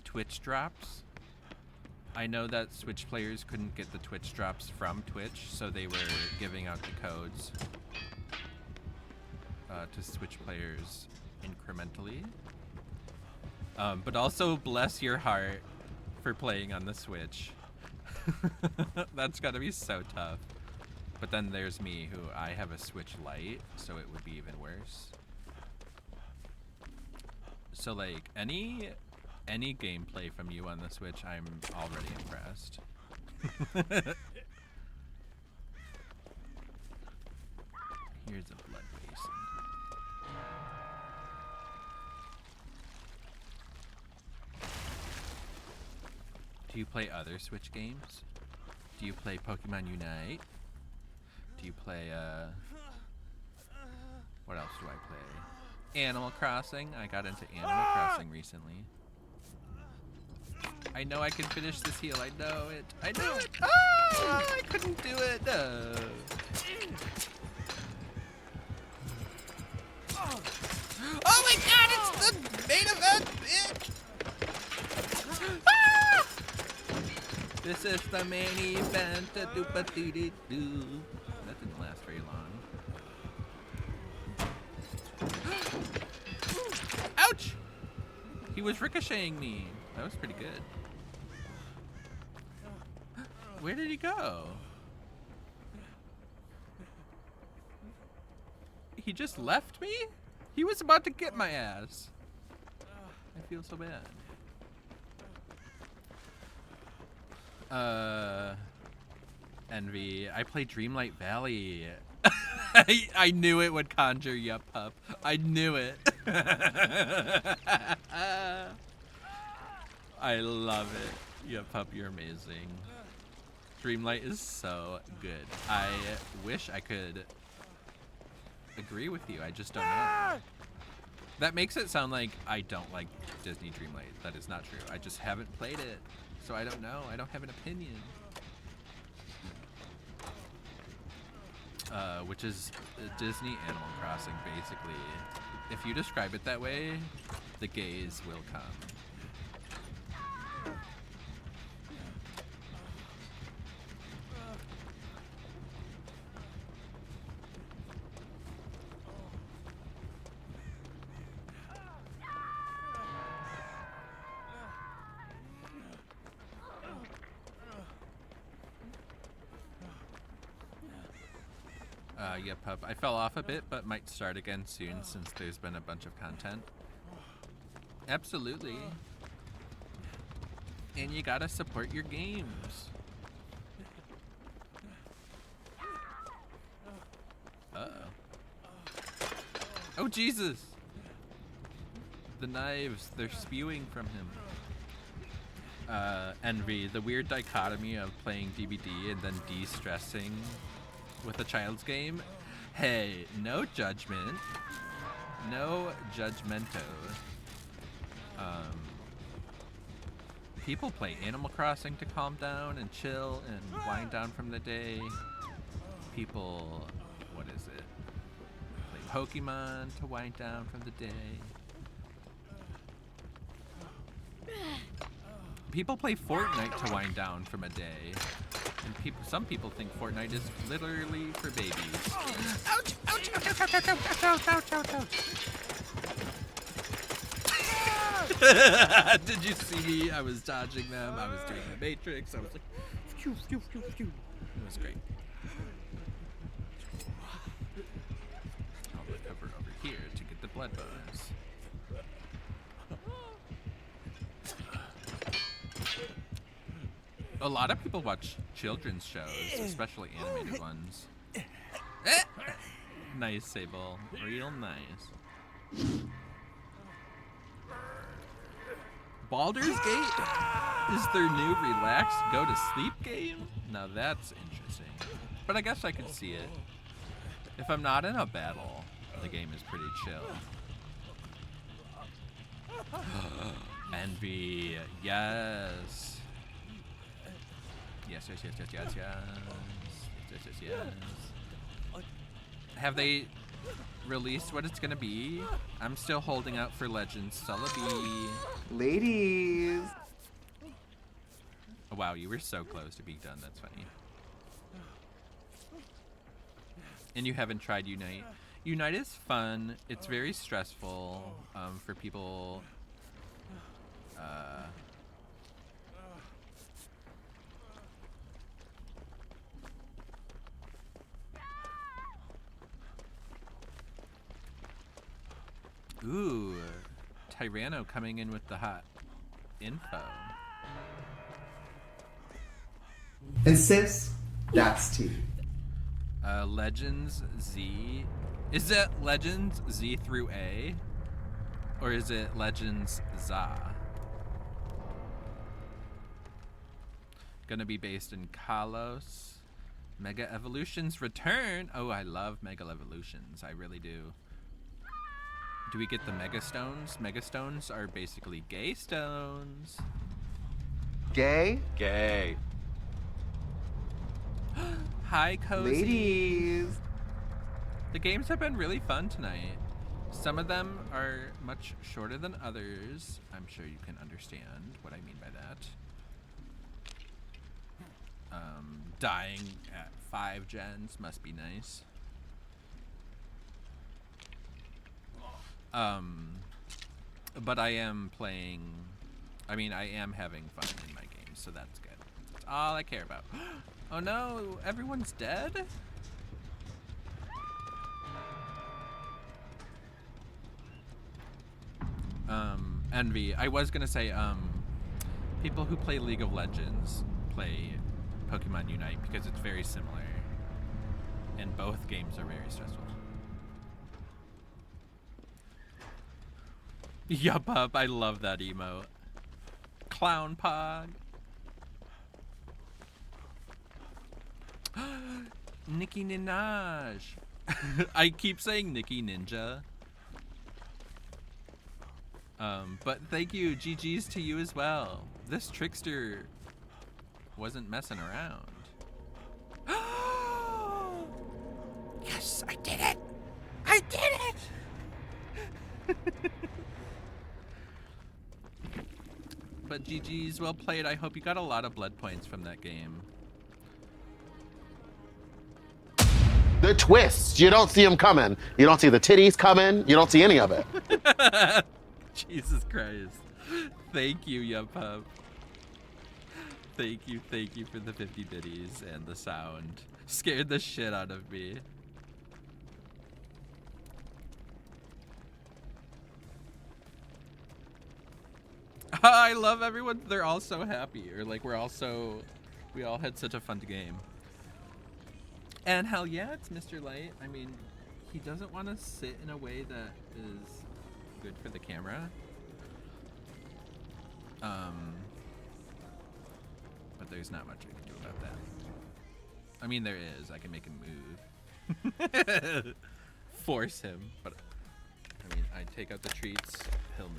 Twitch drops? I know that Switch players couldn't get the Twitch drops from Twitch, so they were giving out the codes to Switch players incrementally. But also bless your heart for playing on the Switch. That's gotta be so tough. But then there's me, who I have a Switch Lite, so it would be even worse. So like any gameplay from you on the Switch, I'm already impressed. Here's a blood basin. Do you play other Switch games? Do you play Pokemon Unite? Do you play, what else do I play? Animal Crossing. I got into Animal Crossing recently. I know I can finish this heal. I know it. I know it. Ah! I couldn't do it. No. Oh my god, it's the main event, bitch! Ah! This is the main event. Do-ba-doo-doo-doo. That didn't last very long. Ouch! He was ricocheting me. That was pretty good. Where did he go? He just left me? He was about to get my ass. I feel so bad. Envy. I play Dreamlight Valley. I knew it would conjure Yup Pup. I knew it. I love it. Yup Pup, you're amazing. Dreamlight is so good. I wish I could agree with you. I just don't know. That makes it sound like I don't like Disney Dreamlight. That is not true. I just haven't played it, so I don't know. I don't have an opinion. which is Disney Animal Crossing, basically. If you describe it that way, the gays will come. Yeah, pup. I fell off a bit, but might start again soon since there's been a bunch of content. Absolutely. And you gotta support your games. Uh-oh. Oh, Jesus! The knives, they're spewing from him. Envy, the weird dichotomy of playing DBD and then de-stressing with a child's game. Hey, no judgment. No judgmento. People play Animal Crossing to calm down and chill and wind down from the day. People, what is it? Play Pokemon to wind down from the day. People play Fortnite to wind down from a day. And some people think Fortnite is literally for babies. Ouch! Ouch! Ouch! Ouch! Ouch! Ouch! Ouch! Ouch! Ouch! Did you see me? I was dodging them. I was doing the Matrix. I was like, phew, phew, phew, phew. It was great. I'll recover over here to get the blood bonus. A lot of people watch children's shows, especially animated ones. Nice, Sable. Real nice. Baldur's Gate is their new relax, go to sleep game? Now that's interesting. But I guess I could see it. If I'm not in a battle, the game is pretty chill. Envy, yes. Yes, yes, yes, yes, yes, yes. Yes, yes, yes, yes. Have they released what it's gonna be? I'm still holding out for Legends Celebi. Ladies. Oh, wow, you were so close to being done. That's funny. And you haven't tried Unite. Unite is fun. It's very stressful for people. Ooh, Tyranno coming in with the hot info. And sis, that's tea. Legends Z. Is it Legends Z through A? Or is it Legends ZA? Gonna be based in Kalos. Mega Evolutions return. Oh, I love Mega Evolutions. I really do. Do we get the Mega Stones? Mega Stones are basically gay stones. Gay? Gay. Hi, Cozy. Ladies. The games have been really fun tonight. Some of them are much shorter than others. I'm sure you can understand what I mean by that. Dying at 5 gens must be nice. But I am playing, I am having fun in my games, so that's good. That's all I care about. Oh no, everyone's dead? Envy. I was gonna say, people who play League of Legends play Pokemon Unite because it's very similar. And both games are very stressful. Yup, up. I love that emote. Clown Pog. Nicki Minaj. I keep saying Nicki Ninja. But thank you. GG's to you as well. This trickster wasn't messing around. But GG's, well played. I hope you got a lot of blood points from that game. The twists. You don't see them coming. You don't see the titties coming. You don't see any of it. Jesus Christ. Thank you, Yup. Thank you for the 50 biddies and the sound. Scared the shit out of me. I love everyone. They're all so happy. Or like we all had such a fun game. And hell yeah, it's Mr. Light. I mean, he doesn't want to sit in a way that is good for the camera. But there's not much I can do about that. I mean, there is. I can make him move. Force him. But, I mean, I take out the treats, he'll move.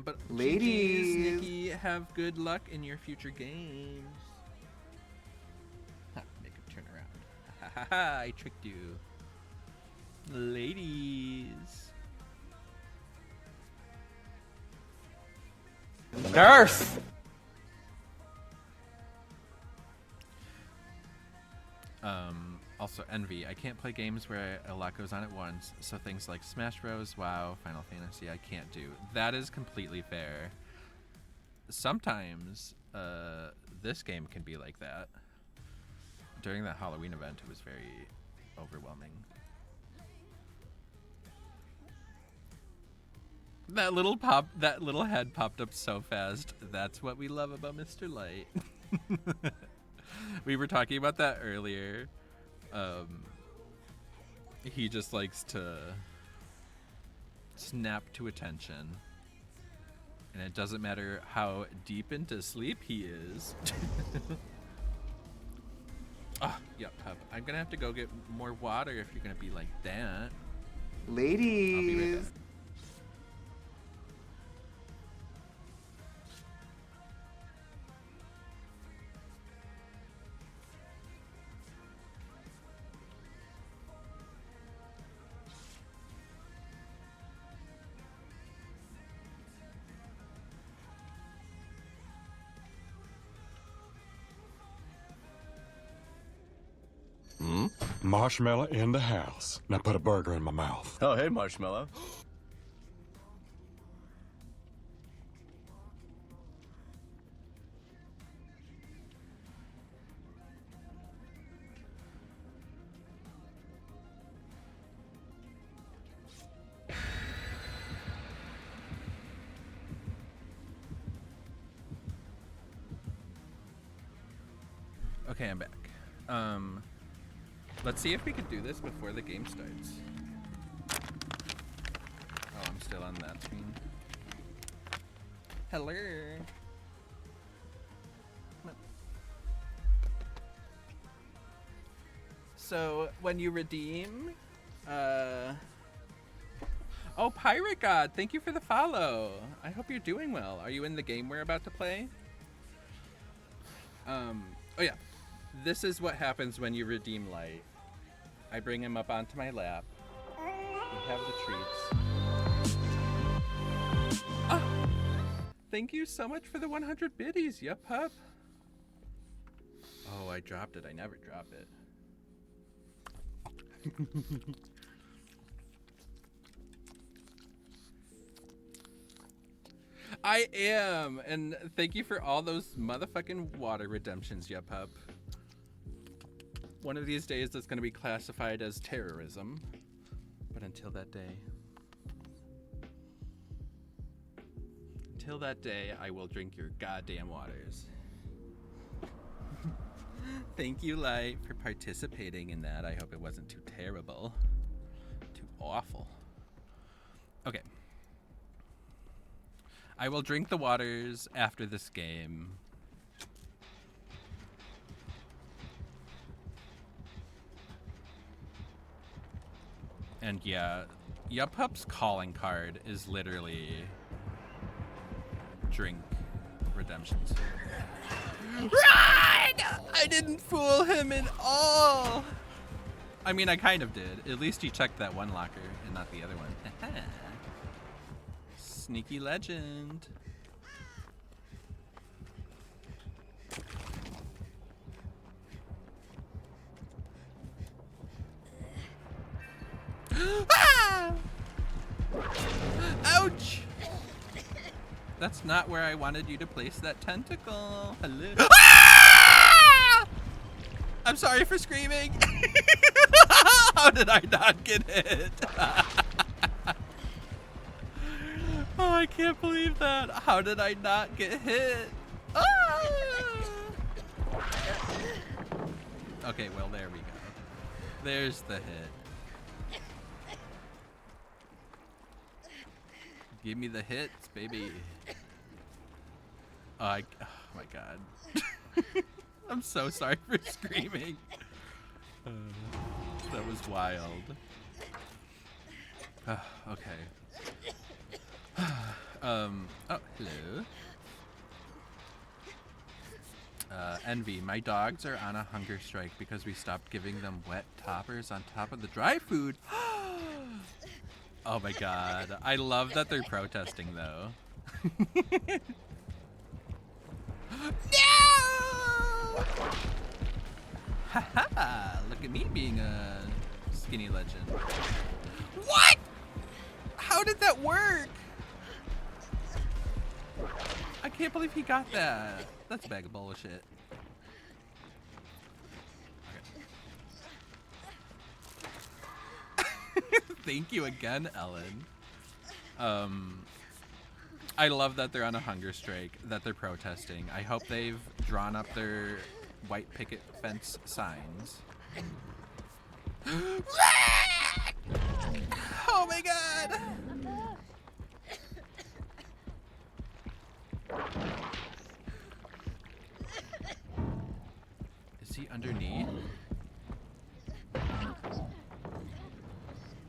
But Ladies. GGs, Nikki, have good luck in your future games. Ha, make him turn around. Ha ha ha, I tricked you. Ladies. Nurse! Also Envy. I can't play games where a lot goes on at once, so things like Smash Bros, WoW, Final Fantasy, I can't do. That is completely fair. Sometimes, this game can be like that. During that Halloween event, it was very overwhelming. That little head popped up so fast. That's what we love about Mr. Light. We were talking about that earlier. He just likes to snap to attention. And it doesn't matter how deep into sleep he is. Oh, yep, I'm gonna have to go get more water if you're gonna be like that. I'll be right Ladies. back. Marshmallow in the house. Now put a burger in my mouth. Oh, hey, Marshmallow. Okay, I'm back. Let's see if we could do this before the game starts. Oh, I'm still on that screen. Hello. Come on. So, when you redeem, oh, Pirate God, thank you for the follow. I hope you're doing well. Are you in the game we're about to play? Oh yeah. This is what happens when you redeem Light. I bring him up onto my lap. We have the treats. Ah, thank you so much for the 100 biddies, yup pup. Oh, I dropped it. I never drop it. I am, and thank you for all those motherfucking water redemptions, yup pup. One of these days that's going to be classified as terrorism. But until that day, I will drink your goddamn waters. Thank you, Light, for participating in that. I hope it wasn't too terrible. Too awful. Okay. I will drink the waters after this game. And yeah, Yupup's calling card is literally drink redemptions. Run! I didn't fool him at all. I mean, I kind of did. At least he checked that one locker and not the other one. Sneaky legend. Ah! Ouch! That's not where I wanted you to place that tentacle. Hello. Ah! I'm sorry for screaming. How did I not get hit? Oh, I can't believe that. How did I not get hit? Ah! Okay, well, there we go. There's the hit. Give me the hits, baby. Oh my god. I'm so sorry for screaming. That was wild. Okay. Oh, hello. Envy, my dogs are on a hunger strike because we stopped giving them wet toppers on top of the dry food. Oh my god. I love that they're protesting though. No! Haha! Look at me being a skinny legend. What? How did that work? I can't believe he got that. That's a bag of bullshit. Okay. Thank you again, Ellen. I love that they're on a hunger strike, that they're protesting. I hope they've drawn up their white picket fence signs. Oh my god! Is he underneath?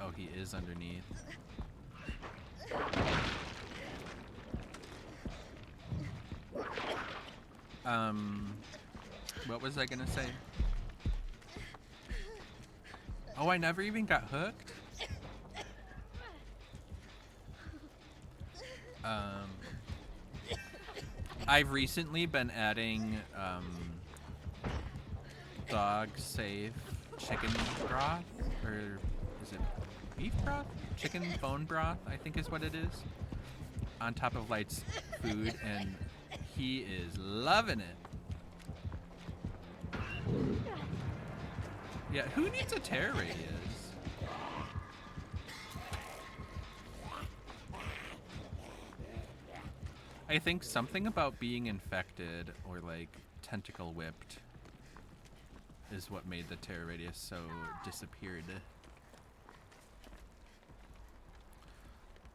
Oh, he is underneath. What was I gonna say? Oh, I never even got hooked? I've recently been adding, dog safe chicken broth, or is it beef broth? Chicken bone broth, I think is what it is, on top of Light's food, and he is loving it. Yeah, who needs a terror radius? I think something about being infected or like tentacle whipped is what made the terror radius so disappeared.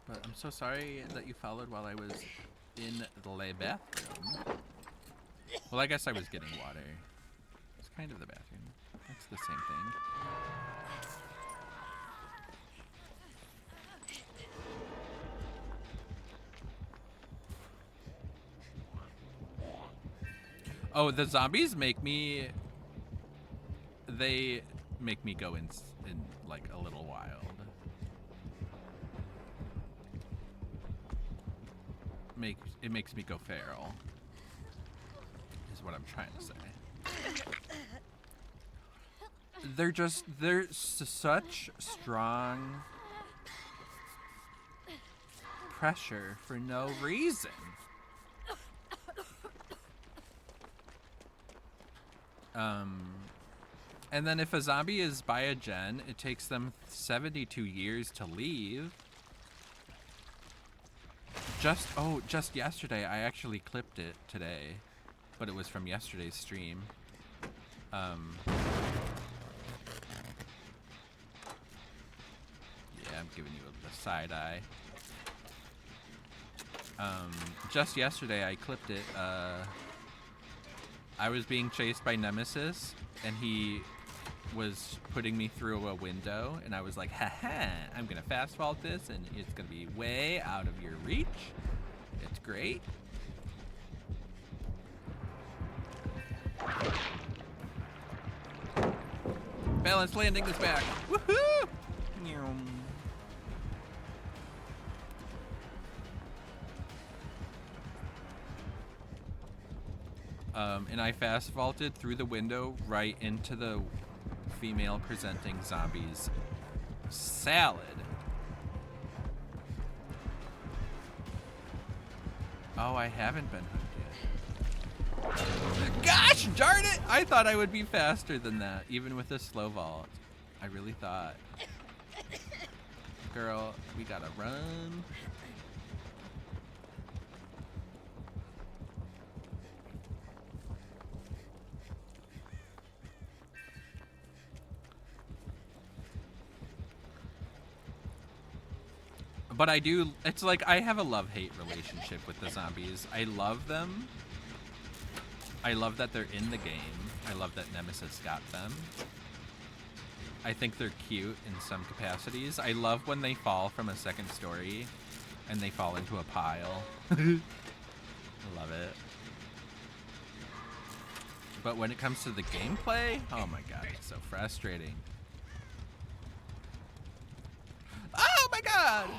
But I'm so sorry that you followed while I was in the bathroom. Well, I guess I was getting water. It's kind of the bathroom. It's the same thing. Oh, the zombies make me... They make me go in like a little wild. It makes me go feral. Is what I'm trying to say. They're such strong pressure for no reason. And then if a zombie is biogen, it takes them 72 years to leave. Just yesterday, I actually clipped it today, but it was from yesterday's stream. Yeah, I'm giving you the side eye. Just yesterday, I clipped it. I was being chased by Nemesis, and he was putting me through a window, and I was like, haha, I'm gonna fast vault this, and it's gonna be way out of your reach. It's great. Balance landing is back. Woohoo! And I fast vaulted through the window right into the female presenting zombies salad. Oh, I haven't been hooked yet. Gosh darn it! I thought I would be faster than that, even with a slow vault. I really thought. Girl, we gotta run. But I do, it's like I have a love-hate relationship with the zombies. I love them. I love that they're in the game. I love that Nemesis got them. I think they're cute in some capacities. I love when they fall from a second story and they fall into a pile. I love it. But when it comes to the gameplay, oh my god, it's so frustrating. Oh my god!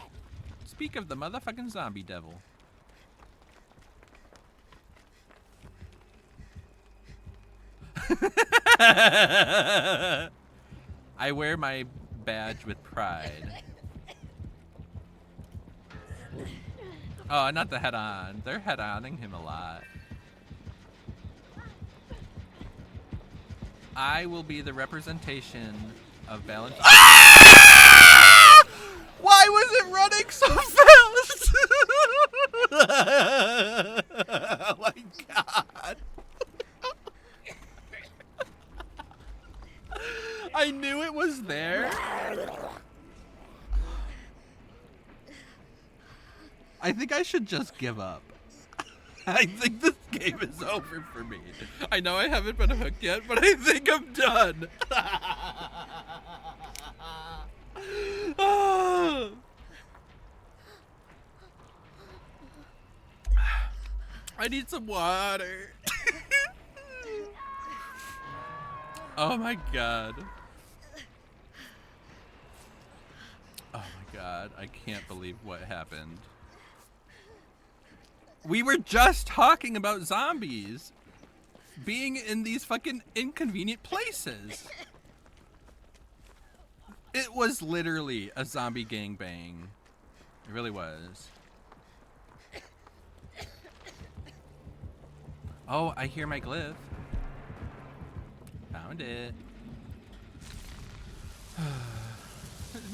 Speak of the motherfucking zombie devil. I wear my badge with pride. Oh, not the head-on. They're head-oning him a lot. I will be the representation of balance. Ah! Why was it running so fast? Oh my god. I knew it was there. I think I should just give up. I think this game is over for me. I know I haven't been hooked yet, but I think I'm done. I need some water. Oh my god. Oh my god, I can't believe what happened. We were just talking about zombies being in these fucking inconvenient places. It was literally a zombie gangbang. It really was. Oh, I hear my glyph. Found it.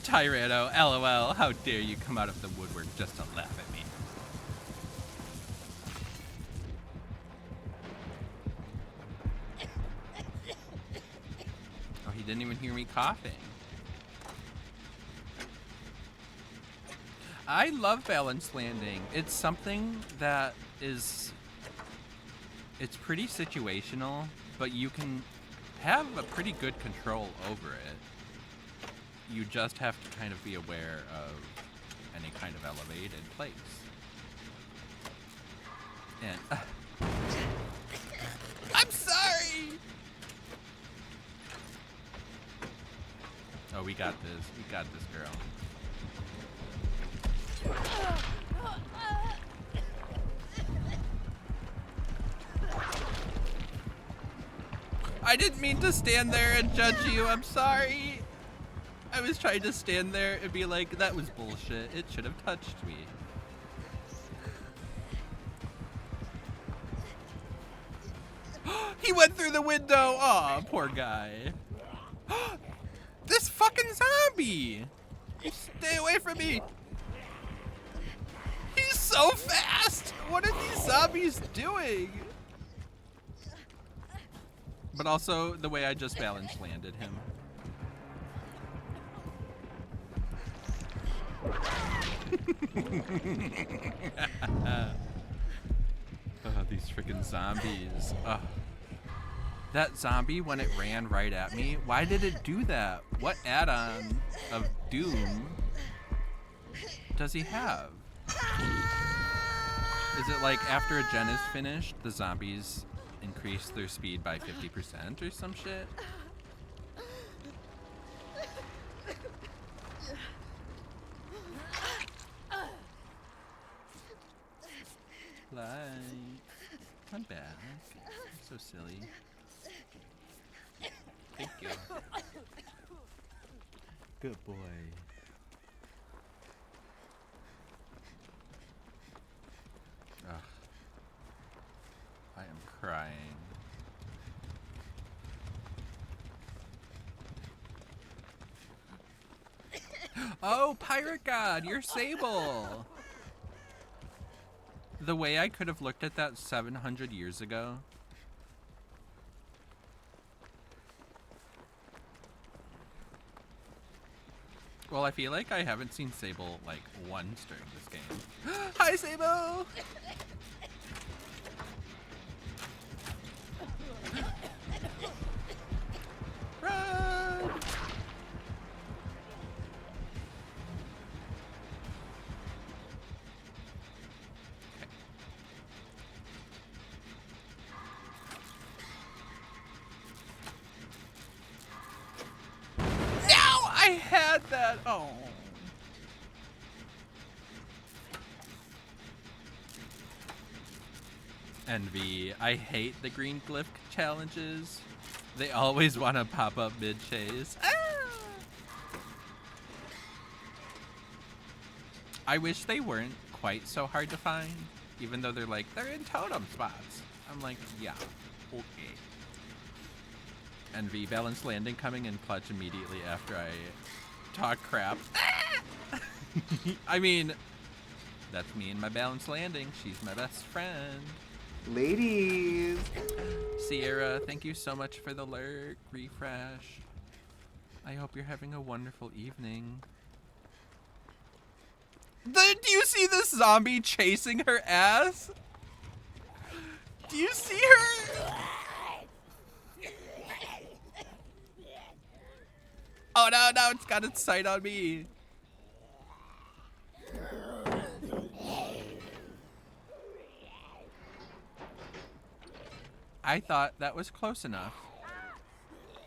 Tyranno, LOL, how dare you come out of the woodwork just to laugh at me. Oh, he didn't even hear me coughing. I love Balanced Landing. It's something that is... It's pretty situational, but you can have a pretty good control over it. You just have to kind of be aware of any kind of elevated place. And... I'm sorry! Oh, we got this. We got this, girl. I didn't mean to stand there and judge you. I'm sorry. I was trying to stand there and be like, that was bullshit. It should have touched me. He went through the window. Aw, poor guy. This fucking zombie. Stay away from me. He's so fast. What are these zombies doing? But also the way I just balance landed him. Oh, these freaking zombies. Oh. That zombie, when it ran right at me, why did it do that? What add-on of Doom does he have? Is it like after a gen is finished, the zombies increase their speed by 50% or some shit? flight. I'm back. I'm so silly. Thank you. Good boy. Ugh. I am crying. Oh, Pirate God, you're Sable! The way I could have looked at that 700 years ago. Well, I feel like I haven't seen Sable like once during this game. Hi, Sable! Run! No! I had that! Oh. Envy. I hate the green glyph challenges. They always want to pop up mid-chase. Ah! I wish they weren't quite so hard to find, even though they're like, they're in totem spots. I'm like, yeah, okay. Envy. Balanced landing coming in clutch immediately after I talk crap. Ah! I mean, that's me and my balanced landing. She's my best friend. Ladies. Sierra, thank you so much for the lurk refresh. I hope you're having a wonderful evening. Do you see this zombie chasing her ass? Do you see her? Oh no, no, it's got its sight on me. I thought that was close enough.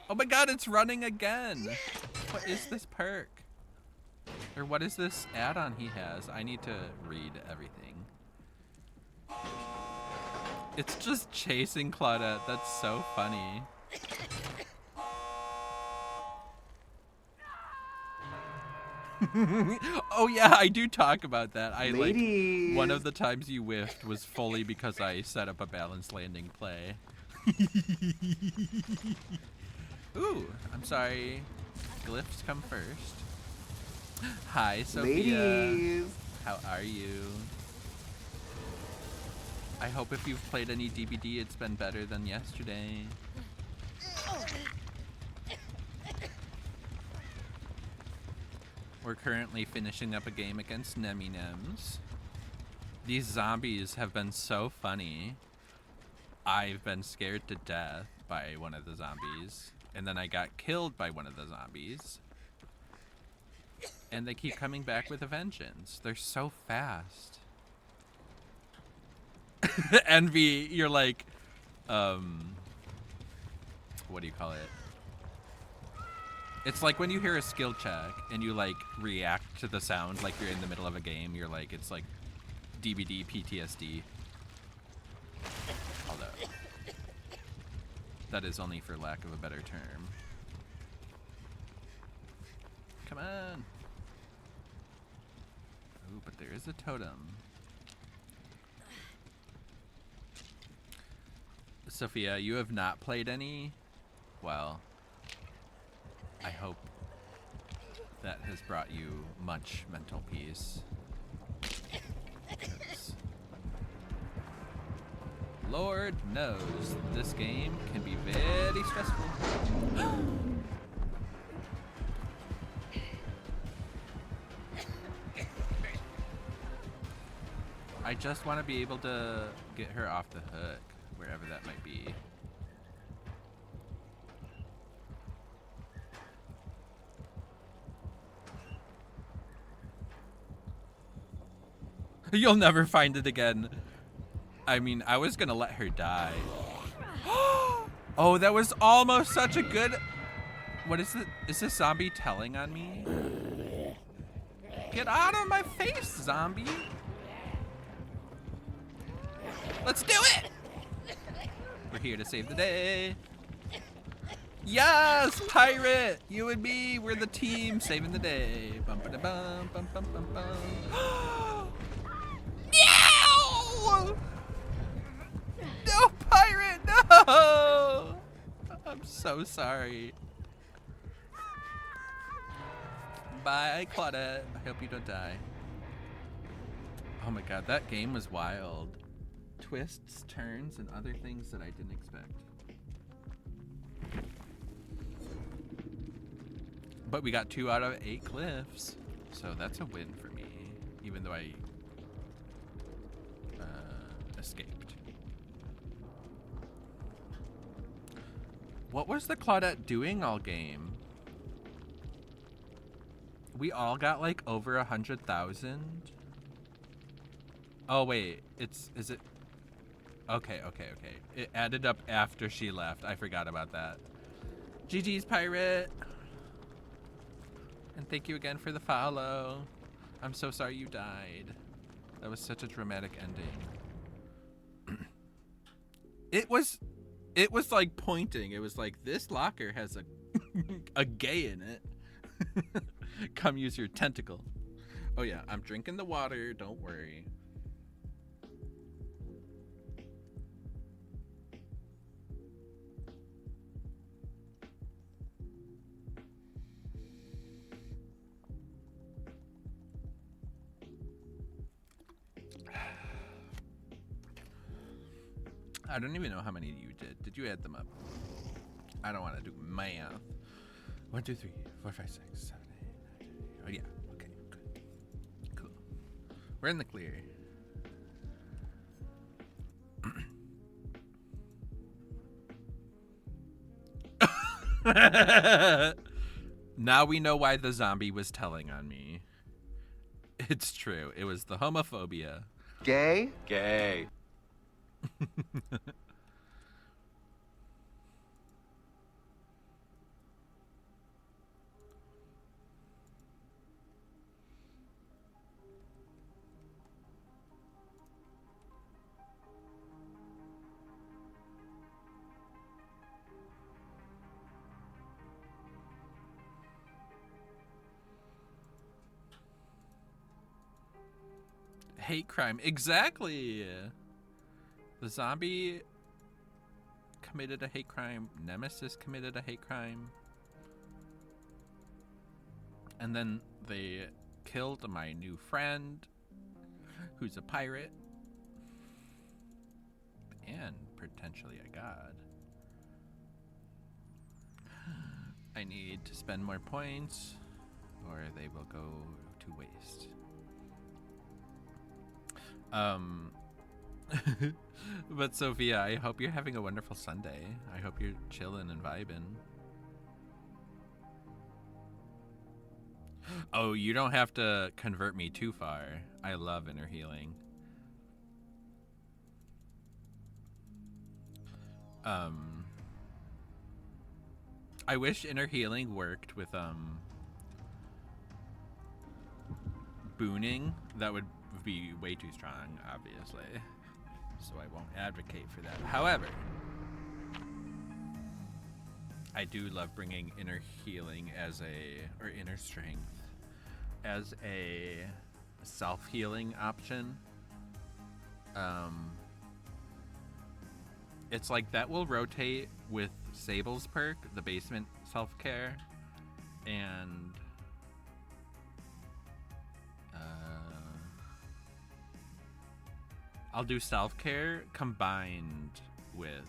Oh my god, it's running again. What is this perk? Or what is this add-on he has? I need to read everything. It's just chasing Claudette. That's so funny. Oh yeah, I do talk about that. I Ladies. like one of the times you whiffed was fully because I set up a balanced landing play. Ooh, I'm sorry. Glyphs come first. Hi, Sophia. Ladies. How are you? I hope if you've played any DBD, it's been better than yesterday. We're currently finishing up a game against Neminems. These zombies have been so funny. I've been scared to death by one of the zombies, and then I got killed by one of the zombies. And they keep coming back with a vengeance. They're so fast. Envy, you're like, what do you call it? It's like when you hear a skill check and you like react to the sound like you're in the middle of a game. You're like, it's like DBD PTSD. Although that is only for lack of a better term. Come on. Ooh, but there is a totem. Sophia, you have not played any? Well, I hope that has brought you much mental peace. Because Lord knows this game can be very stressful. I just want to be able to get her off the hook, wherever that might be. You'll never find it again. I mean, I was gonna let her die. Oh, that was almost such a good... What is it? Is this zombie telling on me? Get out of my face, zombie! Let's do it! We're here to save the day. Yes, pirate! You and me, we're the team saving the day. Bum ba da bum bum bum bum bum. No! No, pirate, no! I'm so sorry. Bye, Claudette. I hope you don't die. Oh my god, that game was wild. Twists, turns, and other things that I didn't expect. But we got 2 out of 8 cliffs, so that's a win for me, even though I escaped. What was the Claudette doing all game? We all got like over 100,000. Oh wait, is it? Okay. It added up after she left. I forgot about that. GG's, pirate. And thank you again for the follow. I'm so sorry you died. That was such a dramatic ending. It was like pointing. It was like, this locker has a gay in it. Come use your tentacle. Oh yeah, I'm drinking the water. Don't worry. I don't even know how many you did. Did you add them up? I don't want to do math. 1, 2, 3, 4, 5, 6, 7, 8, 9, 10. Oh yeah. Okay. Good. Cool. We're in the clear. Now we know why the zombie was telling on me. It's true. It was the homophobia. Gay? Gay. Hate crime. Exactly. The zombie committed a hate crime. Nemesis committed a hate crime. And then they killed my new friend, who's a pirate. And potentially a god. I need to spend more points, or they will go to waste. But Sophia, I hope you're having a wonderful Sunday. I hope you're chilling and vibing. Oh, you don't have to convert me too far. I love inner healing. I wish inner healing worked with booning. That would be way too strong, obviously. So I won't advocate for that. However, I do love bringing inner healing or inner strength as a self-healing option. It's like that will rotate with Sable's perk, the basement self-care, and I'll do self-care combined with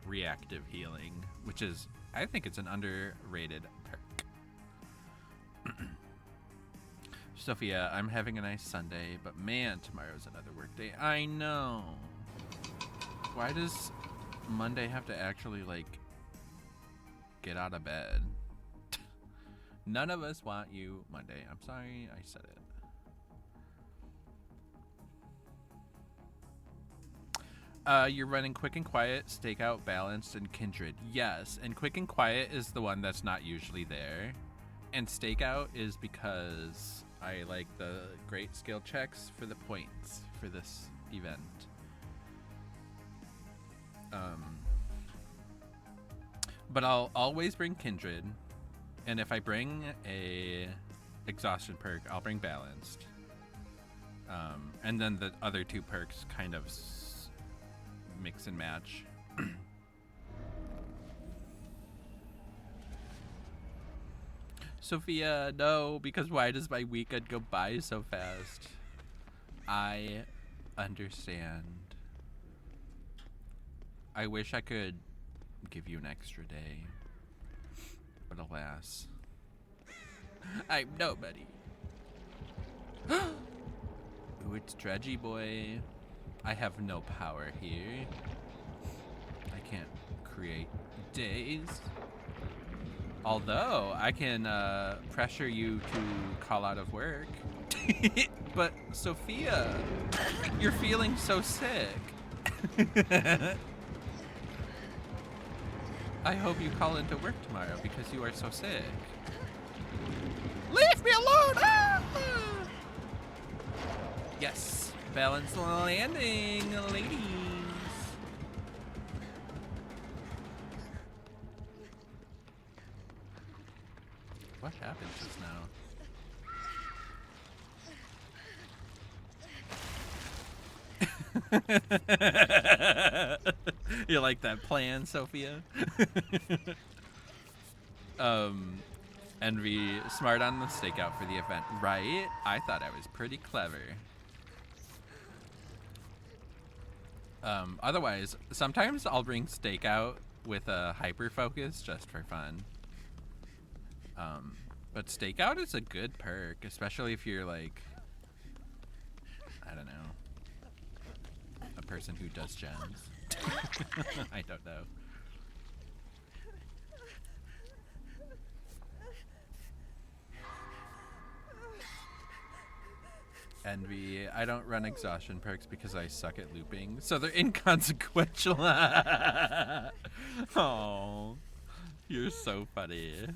reactive healing, which is, I think it's an underrated perk. Sophia, I'm having a nice Sunday, but man, tomorrow's another work day. I know. Why does Monday have to actually, like, get out of bed? None of us want you Monday. I'm sorry I said it. You're running Quick and Quiet, Stakeout, Balanced, and Kindred. Yes, and Quick and Quiet is the one that's not usually there. And Stakeout is because I like the great skill checks for the points for this event. But I'll always bring Kindred, and if I bring a exhaustion perk, I'll bring Balanced. And then the other two perks kind of mix and match. Sophia, no, because why does my weekend go by so fast? I understand. I wish I could give you an extra day, but alas, I'm nobody. Ooh, it's Dredgy Boy. I have no power here. I can't create days. Although, I can pressure you to call out of work. But, Sophia, you're feeling so sick. I hope you call into work tomorrow because you are so sick. Leave me alone! Ah! Yes, balanced landing, ladies. What happened just now? You like that plan, Sophia? Envy, smart on the stakeout for the event, right? I thought I was pretty clever. Otherwise, sometimes I'll bring stakeout with a hyper focus just for fun. But stakeout is a good perk, especially if you're like, I don't know, a person who does gems. I don't know. Envy, I don't run exhaustion perks because I suck at looping, so they're inconsequential. Oh, you're so funny.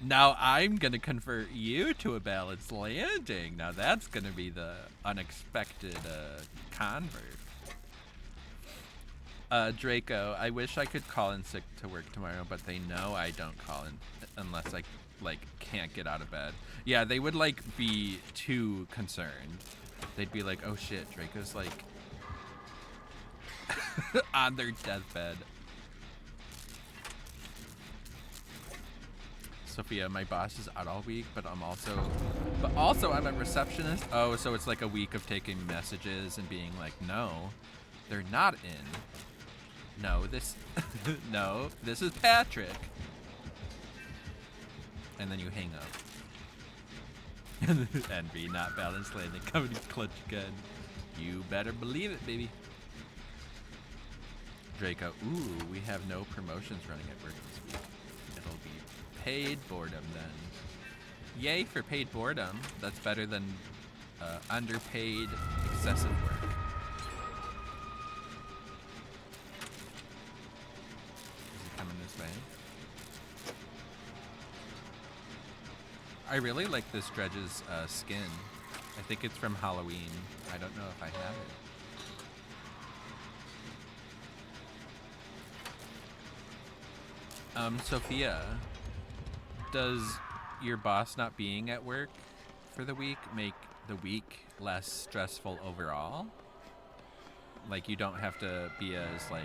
Now I'm gonna convert you to a balanced landing. Now that's gonna be the unexpected convert. Draco, I wish I could call in sick to work tomorrow, but they know I don't call in unless I like can't get out of bed. Yeah, they would like be too concerned. They'd be like, oh shit, Draco's like on their deathbed. Sophia, my boss is out all week, but also I'm a receptionist. Oh, so it's like a week of taking messages and being like, no, they're not in. No, no, this is Patrick. And then you hang up. Envy, not balanced landing, coming clutch again. You better believe it, baby. Draco, ooh, we have no promotions running at work this week. It'll be paid boredom then. Yay for paid boredom. That's better than underpaid excessive work. Is he coming this way? I really like this Dredge's skin. I think it's from Halloween. I don't know if I have it. Sophia, does your boss not being at work for the week make the week less stressful overall? Like you don't have to be as like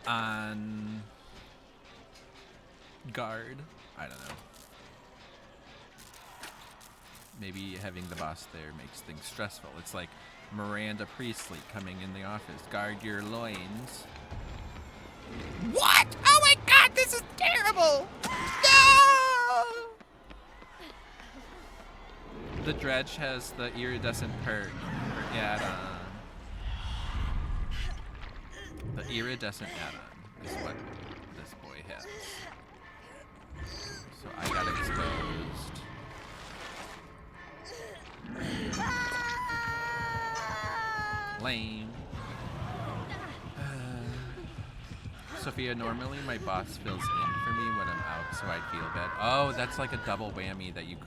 on guard? I don't know. Maybe having the boss there makes things stressful. It's like Miranda Priestley coming in the office. Guard your loins. What? Oh my god, this is terrible! No! The Dredge has the iridescent perk add-on. The iridescent add-on is what this boy has. So I got exposed. Lame. Sophia, normally my boss fills in for me when I'm out, so I'd feel bad. Oh, that's like a double whammy that you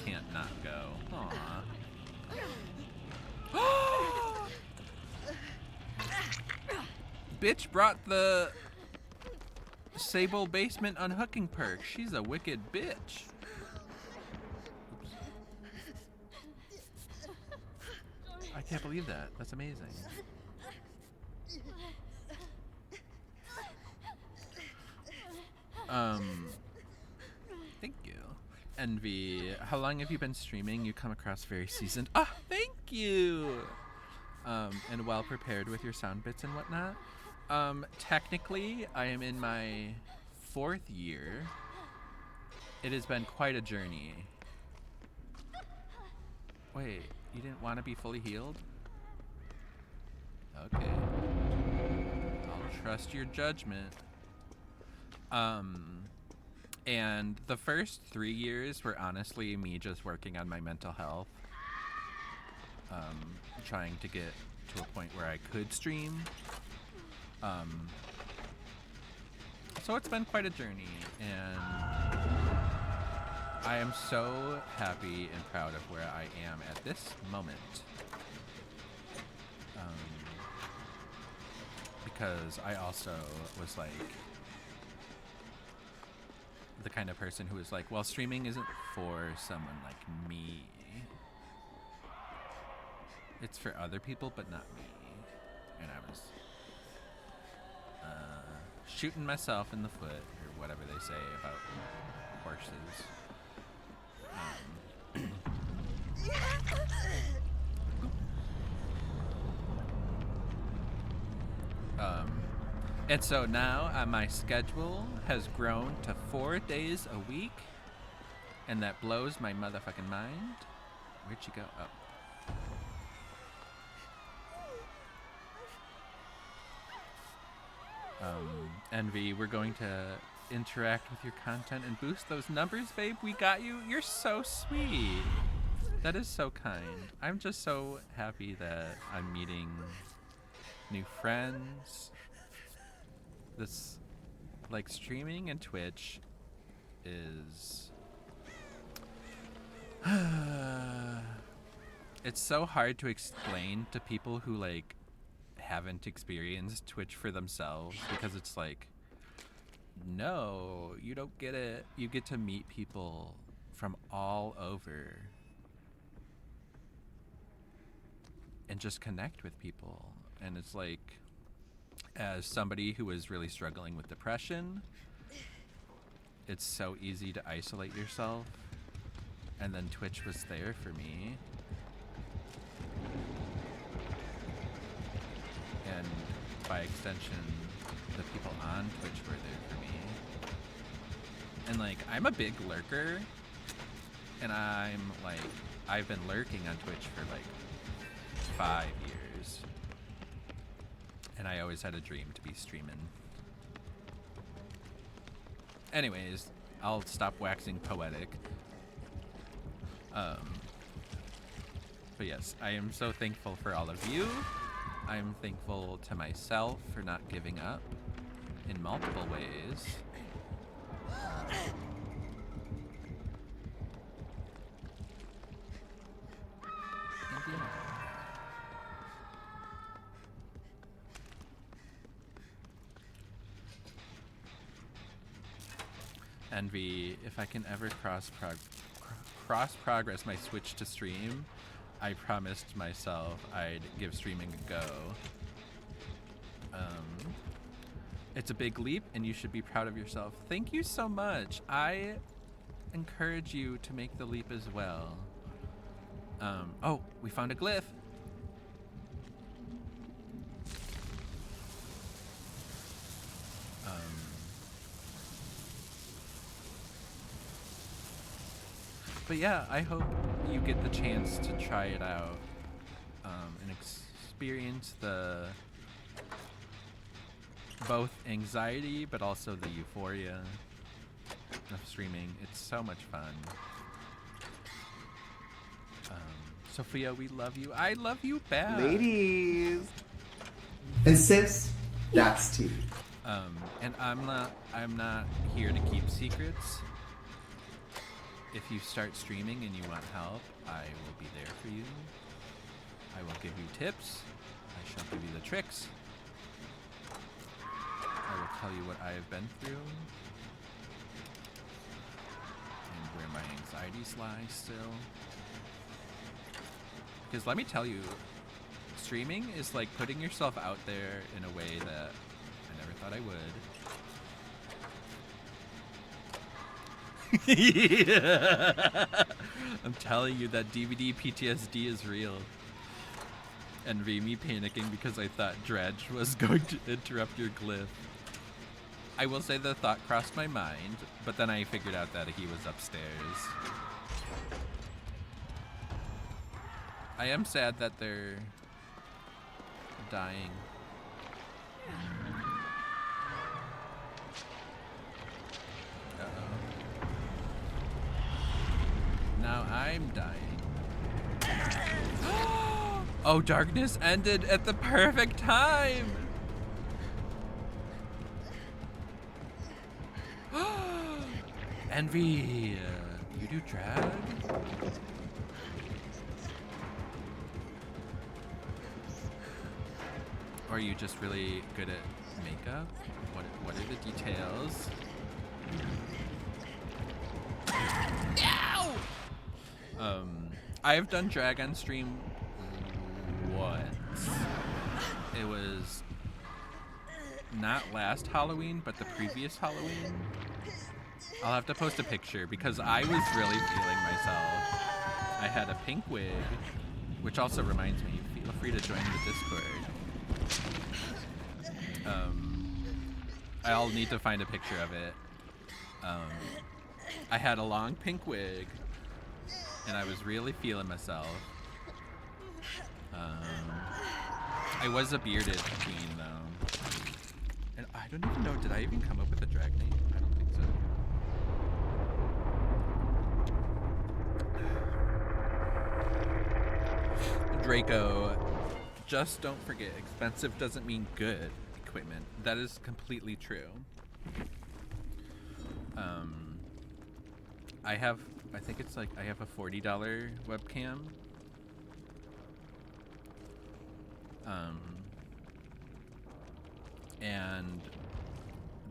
can't not go. Aww. Bitch brought the Sable Basement Unhooking perk. She's a wicked bitch. Oops. I can't believe that. That's amazing. Thank you. Envy, how long have you been streaming? You come across very seasoned. Ah, thank you. And well prepared with your sound bits and whatnot. Technically, I am in my 4th year. It has been quite a journey. Wait, you didn't want to be fully healed? Okay. I'll trust your judgment. And the first 3 years were honestly me just working on my mental health. Trying to get to a point where I could stream. So it's been quite a journey, and I am so happy and proud of where I am at this moment. Because I also was like the kind of person who was like, well, streaming isn't for someone like me. It's for other people, but not me. And I was shooting myself in the foot, or whatever they say about horses. And so now my schedule has grown to 4 days a week, and that blows my motherfucking mind. Where'd you go? Oh. Envy, we're going to interact with your content and boost those numbers, babe. We got you. You're so sweet. That is so kind. I'm just so happy that I'm meeting new friends. This, like, streaming and Twitch is... it's so hard to explain to people who, like, haven't experienced Twitch for themselves, because it's like, no, you don't get it. You get to meet people from all over and just connect with people. And it's like, as somebody who is really struggling with depression, it's so easy to isolate yourself. And then Twitch was there for me. And by extension, the people on Twitch were there for me. And like, I'm a big lurker, and I've been lurking on Twitch for like 5 years. And I always had a dream to be streaming. Anyways, I'll stop waxing poetic. But yes, I am so thankful for all of you. I'm thankful to myself for not giving up in multiple ways. And yeah. Envy, if I can ever cross progress my switch to stream, I promised myself I'd give streaming a go. It's a big leap, and you should be proud of yourself. Thank you so much. I encourage you to make the leap as well. Oh, we found a glyph. But yeah, I hope you get the chance to try it out and experience the both anxiety but also the euphoria of streaming. It's so much fun. Sophia, we love you. I love you back. Ladies. And sis, that's tea. And I'm not here to keep secrets. If you start streaming and you want help, I will be there for you. I will give you tips. I shall give you the tricks. I will tell you what I have been through and where my anxieties lie still. Because let me tell you, streaming is like putting yourself out there in a way that I never thought I would. I'm telling you that DVD PTSD is real. And me panicking because I thought Dredge was going to interrupt your glyph. I will say the thought crossed my mind, but then I figured out that he was upstairs. I am sad that they're dying. Uh-oh. Now I'm dying. Oh, darkness ended at the perfect time! Envy, you do drag? Or are you just really good at makeup? What are the details? Ow! I've done drag on stream once. It was not last Halloween, but the previous Halloween. I'll have to post a picture because I was really feeling myself. I had a pink wig, which also reminds me, feel free to join the Discord. I'll need to find a picture of it. I had a long pink wig, and I was really feeling myself. I was a bearded queen, though. And I don't even know, did I even come up with a drag name? I don't think so. Draco, just don't forget, expensive doesn't mean good equipment. That is completely true. I think it's like, I have a $40 webcam. And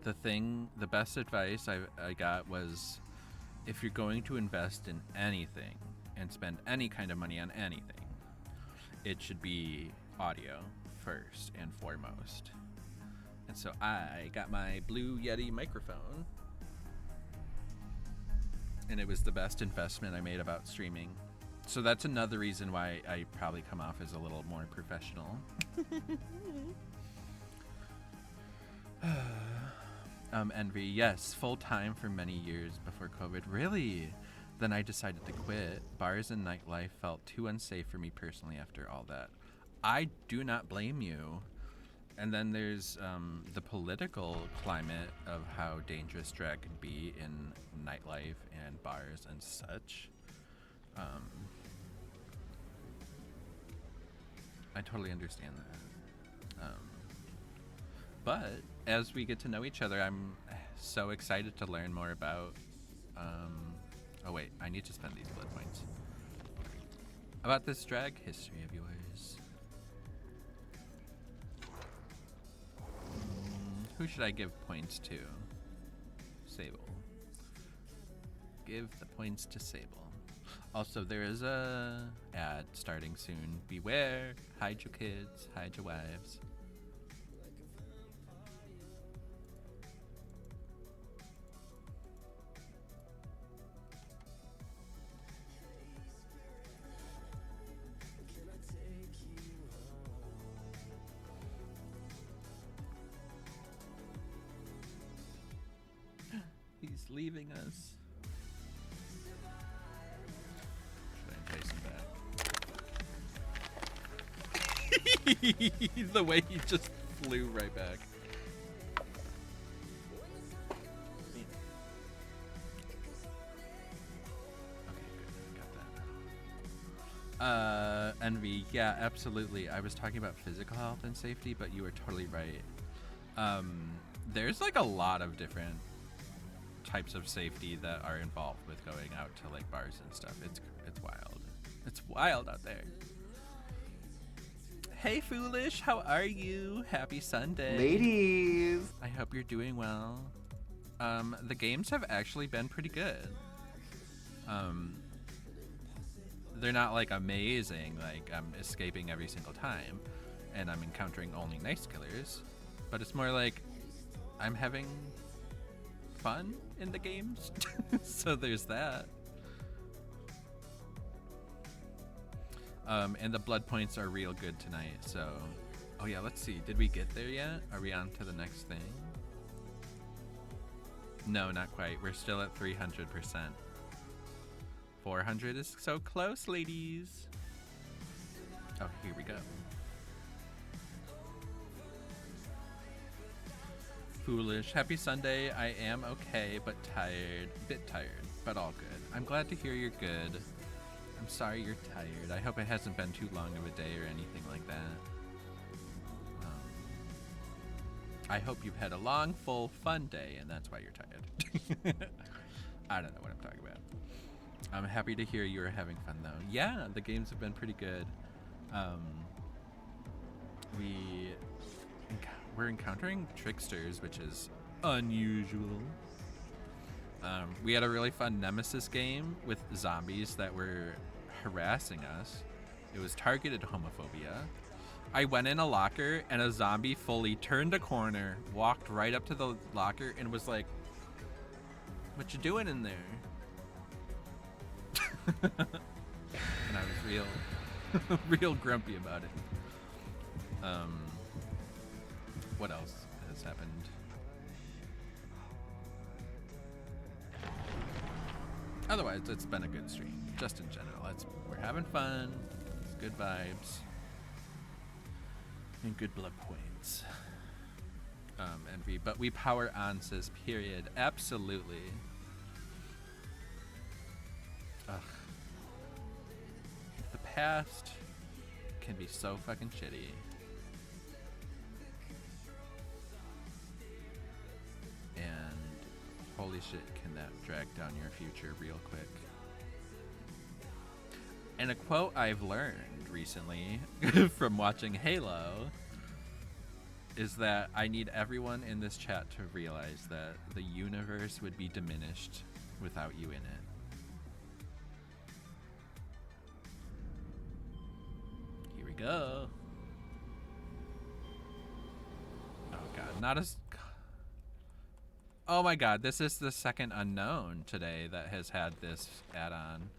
the best advice I got was, if you're going to invest in anything and spend any kind of money on anything, it should be audio first and foremost. And so I got my Blue Yeti microphone, and it was the best investment I made about streaming. So that's another reason why I probably come off as a little more professional. Envy, yes, full time for many years before COVID. Really? Then I decided to quit. Bars and nightlife felt too unsafe for me personally after all that. I do not blame you. And then there's the political climate of how dangerous drag can be in nightlife and bars and such. I totally understand that. But as we get to know each other, I'm so excited to learn more about... oh wait, I need to spend these blood points. About this drag history of yours. Who should I give points to? Sable. Give the points to Sable. Also, there is a ad starting soon. Beware, hide your kids, hide your wives. He's leaving us. Should I entice him back? The way he just flew right back. Okay, good. Got that. Envy, yeah, absolutely. I was talking about physical health and safety, but you were totally right. There's like a lot of different types of safety that are involved with going out to like bars and stuff. It's wild. It's wild out there. Hey Foolish, how are you? Happy Sunday. Ladies. I hope you're doing well. The games have actually been pretty good. They're not like amazing, like I'm escaping every single time and I'm encountering only nice killers, but it's more like I'm having fun in the games. So there's that. And the blood points are real good tonight, so oh yeah, let's see, did we get there yet? Are we on to the next thing? No, not quite. We're still at 300%. 400 is so close, ladies. Oh, here we go. Foolish. Happy Sunday. I am okay, but tired. Bit tired, but all good. I'm glad to hear you're good. I'm sorry you're tired. I hope it hasn't been too long of a day or anything like that. I hope you've had a long, full, fun day, and that's why you're tired. I don't know what I'm talking about. I'm happy to hear you're having fun, though. Yeah, the games have been pretty good. We're encountering tricksters, which is unusual. We had a really fun Nemesis game with zombies that were harassing us. It was targeted homophobia. I went in a locker and a zombie fully turned a corner, walked right up to the locker and was like, "What you doing in there?" And I was real grumpy about it. What else has happened? Otherwise, it's been a good stream, just in general. We're having fun. It's good vibes. And good blood points. But we power on, says period. Absolutely. Ugh. The past can be so fucking shitty. And holy shit, can that drag down your future real quick. And a quote I've learned recently from watching Halo is that I need everyone in this chat to realize that the universe would be diminished without you in it. Here we go. Oh god, not as... Oh my god, this is the second unknown today that has had this add-on.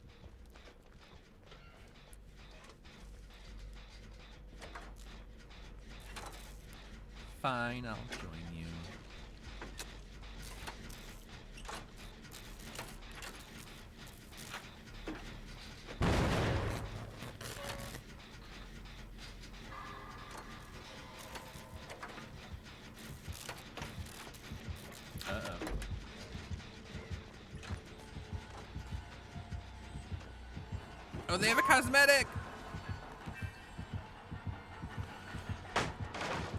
Fine, I'll join you. Uh-oh. Oh, they have a cosmetic!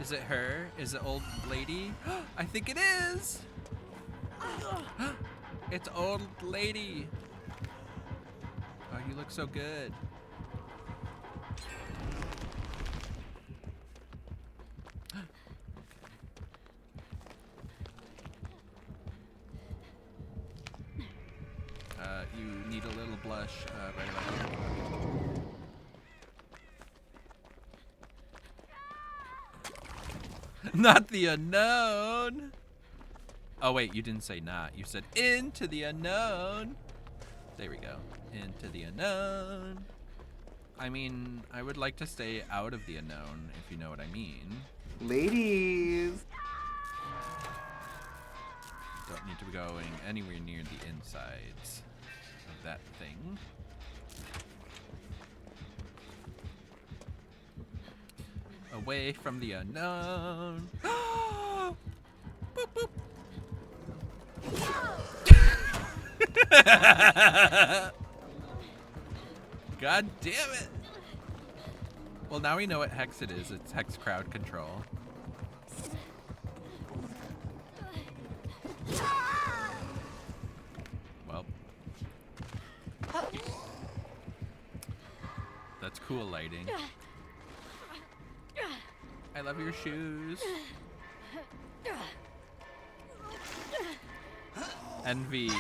Is it her? Is it old lady? I think it is! It's old lady! Oh, you look so good. You need a little blush right about here. Not the unknown. Oh wait, you didn't say not. You said into the unknown. There we go. Into the unknown. I mean, I would like to stay out of the unknown, if you know what I mean. Ladies. Don't need to be going anywhere near the insides of that thing. Away from the unknown. Boop, boop. God damn it. Well, now we know what hex it is. It's hex crowd control. cool lighting. I love your shoes. Envy.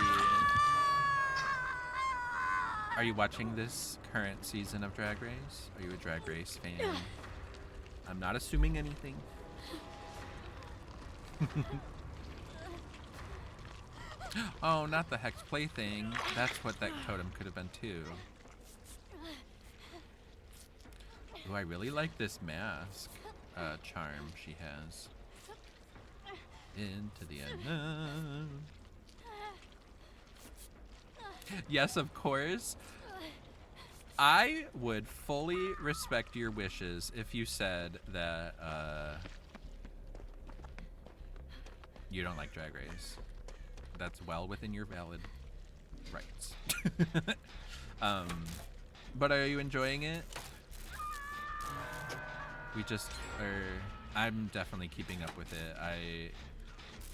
Are you watching this current season of Drag Race? Are you a Drag Race fan? I'm not assuming anything. Oh, not the Hex Plaything. That's what that totem could have been too. Ooh, I really like this mask charm she has. Into the unknown. Yes, of course. I would fully respect your wishes if you said that you don't like Drag Race. That's well within your valid rights. But are you enjoying it? We just are. I'm definitely keeping up with it.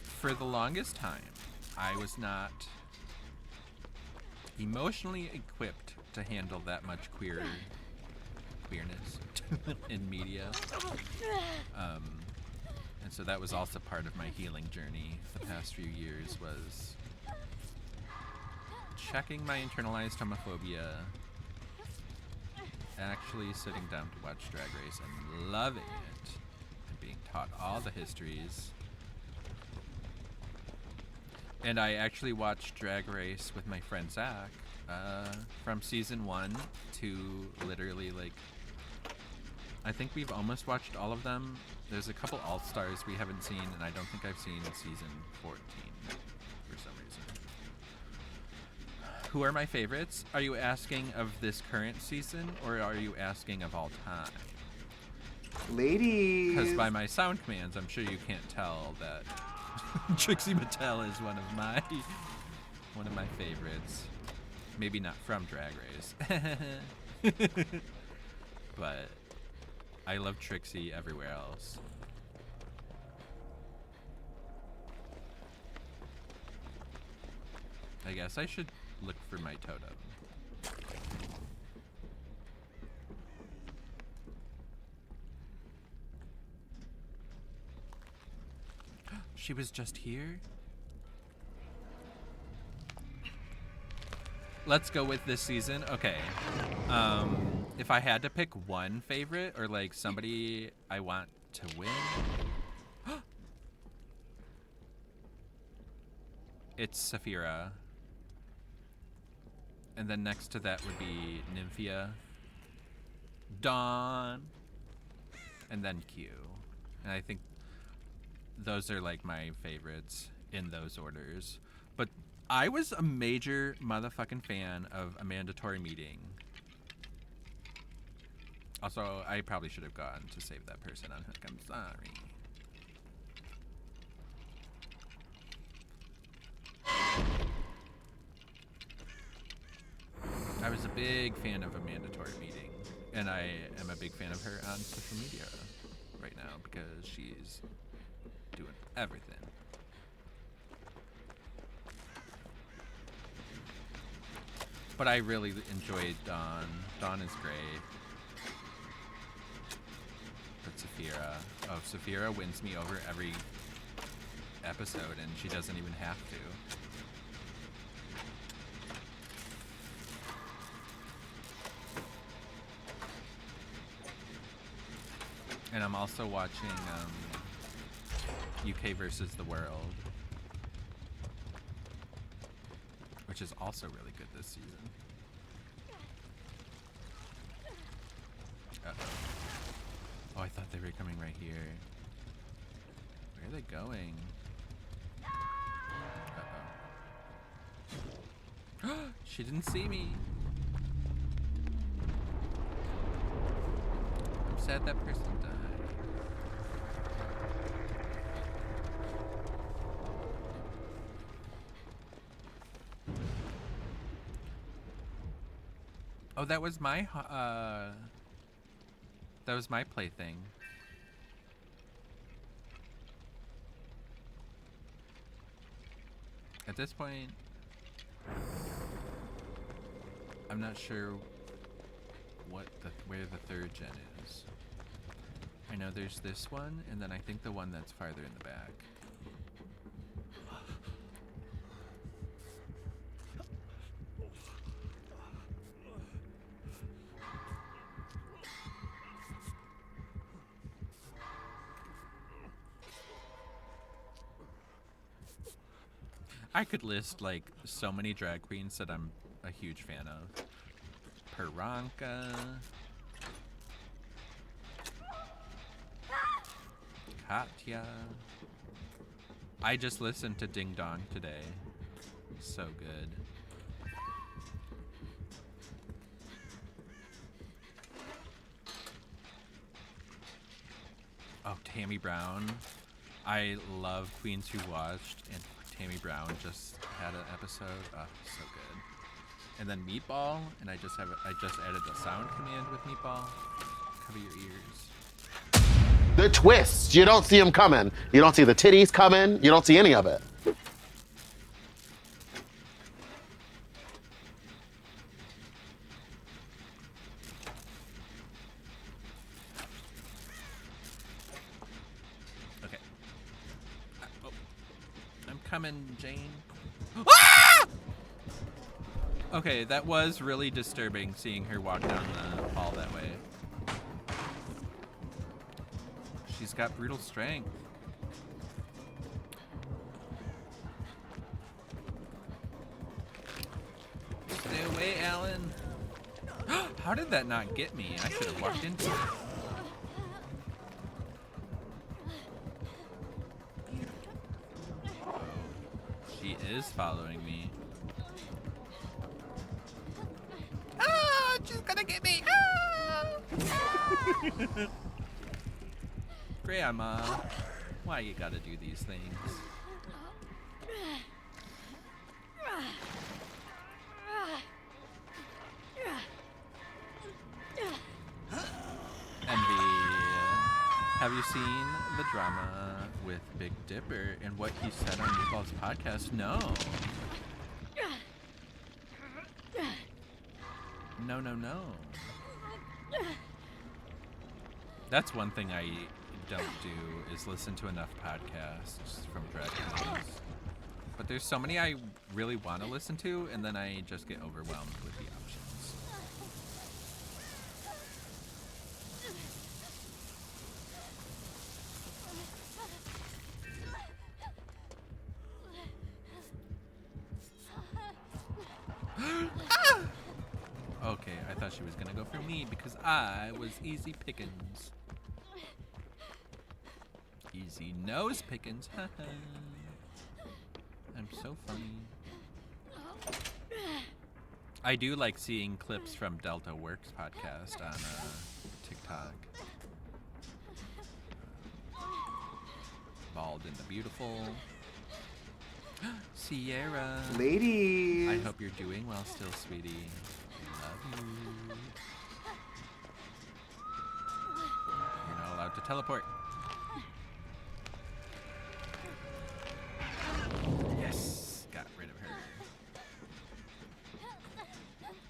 For the longest time, I was not emotionally equipped to handle that much queerness in media. And so that was also part of my healing journey the past few years, was checking my internalized homophobia, actually sitting down to watch Drag Race and loving it, and being taught all the histories. And I actually watched Drag Race with my friend Zach from season 1 to literally, like, I think we've almost watched all of them. There's a couple All-Stars we haven't seen, and I don't think I've seen season 14 for some reason. Who are my favorites? Are you asking of this current season, or are you asking of all time? Ladies. Because by my sound commands, I'm sure you can't tell that Trixie Mattel is one of my favorites. Maybe not from Drag Race, but I love Trixie everywhere else. I guess I should look for my totem. She was just here? Let's go with this season. Okay. If I had to pick one favorite, or like somebody I want to win, it's Saphira. And then next to that would be Nymphia, Dawn, and then Q. And I think those are like my favorites in those orders. But I was a major motherfucking fan of A Mandatory Meeting. Also, I probably should have gone to save that person on Hook. I'm sorry. I was a big fan of A Mandatory Meeting, and I am a big fan of her on social media right now because she's doing everything. But I really enjoyed Dawn. Dawn is great. But Saphira. Oh, Saphira wins me over every episode, and she doesn't even have to. And I'm also watching UK versus the World, which is also really good this season. Uh-oh. Oh, I thought they were coming right here. Where are they going? Uh-oh. She didn't see me. I'm sad that person died. Oh, that was my plaything. At this point, I'm not sure where the third gen is. I know there's this one, and then I think the one that's farther in the back. I could list like so many drag queens that I'm a huge fan of. Piranka. Katya. I just listened to Ding Dong today. So good. Oh, Tammy Brown. I love Queens Who Watched, and Tammy Brown just had an episode. Oh, so good. And then Meatball, and I just added the sound command with Meatball. Cover your ears. The twists. You don't see them coming. You don't see the titties coming. You don't see any of it. Okay. Oh, I'm coming, Jane. Ah! Okay, that was really disturbing seeing her walk down the hall that way. She's got brutal strength. Stay away, Alan. How did that not get me? I should have walked into it. Oh, she is following me. Ah, she's gonna get me. Ah! Grandma, why you gotta do these things? Envy, have you seen the drama with Big Dipper and what he said on Meatball's podcast? No. No. That's one thing I don't do, is listen to enough podcasts from drag queens. But there's so many I really want to listen to, and then I just get overwhelmed with the options. Okay, I thought she was gonna go for me because I was easy pickings. Easy nose pickings. I'm so funny. I do like seeing clips from Delta Works podcast on TikTok. Bald and the Beautiful. Sierra. Ladies. I hope you're doing well still, sweetie. Love you. You're not allowed to teleport. Yes, got rid of her.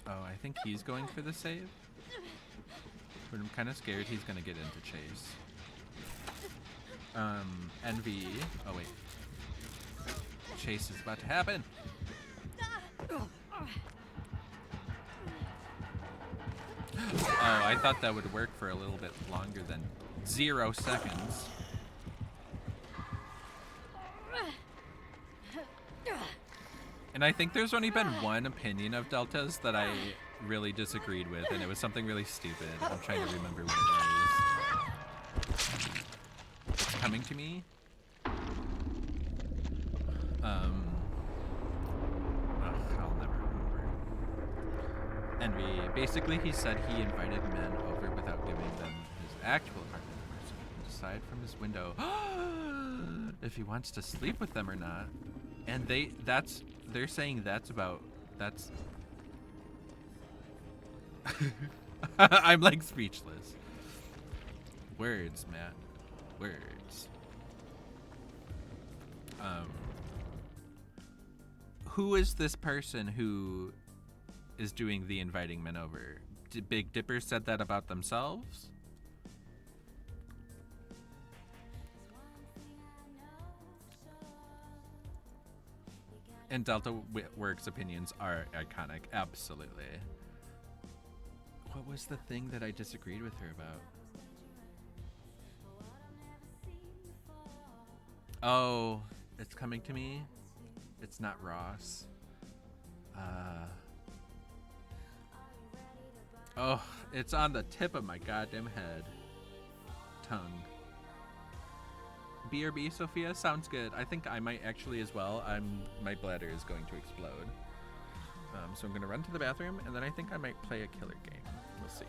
Oh, I think he's going for the save. But I'm kind of scared he's gonna get into Chase. Envy. Oh wait. Chase is about to happen. Oh, I thought that would work for a little bit longer than 0 seconds. And I think there's only been one opinion of Delta's that I really disagreed with, and it was something really stupid. I'm trying to remember what it was. It's coming to me. I'll never remember. Envy. Basically, he said he invited men over without giving them his actual apartment number, so he can decide from his window if he wants to sleep with them or not. And they're saying that's I'm like speechless. Words, Matt. Words. Who is this person who is doing the inviting men over? Big Dipper said that about themselves? And Delta Works opinions are iconic, absolutely. What was the thing that I disagreed with her about? Oh, it's coming to me. It's not Ross. Oh, it's on the tip of my goddamn head. Tongue. BRB, Sophia? Sounds good. I think I might actually as well. My bladder is going to explode. So I'm going to run to the bathroom, and then I think I might play a killer game. We'll see.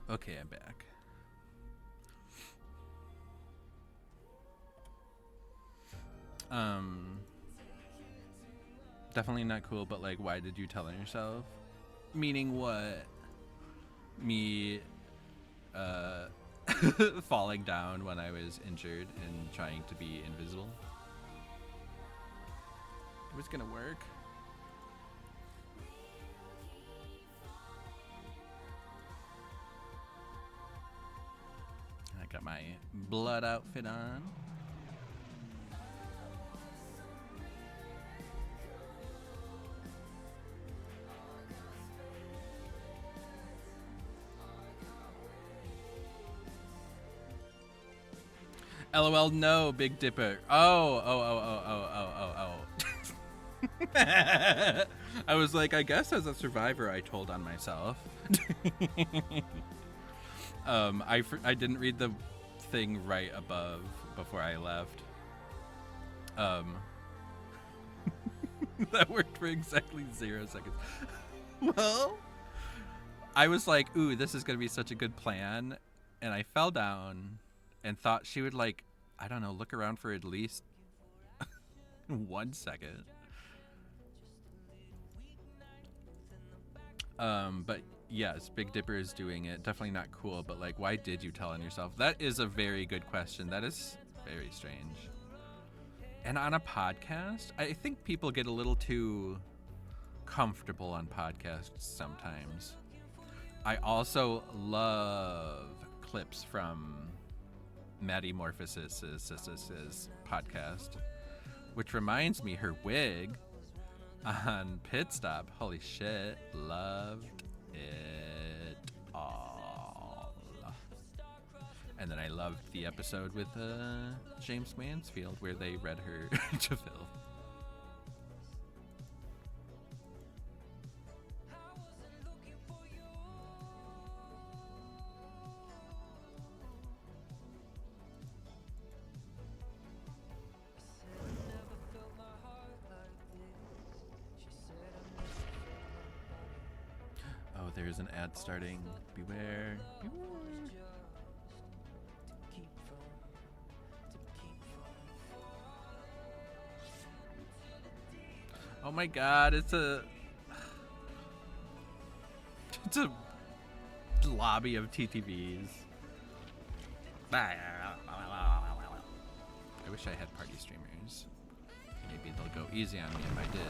Okay, I'm back. Definitely not cool, but like, why did you tell on yourself? Meaning what? Me, falling down when I was injured and trying to be invisible? It was gonna work. I got my blood outfit on. LOL, no, Big Dipper. Oh. I was like, I guess as a survivor, I told on myself. I didn't read the thing right above before I left. That worked for exactly 0 seconds. Well, I was like, ooh, this is gonna be such a good plan, and I fell down and thought she would, like, I don't know, look around for at least 1 second. But yes, Big Dipper is doing it. Definitely not cool, but like, why did you tell on yourself? That is a very good question. That is very strange. And on a podcast, I think people get a little too comfortable on podcasts sometimes. I also love clips from Maddie Morphosis' podcast, which reminds me, her wig on Pit Stop, holy shit, loved it all. And then I loved the episode with James Mansfield where they read her to filth. There's an ad starting. Beware. Beware. Oh my god, it's a lobby of TTVs. I wish I had party streamers. Maybe they'll go easy on me if I did.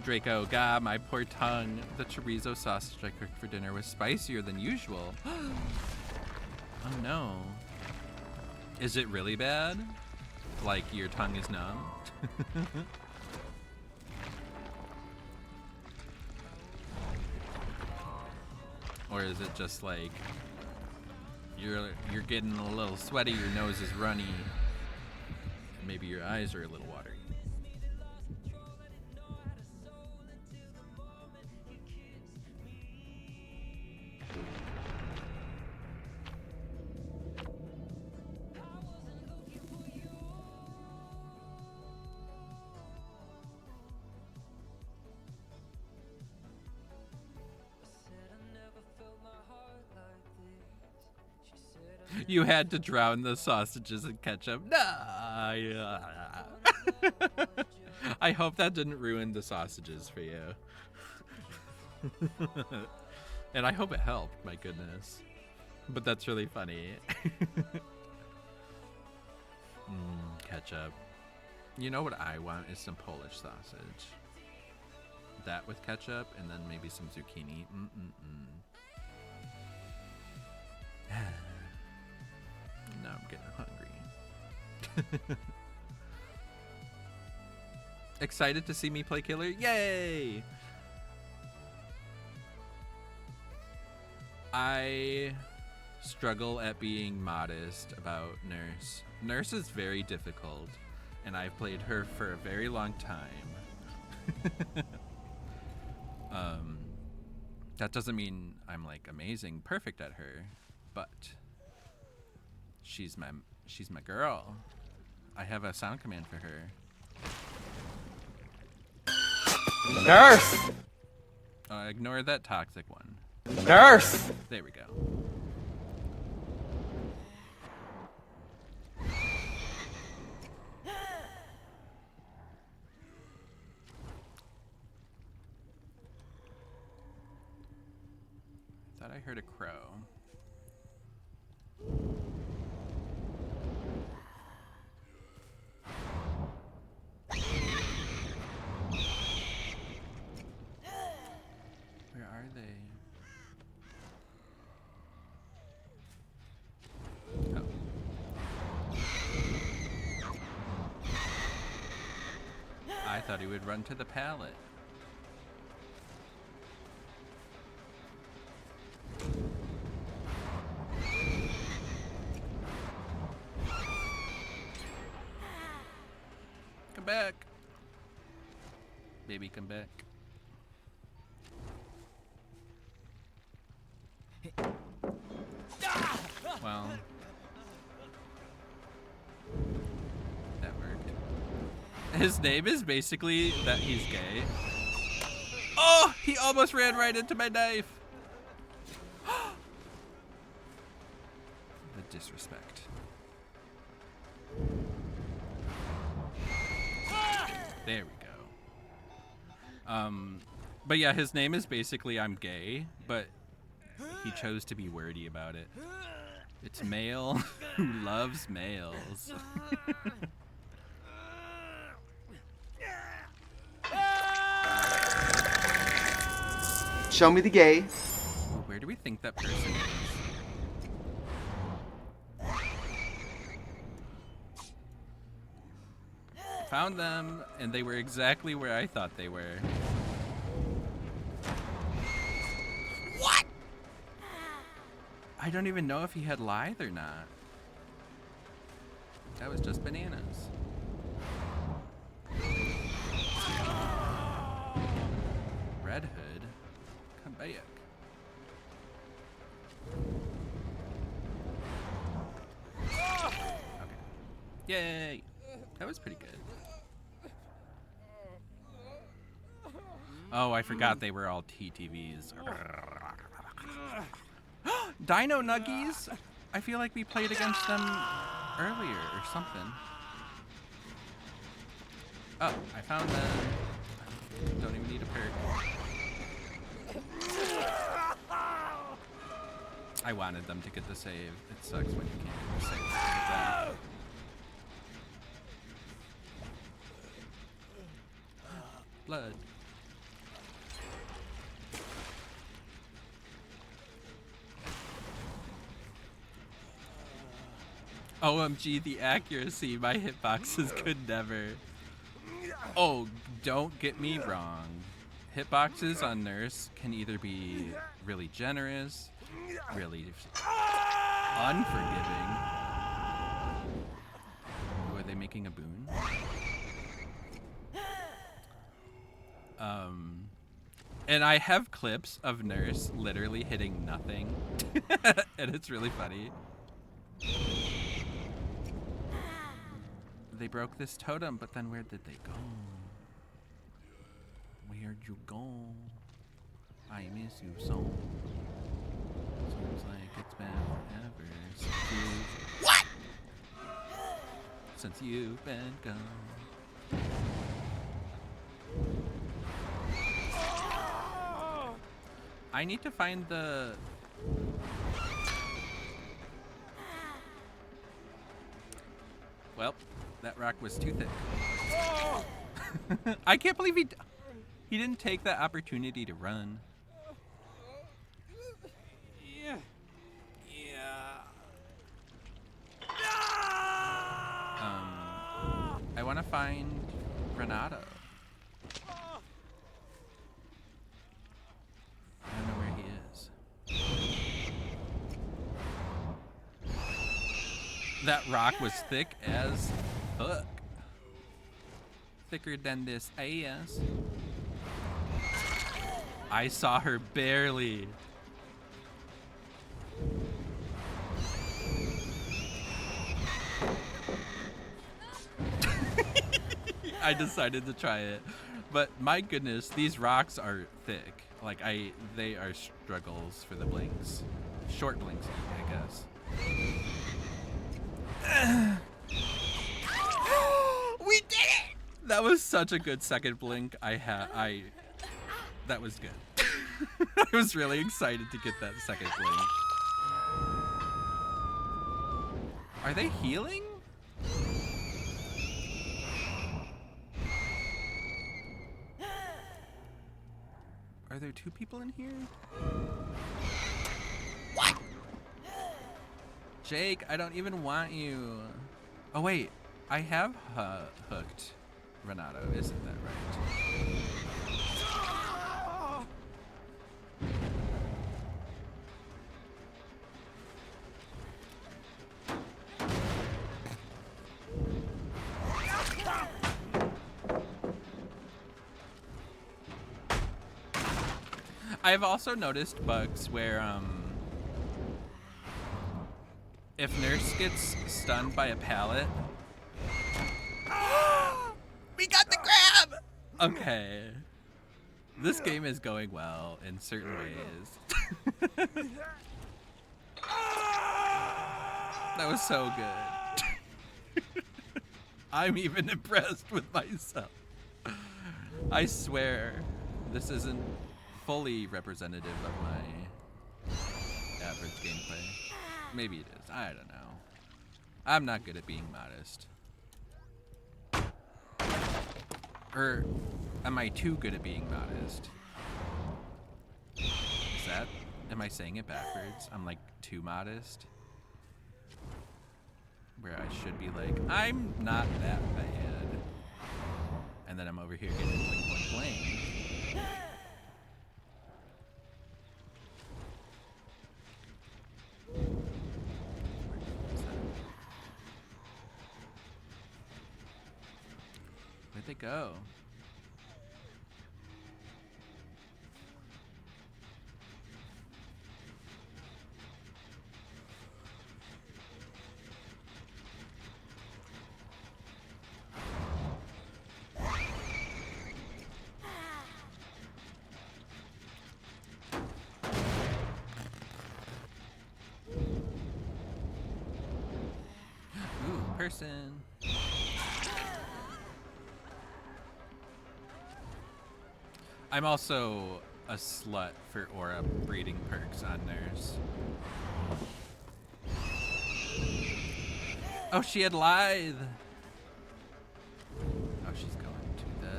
Draco, God, my poor tongue. The chorizo sausage I cooked for dinner was spicier than usual. Oh no. Is it really bad? Like your tongue is numb? Or is it just like you're getting a little sweaty, your nose is runny, and maybe your eyes are a little watery? You had to drown the sausages in ketchup. Nah. I hope that didn't ruin the sausages for you. And I hope it helped, my goodness. But that's really funny. Ketchup. You know what I want is some Polish sausage. That with ketchup and then maybe some zucchini. Now I'm getting hungry. Excited to see me play killer? Yay! I struggle at being modest about Nurse. Nurse is very difficult, and I've played her for a very long time. That doesn't mean I'm like amazing, perfect at her, but she's my girl. I have a sound command for her. Nurse! Ignore that toxic one. Nurse! There we go. Thought I heard a crow. Where are they? Oh. I thought he would run to the pallet. Come back. Baby, come back. Well, that worked. His name is basically that he's gay. Oh, he almost ran right into my knife. The disrespect. There we go. But yeah, his name is basically I'm gay, but he chose to be wordy about it. It's male who loves males. Show me the gay. Where do we think that person is? Found them, and they were exactly where I thought they were. What? I don't even know if he had lithe or not. That was just bananas. Red Hood, come back. Okay. Yay! That was pretty good. Oh, I forgot they were all TTVs. Dino Nuggies? I feel like we played against them earlier or something. Oh, I found them. Don't even need a perk. I wanted them to get the save. It sucks when you can't get the save. Blood. OMG, the accuracy. My hitboxes could never. Oh, don't get me wrong. Hitboxes on Nurse can either be really generous, really unforgiving. Ooh, are they making a boon? And I have clips of Nurse literally hitting nothing. And it's really funny. They broke this totem, but then where did they go? Where'd you go? I miss you so. Seems like it's been forever since you've... What? Since you've been gone. I need to find the... Well, that rock was too thick. I can't believe he didn't take that opportunity to run. Yeah. I want to find Renato. I don't know where he is. That rock was thick as fuck. Thicker than this ass. I saw her barely. I decided to try it. But my goodness, these rocks are thick. Like they are struggles for the blinks. Short blinks, I guess. We did it! That was such a good second blink. That was good. I was really excited to get that second blink. Are they healing? Are there two people in here? What? Jake, I don't even want you. Oh wait, I have hooked Renato, isn't that right? I've also noticed bugs where if Nurse gets stunned by a pallet. We got the grab! Okay. This game is going well in certain ways. That was so good. I'm even impressed with myself. I swear, this isn't fully representative of my average gameplay. Maybe it is. I don't know. I'm not good at being modest. Or am I too good at being modest? Is that... Am I saying it backwards? I'm like too modest? Where I should be like, I'm not that bad. And then I'm over here getting blink, blink, blink. Where'd they go? person. I'm also a slut for aura breeding perks on Nurse. Oh, she had Lithe. Oh, she's going to the...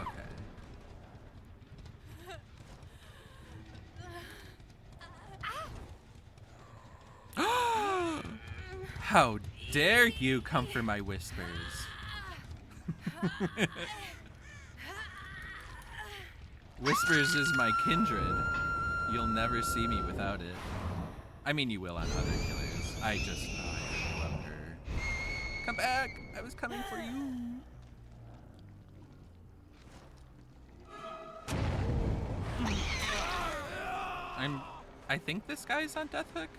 Okay. How dare you come for my whispers? Whispers is my kindred. You'll never see me without it. I mean, you will on other killers. I love her. Come back! I was coming for you. I think this guy's on Death Hook?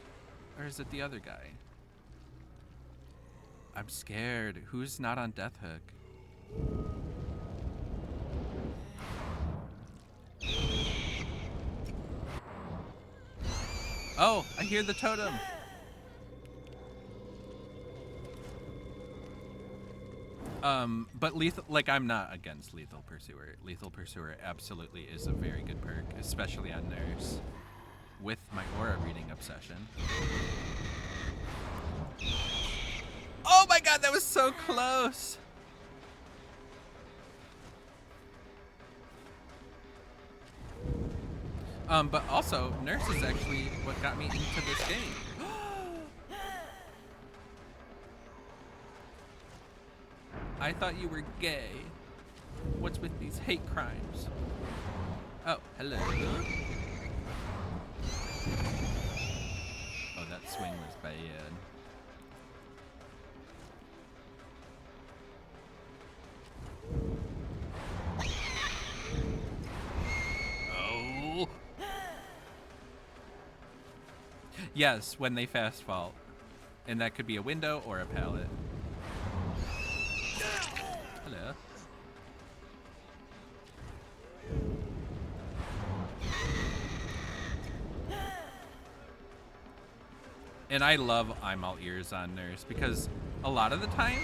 Or is it the other guy? I'm scared. Who's not on Death Hook? Oh, I hear the totem. But lethal, like, I'm not against Lethal Pursuer. Lethal Pursuer absolutely is a very good perk, especially on Nurse, with my aura reading obsession. Oh my god, that was so close! But also, Nurse is actually what got me into this game. I thought you were gay. What's with these hate crimes? Oh, hello. Oh, that swing was bad. Oh. Yes, when they fast fall. And that could be a window or a pallet. Hello. And I love I'm all ears on Nurse because a lot of the time,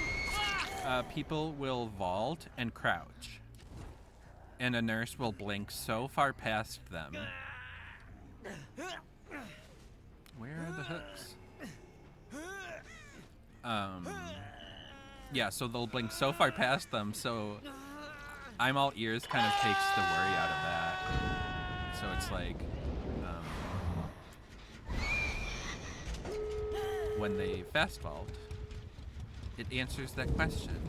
people will vault and crouch. And a Nurse will blink so far past them. Where are the hooks? Yeah, so they'll blink so far past them, so I'm all ears kind of takes the worry out of that. So it's like, when they fast vault, it answers that question.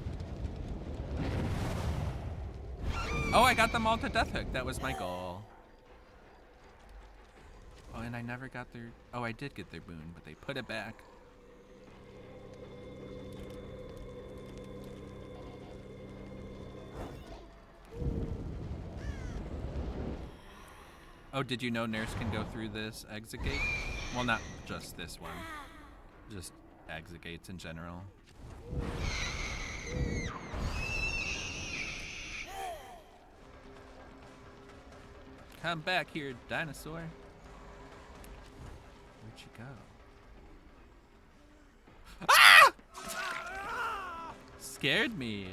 Oh, I got them all to Death Hook. That was my goal. Oh, and I never got their... Oh, I did get their boon, but they put it back. Oh, did you know Nurse can go through this exit gate? Well, not just this one. Just exit gates in general. Come back here, dinosaur. Where'd you go? Ah! Scared me.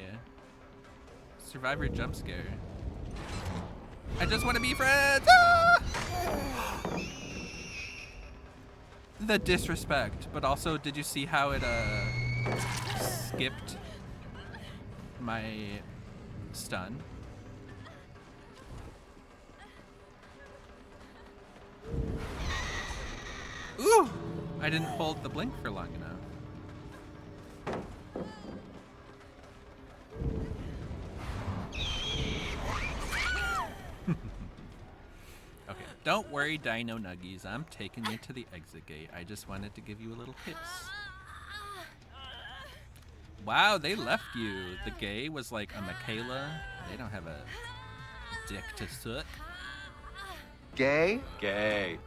Survivor jump scare. I just want to be friends. Ah! The disrespect, but also, did you see how it skipped my stun? Ooh! I didn't hold the blink for long enough. Okay, don't worry, Dino Nuggies. I'm taking you to the exit gate. I just wanted to give you a little kiss. Wow, they left you. The gay was like a Michaela. They don't have a dick to suck. Gay? Gay.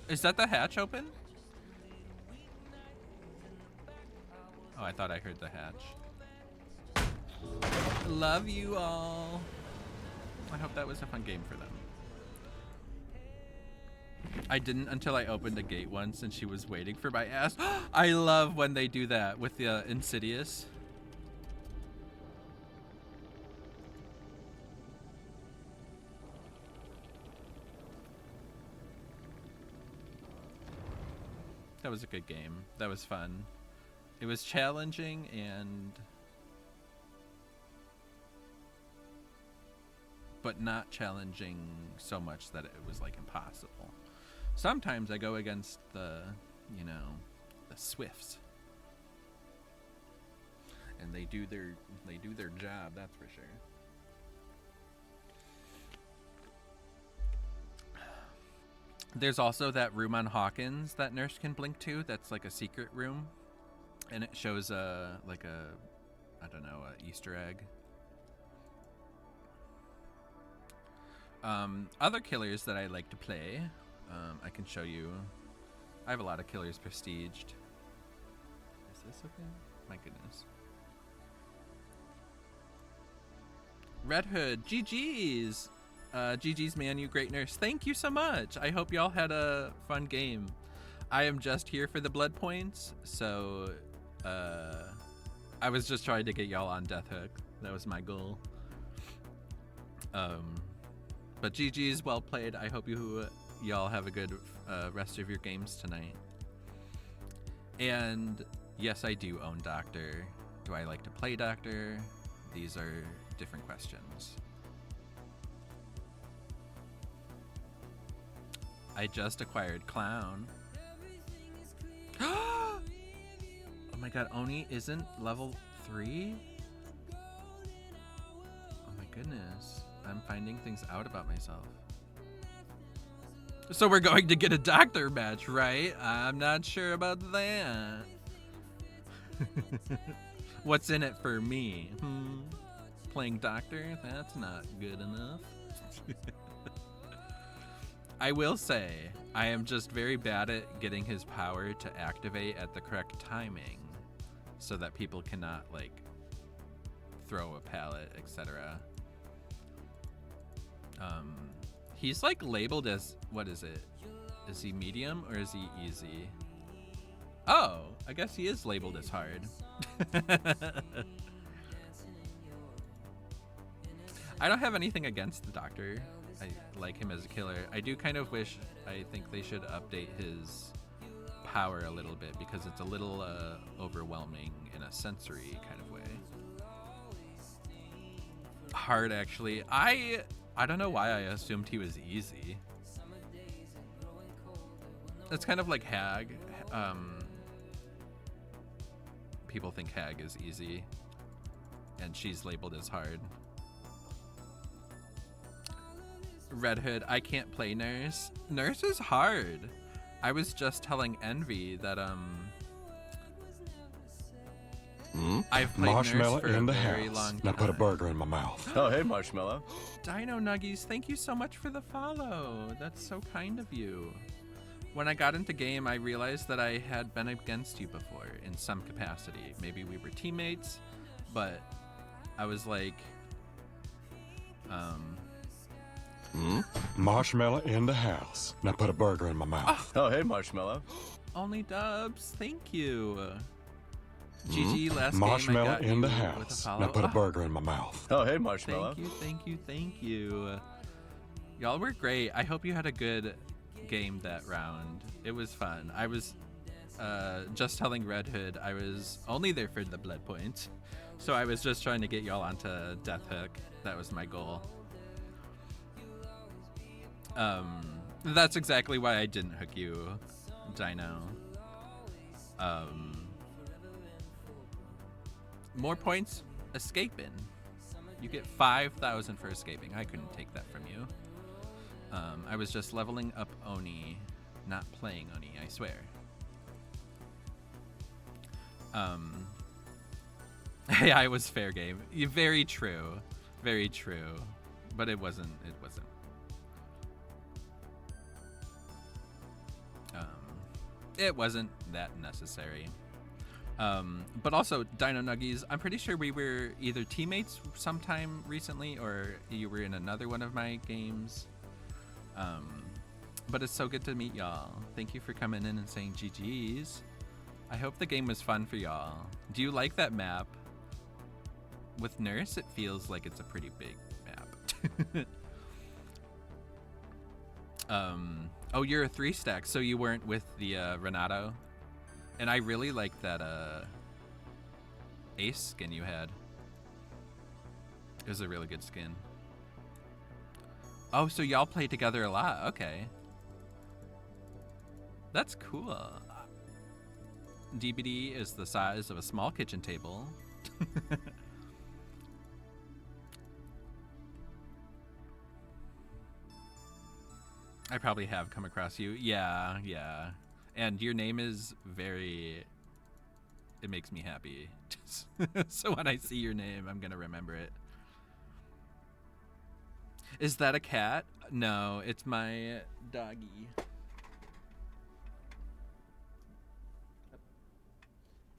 Is that the hatch open? Oh, I thought I heard the hatch. Love you all. I hope that was a fun game for them. I didn't until I opened the gate once and she was waiting for my ass. I love when they do that with the Insidious. That was a good game. That was fun. It was challenging but not challenging so much that it was like impossible. Sometimes I go against the Swifts. And they do their job, that's for sure. There's also that room on Hawkins that Nurse can blink to. That's like a secret room, and it shows a Easter egg. Other killers that I like to play, I can show you. I have a lot of killers prestiged. Is this okay? My goodness. Red Hood, GG's. GG's, man, you great nurse. Thank you so much. I hope y'all had a fun game. I am just here for the blood points, so I was just trying to get y'all on Death Hook. That was my goal. But GG's, well played. I hope y'all have a good rest of your games tonight. And yes, I do own Doctor. Do I like to play Doctor? These are different questions. I just acquired Clown. Oh my god, Oni isn't level 3? Oh my goodness. I'm finding things out about myself. So we're going to get a Doctor match, right? I'm not sure about that. What's in it for me? Playing Doctor? That's not good enough. I will say, I am just very bad at getting his power to activate at the correct timing so that people cannot, like, throw a pallet, etc. He's, like, labeled as, what is it? Is he medium or is he easy? Oh, I guess he is labeled as hard. I don't have anything against the Doctor. I like him as a killer. I do kind of wish, I think they should update his power a little bit because it's a little overwhelming in a sensory kind of way. Hard, actually. I don't know why I assumed he was easy. It's kind of like Hag. People think Hag is easy, and she's labeled as hard. Red Hood, I can't play Nurse. Nurse is hard. I was just telling Envy that I've played Marshmallow Nurse for in a the very house. long time. Now put a burger in my mouth. Oh, hey, Marshmallow. Dino Nuggies, thank you so much for the follow. That's so kind of you. When I got into game, I realized that I had been against you before in some capacity. Maybe we were teammates, but I was like, Marshmallow in the house. Now put a burger in my mouth. Oh, hey, Marshmallow. only dubs. Thank you. GG, last Marshmallow game I got in the you with a house. follow. Now put a Oh, burger in my mouth. Oh, hey, Marshmallow. thank you, thank you, thank you. Y'all were great. I hope you had a good game that round. It was fun. I was just telling Red Hood I was only there for the blood points. So I was just trying to get y'all onto Death Hook. That was my goal. That's exactly why I didn't hook you, Dino. More points, escaping. You get 5,000 for escaping. I couldn't take that from you. I was just leveling up Oni, not playing Oni, I swear. Yeah, it was fair game. Very true. Very true. But it wasn't. It wasn't that necessary. But also, Dino Nuggies, I'm pretty sure we were either teammates sometime recently or you were in another one of my games. But it's so good to meet y'all. Thank you for coming in and saying GG's. I hope the game was fun for y'all. Do you like that map? With Nurse, it feels like it's a pretty big map. Oh, you're a 3-stack, so you weren't with the Renato? And I really like that Ace skin you had. It was a really good skin. Oh, so y'all play together a lot. Okay. That's cool. DBD is the size of a small kitchen table. I probably have come across you. Yeah, yeah. And your name is very... It makes me happy. So when I see your name, I'm going to remember it. Is that a cat? No, it's my doggy. You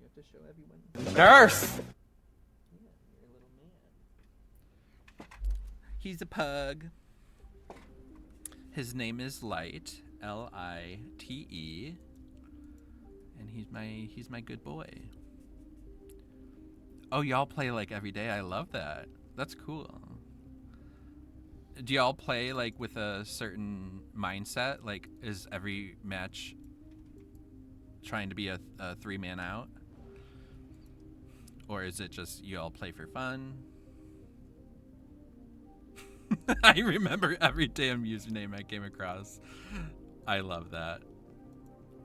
have to show everyone. Nurse! Yeah, you're a little man. He's a pug. His name is Light, L-I-T-E, and he's my good boy. Oh, y'all play like every day. I love that. That's cool. Do y'all play like with a certain mindset? Like, is every match trying to be a 3-man out? Or is it just you all play for fun? I remember every damn username I came across. I love that.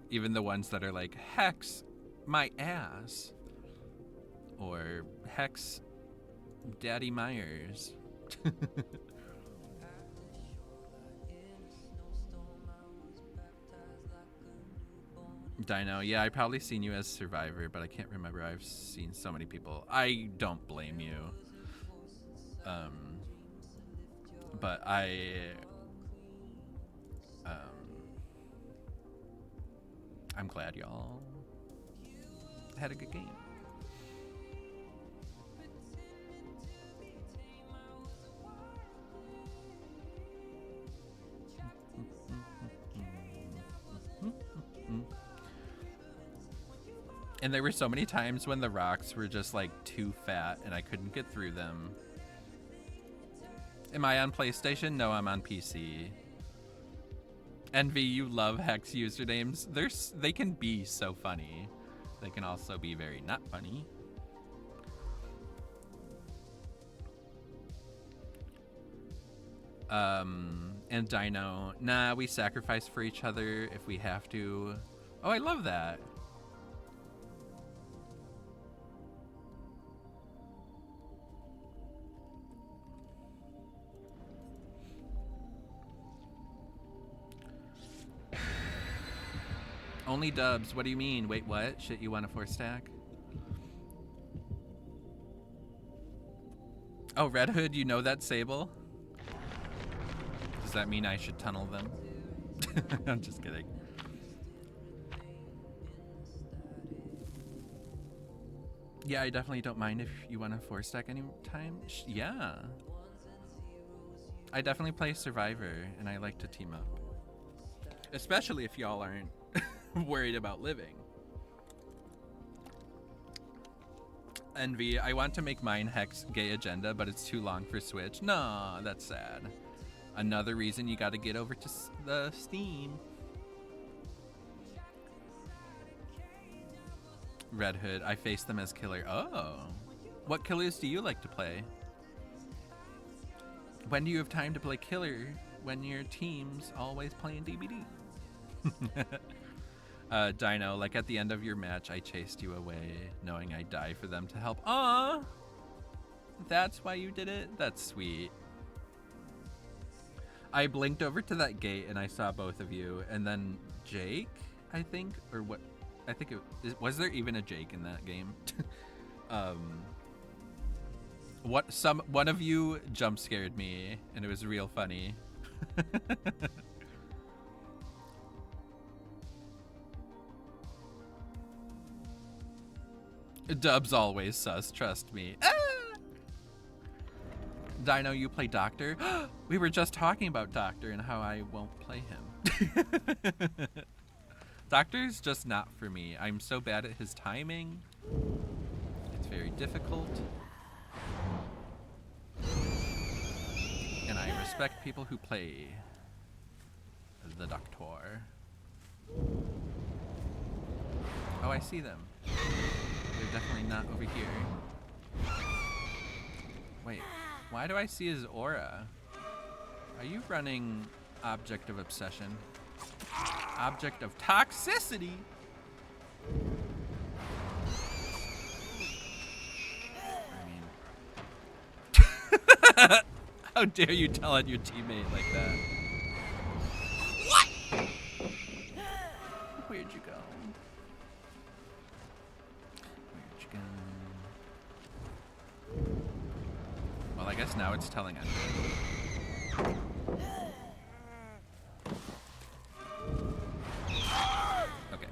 Even the ones that are like, Hex, my ass. Or Hex, Daddy Myers. Dino, yeah, I probably seen you as Survivor, but I can't remember. I've seen so many people. I don't blame you. But I'm glad y'all had a good game. And there were so many times when the rocks were just like too fat and I couldn't get through them. Am I on PlayStation? No, I'm on PC. Envy, you love Hex usernames. They can be so funny. They can also be very not funny. And Dino, nah, we sacrifice for each other if we have to. Oh, I love that. Only dubs. What do you mean? Wait, what? Shit, you want a 4-stack? Oh, Red Hood, you know that Sable? Does that mean I should tunnel them? I'm just kidding. Yeah, I definitely don't mind if you want a 4-stack anytime. Yeah. I definitely play Survivor, and I like to team up. Especially if y'all aren't worried about living. Envy, I want to make mine Hex Gay Agenda, but it's too long for Switch. No, that's sad. Another reason you gotta get over to the Steam. Red Hood, I face them as killer. Oh. What killers do you like to play? When do you have time to play killer when your team's always playing DBD? Dino, like at the end of your match, I chased you away, knowing I'd die for them to help. Aw! That's why you did it? That's sweet. I blinked over to that gate and I saw both of you, and then Jake, I think, or what? I think it was there even a Jake in that game? One of you jump scared me, and it was real funny. Dub's always sus, trust me. Ah! Dino, you play Doctor? We were just talking about Doctor and how I won't play him. Doctor's just not for me. I'm so bad at his timing. It's very difficult. And I respect people who play the Doctor. Oh, I see them. They're definitely not over here. Wait, why do I see his aura? Are you running Object of Obsession? Object of Toxicity? I mean... How dare you tell on your teammate like that? What? Where'd you go? Where'd you go? Well, I guess now it's telling us. Okay.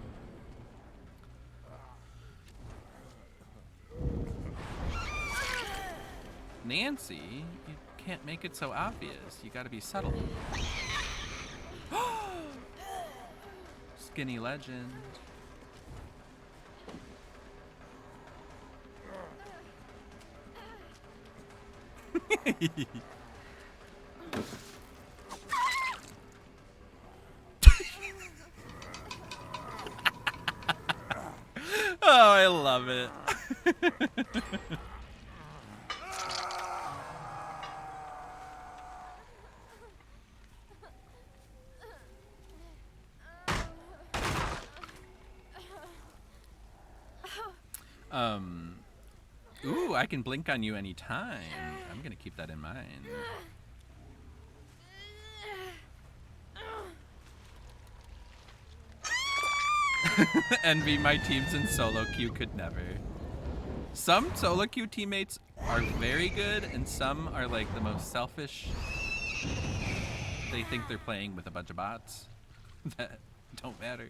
Nancy, you can't make it so obvious. You gotta be subtle. Skinny legend. Oh, I love it. Ooh, I can blink on you anytime. I'm gonna keep that in mind. Envy my teams in solo queue could never. Some solo queue teammates are very good, and some are like the most selfish. They think they're playing with a bunch of bots that don't matter.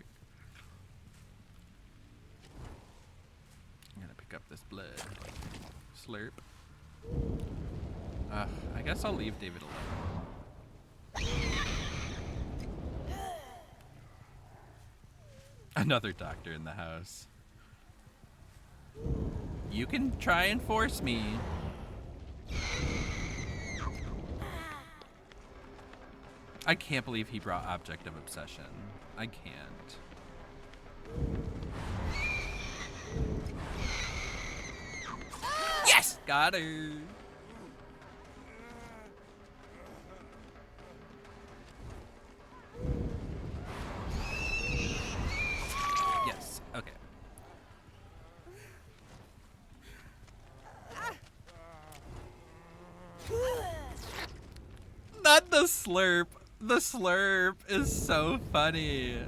I'm gonna pick up this blood. Slurp. I guess I'll leave David alone. Another doctor in the house. You can try and force me. I can't believe he brought Object of Obsession. I can't. Yes! Got her! Yes, okay. Not the slurp. The slurp is so funny.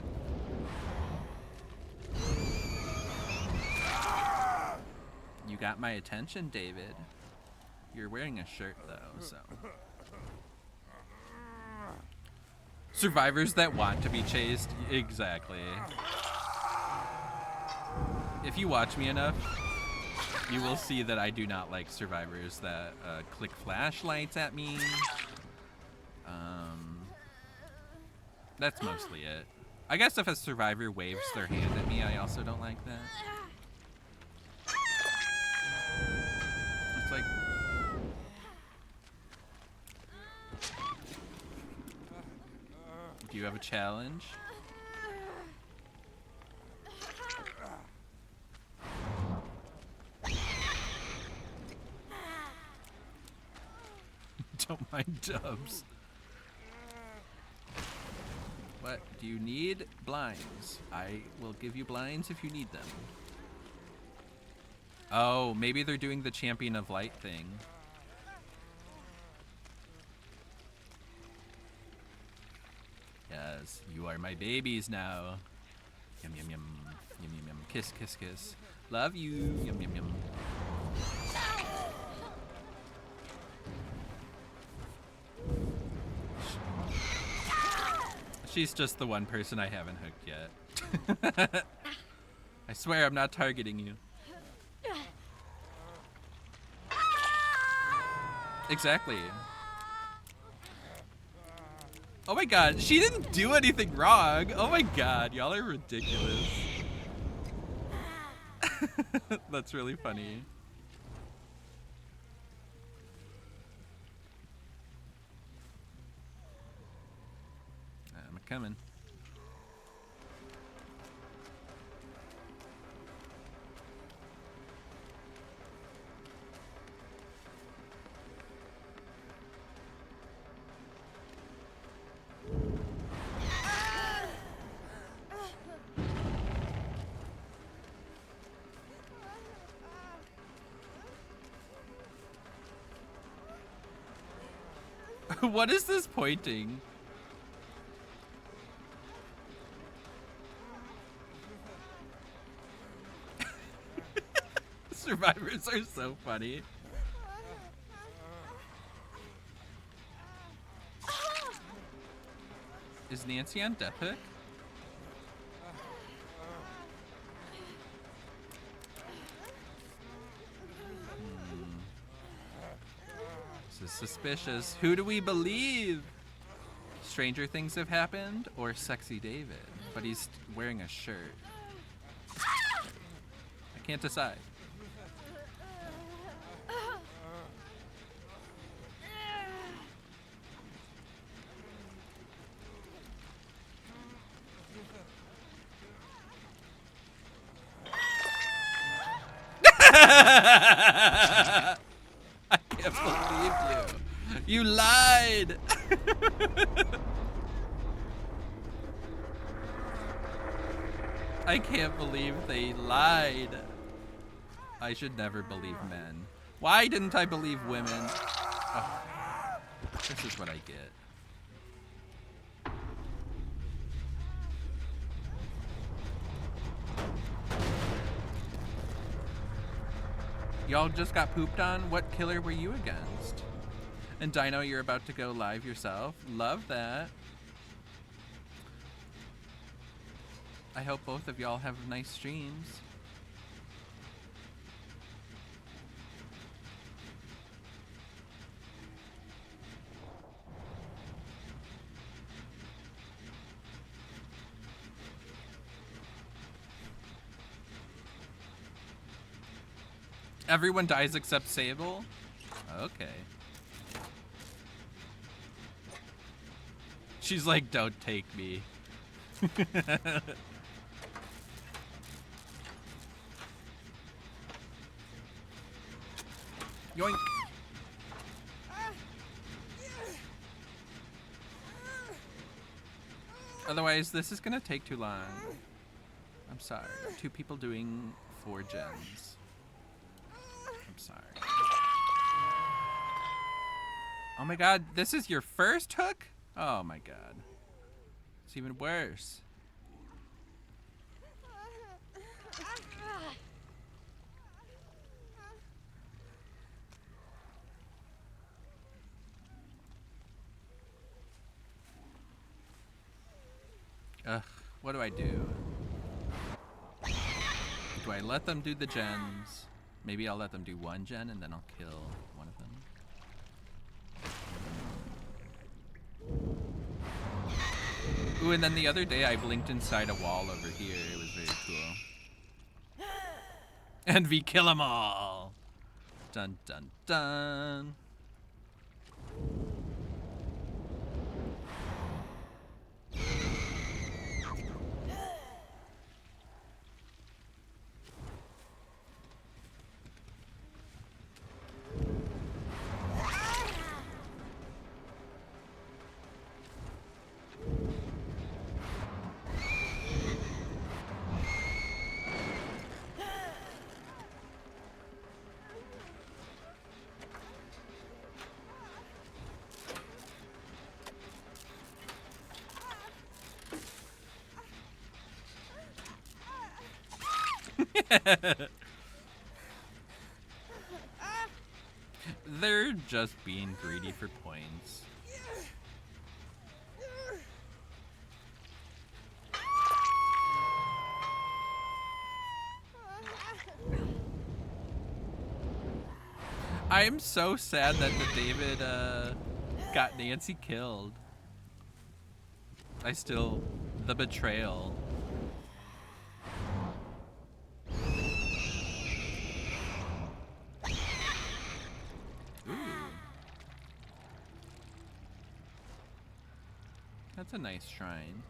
You got my attention, David. You're wearing a shirt, though, so. Survivors that want to be chased? Exactly. If you watch me enough, you will see that I do not like survivors that click flashlights at me. That's mostly it. I guess if a survivor waves their hand at me, I also don't like that. It's like... Do you have a challenge? Don't mind Dubs. What? Do you need blinds? I will give you blinds if you need them. Oh, maybe they're doing the Champion of Light thing. Yes, you are my babies now. Yum, yum, yum. Yum, yum, yum. Kiss, kiss, kiss. Love you. Yum, yum, yum. She's just the one person I haven't hooked yet. I swear I'm not targeting you. Exactly. Oh my god, she didn't do anything wrong. Oh my god, y'all are ridiculous. That's really funny. I'm coming. What is this pointing? Survivors are so funny. Is Nancy on death hook? This is suspicious. Who do we believe? Stranger things have happened or Sexy David? But he's wearing a shirt. I can't decide. I can't believe you. You lied. I can't believe they lied. I should never believe men. Why didn't I believe women? Oh, this is what I get. Y'all just got pooped on? What killer were you against? And Dino, you're about to go live yourself? Love that. I hope both of y'all have nice streams. Everyone dies except Sable? Okay. She's like, don't take me. Yoink. Otherwise, this is gonna take too long. I'm sorry. 2 people doing 4 gens. I'm sorry. Oh my god, this is your first hook? Oh my god. It's even worse. Ugh, what do I do? Do I let them do the gens? Maybe I'll let them do 1 gen and then I'll kill one of them. Ooh, and then the other day I blinked inside a wall over here. It was very cool. And we kill them all! Dun dun dun! They're just being greedy for points. I am so sad that the David got Nancy killed. The betrayal. Ooh. That's a nice shrine.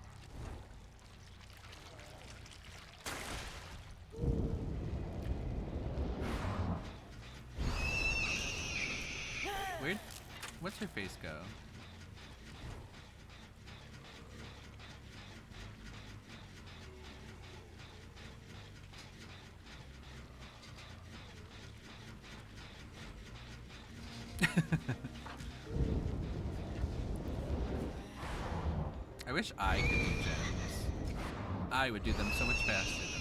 What's her face go? I wish I could do gems. I would do them so much faster than them.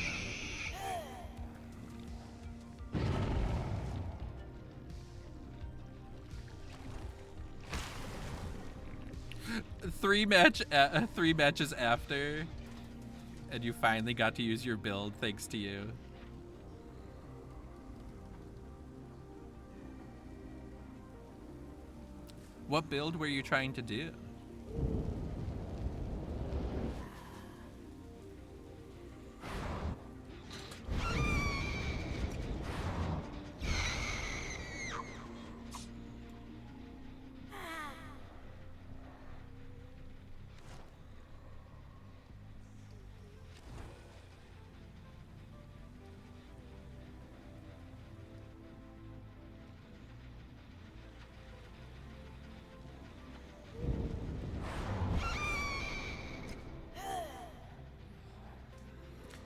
Three matches after, and you finally got to use your build thanks to you. What build were you trying to do?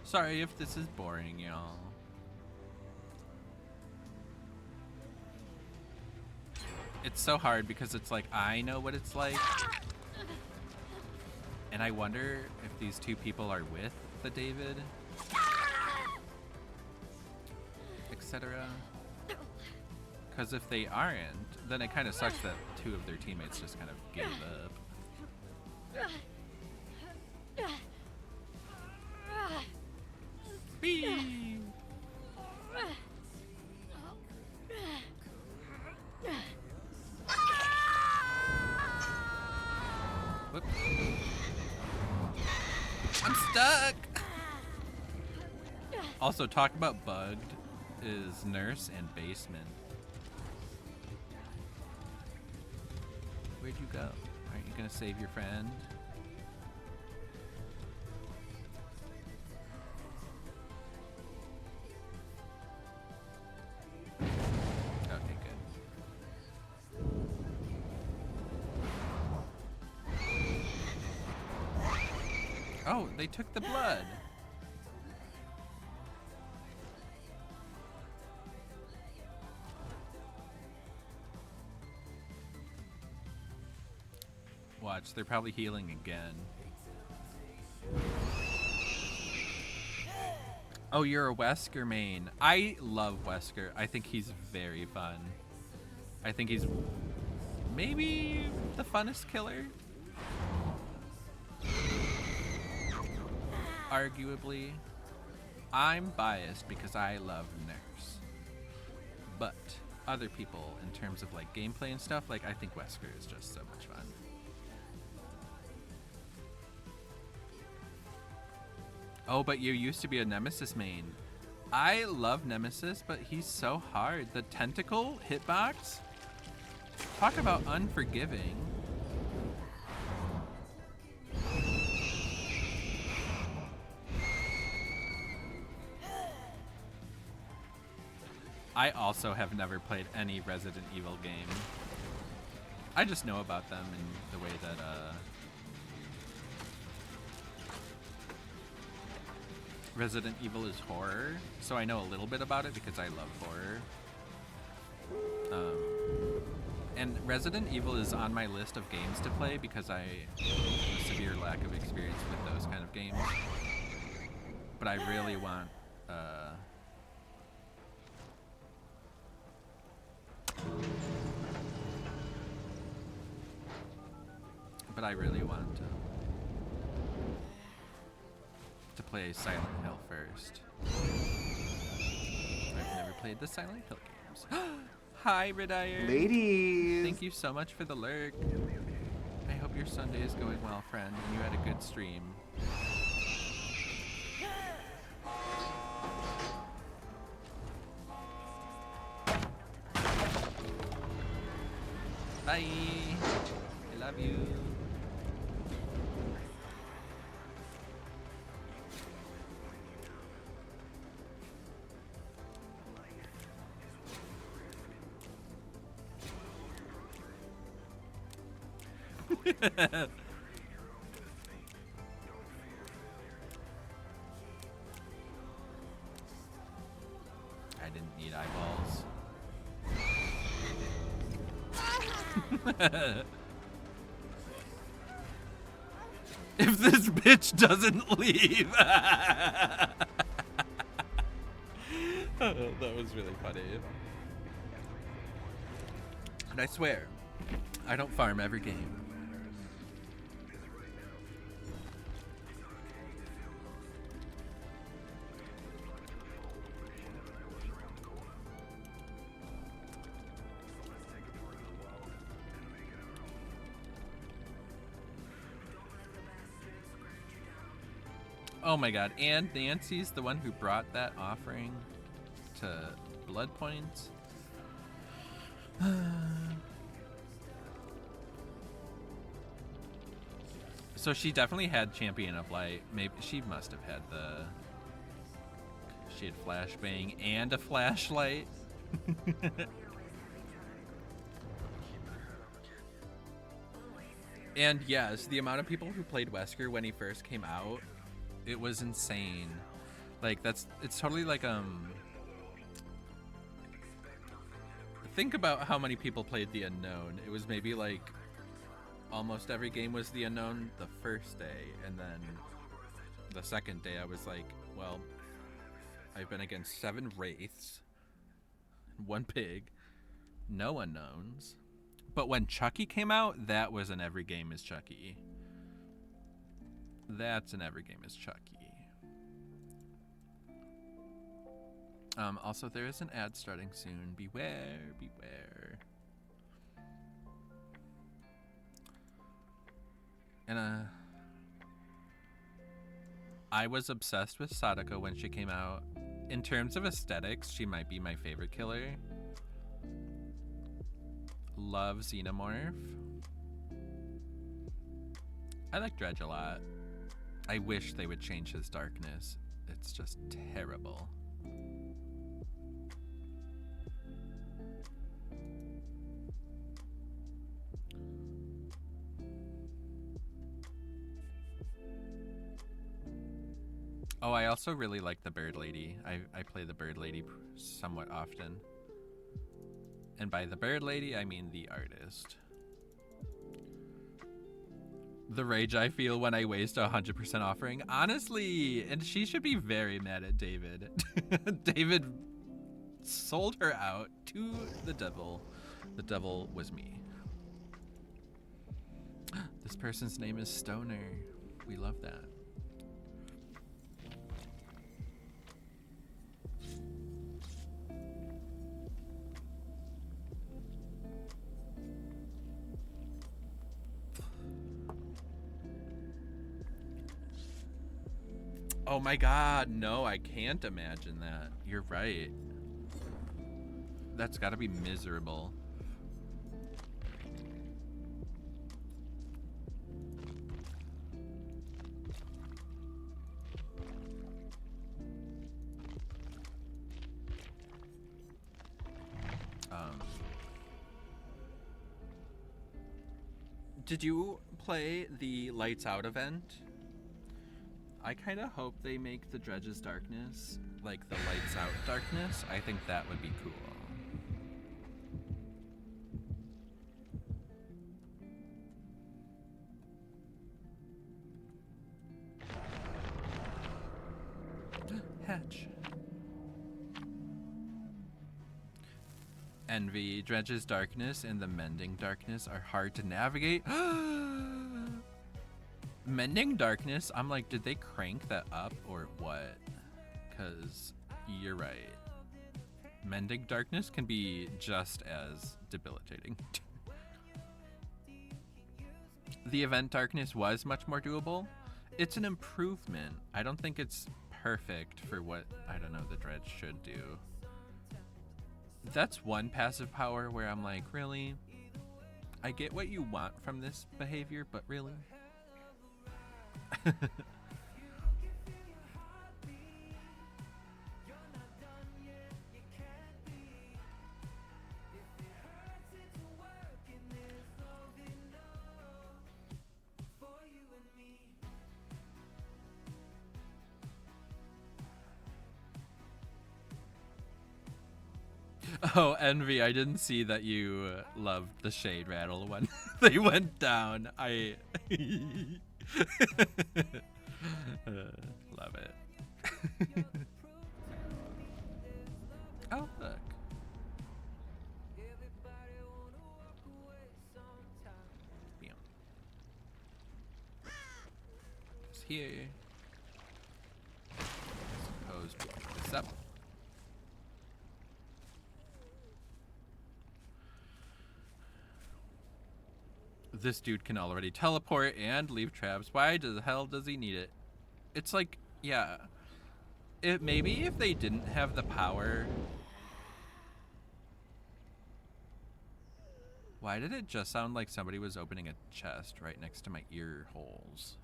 Sorry if this is boring, y'all. It's so hard because it's like, I know what it's like. And I wonder if these two people are with the David. Etc. Because if they aren't, then it kind of sucks that two of their teammates just kind of gave up. Bee. Whoop. I'm stuck. Also, talk about bugged is nurse and basement. Where'd you go? Aren't you gonna save your friend? Okay, good. Oh, they took the blood. Watch, they're probably healing again. Oh, you're a Wesker main. I love Wesker. I think he's very fun. I think he's maybe the funnest killer. Arguably. I'm biased because I love Nurse. But other people, in terms of like gameplay and stuff, like I think Wesker is just so much fun. Oh, but you used to be a Nemesis main. I love Nemesis, but he's so hard. The tentacle hitbox? Talk about unforgiving. I also have never played any Resident Evil game. I just know about them in the way that, Resident Evil is horror, so I know a little bit about it because I love horror. And Resident Evil is on my list of games to play because I have a severe lack of experience with those kind of games. But I really want, to play Silent Hill first. I've never played the Silent Hill games. Hi, Redire. Ladies. Thank you so much for the lurk. I hope your Sunday is going well, friend, and you had a good stream. Bye. I love you. I didn't need eyeballs. If this bitch doesn't leave. Oh, that was really funny. And I swear, I don't farm every game. Oh my god, and Nancy's the one who brought that offering to Blood Point. So she definitely had Champion of Light. Maybe she must have had the... She had Flashbang and a flashlight. And yes, the amount of people who played Wesker when he first came out, it was insane. Like it's totally like think about how many people played the Unknown. It was maybe like almost every game was the Unknown the first day, and then the second day I was like, well, I've been against 7 Wraiths, 1 Pig, no Unknowns. But when Chucky came out, that was an every game is Chucky. That's an every game is Chucky. Also, there is an ad starting soon. Beware, beware. And I was obsessed with Sadako when she came out. In terms of aesthetics, she might be my favorite killer. Love Xenomorph. I like Dredge a lot. I wish they would change his darkness. It's just terrible. Oh, I also really like the Bird Lady. I play the Bird Lady somewhat often. And by the Bird Lady, I mean the artist. The rage I feel when I waste a 100% offering. Honestly, and she should be very mad at David. David sold her out to the devil. The devil was me. This person's name is Stoner. We love that. Oh my god, no, I can't imagine that. You're right. That's gotta be miserable. Did you play the Lights Out event? I kind of hope they make the Dredge's darkness like the Lights Out darkness. I think that would be cool. Hatch. Envy, Dredge's darkness, and the Mending darkness are hard to navigate. Mending darkness, I'm like, did they crank that up or what? Because you're right. Mending darkness can be just as debilitating. The event darkness was much more doable. It's an improvement. I don't think it's perfect for what, I don't know, the Dredge should do. That's one passive power where I'm like, really? I get what you want from this behavior, but really? Oh, Envy, I didn't see that you loved the Shade Rattle when they went down. I love it. Oh, look. Bam. It's here. Suppose we pick this up. This dude can already teleport and leave traps. Why the hell does he need it? It's like, yeah. Maybe if they didn't have the power. Why did it just sound like somebody was opening a chest right next to my ear holes?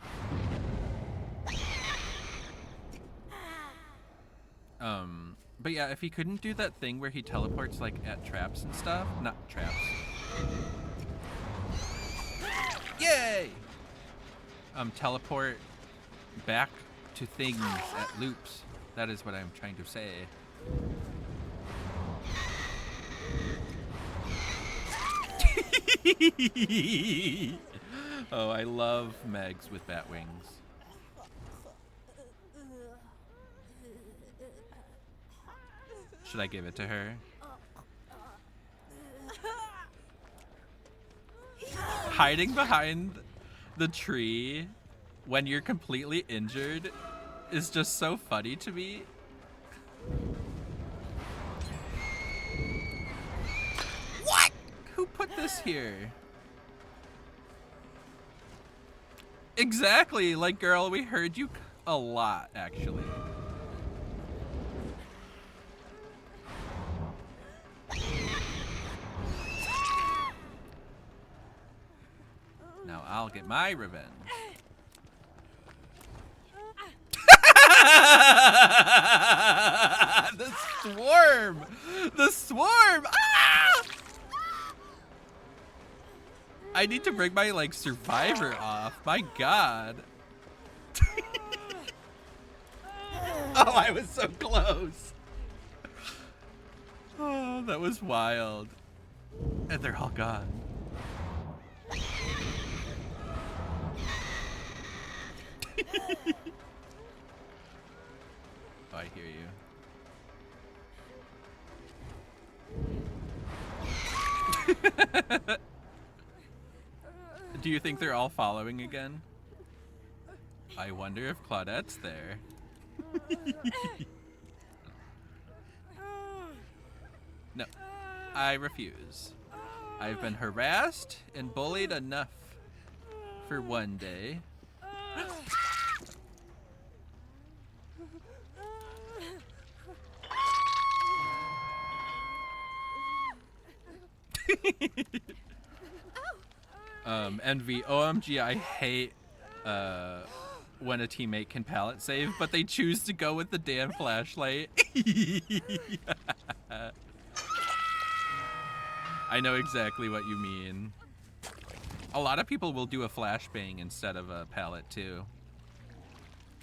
But yeah, if he couldn't do that thing where he teleports like at traps and stuff, not traps. Yay! Teleport back to things at loops. That is what I'm trying to say. Oh, I love Megs with bat wings. Should I give it to her? Hiding behind the tree when you're completely injured is just so funny to me. What? Who put this here? Exactly, like, girl, we heard you a lot, actually. Now I'll get my revenge. The swarm! The swarm! Ah! I need to bring my, like, survivor off. My god. Oh, I was so close. Oh, that was wild. And they're all gone. Oh, I hear you. Do you think they're all following again? I wonder if Claudette's there. No, I refuse. I've been harassed and bullied enough for one day. Envy, OMG, I hate when a teammate can pallet save, but they choose to go with the damn flashlight. I know exactly what you mean. A lot of people will do a flashbang instead of a pallet too.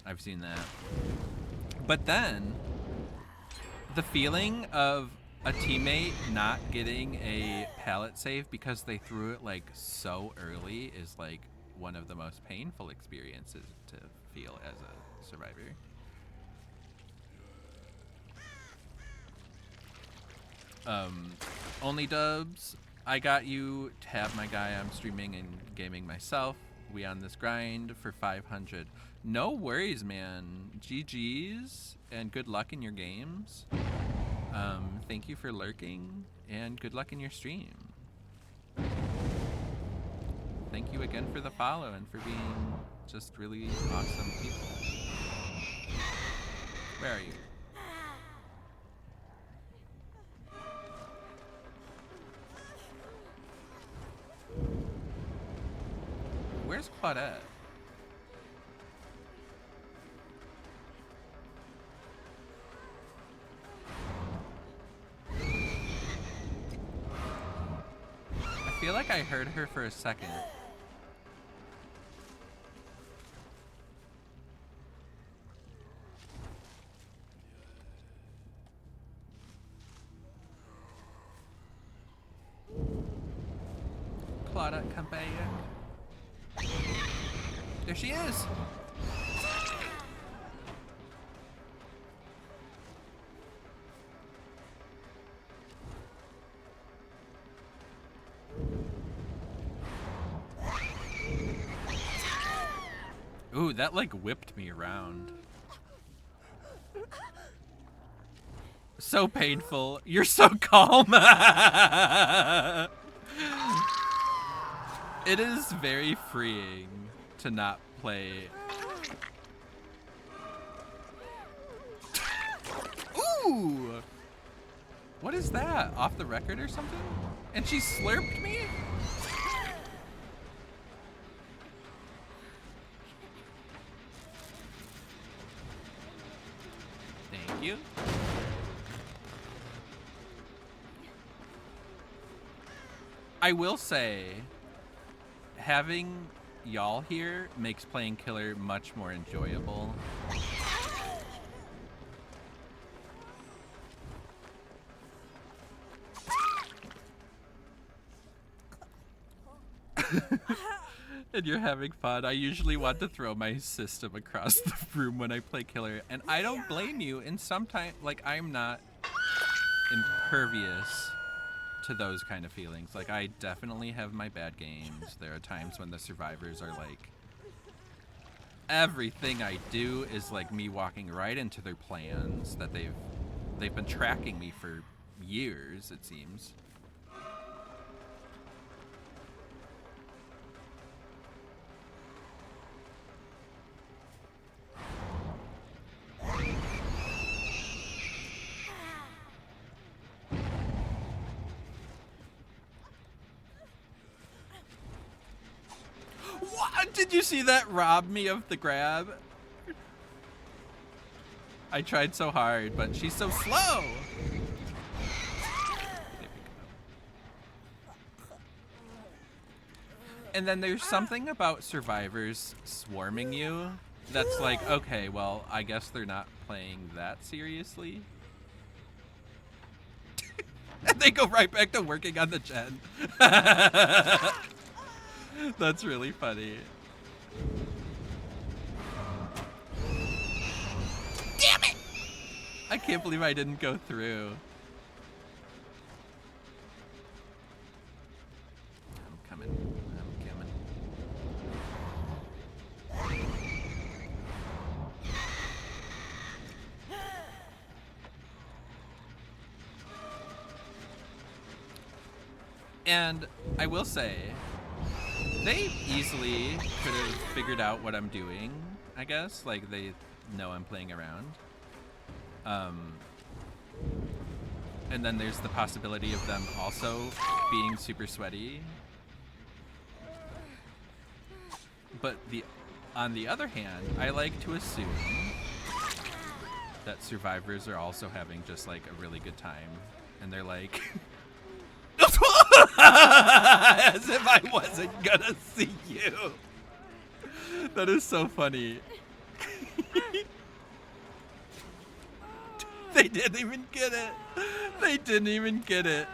I've seen that. But then, the feeling of a teammate not getting a pallet save because they threw it like so early is like one of the most painful experiences to feel as a survivor. Only Dubs, I got you. Tab my guy, I'm streaming and gaming myself. We on this grind for 500. No worries, man. GG's and good luck in your games. Thank you for lurking, and good luck in your stream. Thank you again for the follow and for being just really awesome people. Where are you? Where's Claudette? I feel like I heard her for a second. Claudette, come back. There she is! Ooh, that like whipped me around. So painful. You're so calm. It is very freeing to not play. Ooh! What is that? Off the record or something? And she slurped me? Thank you. I will say, having y'all here makes playing killer much more enjoyable. And you're having fun. I usually want to throw my system across the room when I play killer, and I don't blame you. And sometimes, like, I'm not impervious to those kind of feelings. Like, I definitely have my bad games. There are times when the survivors are like, everything I do is like me walking right into their plans that they've been tracking me for years, it seems. What? Did you see that rob me of the grab? I tried so hard, but she's so slow. There we go. And then there's something about survivors swarming you that's like, okay, well, I guess they're not playing that seriously. And they go right back to working on the gen. That's really funny. Damn it! I can't believe I didn't go through. I'm coming. I'm coming. And I will say, they easily could have figured out what I'm doing, I guess. Like, they know I'm playing around. And then there's the possibility of them also being super sweaty. But on the other hand, I like to assume that survivors are also having just like a really good time. And they're like... As if I wasn't gonna see you. That is so funny. They didn't even get it. They didn't even get it.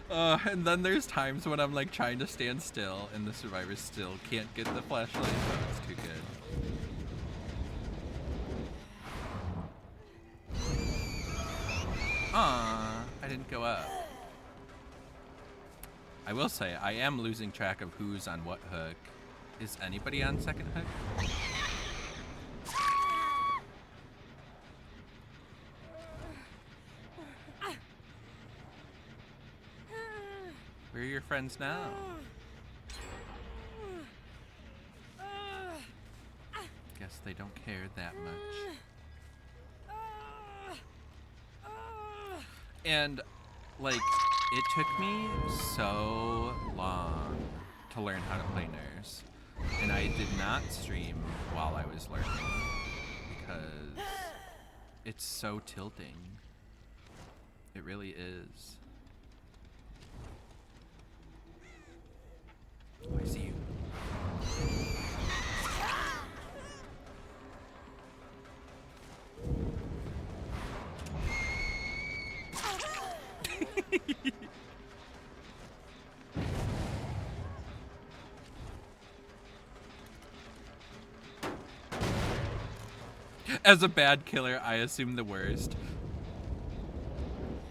And then there's times when I'm like trying to stand still and the survivors still can't get the flashlight, so it's too good. Aw, I didn't go up. I will say, I am losing track of who's on what hook. Is anybody on second hook? We're your friends now. Guess they don't care that much. And, like, it took me so long to learn how to play Nurse. And I did not stream while I was learning because it's so tilting. It really is. Oh, I see you. As a bad killer, I assume the worst.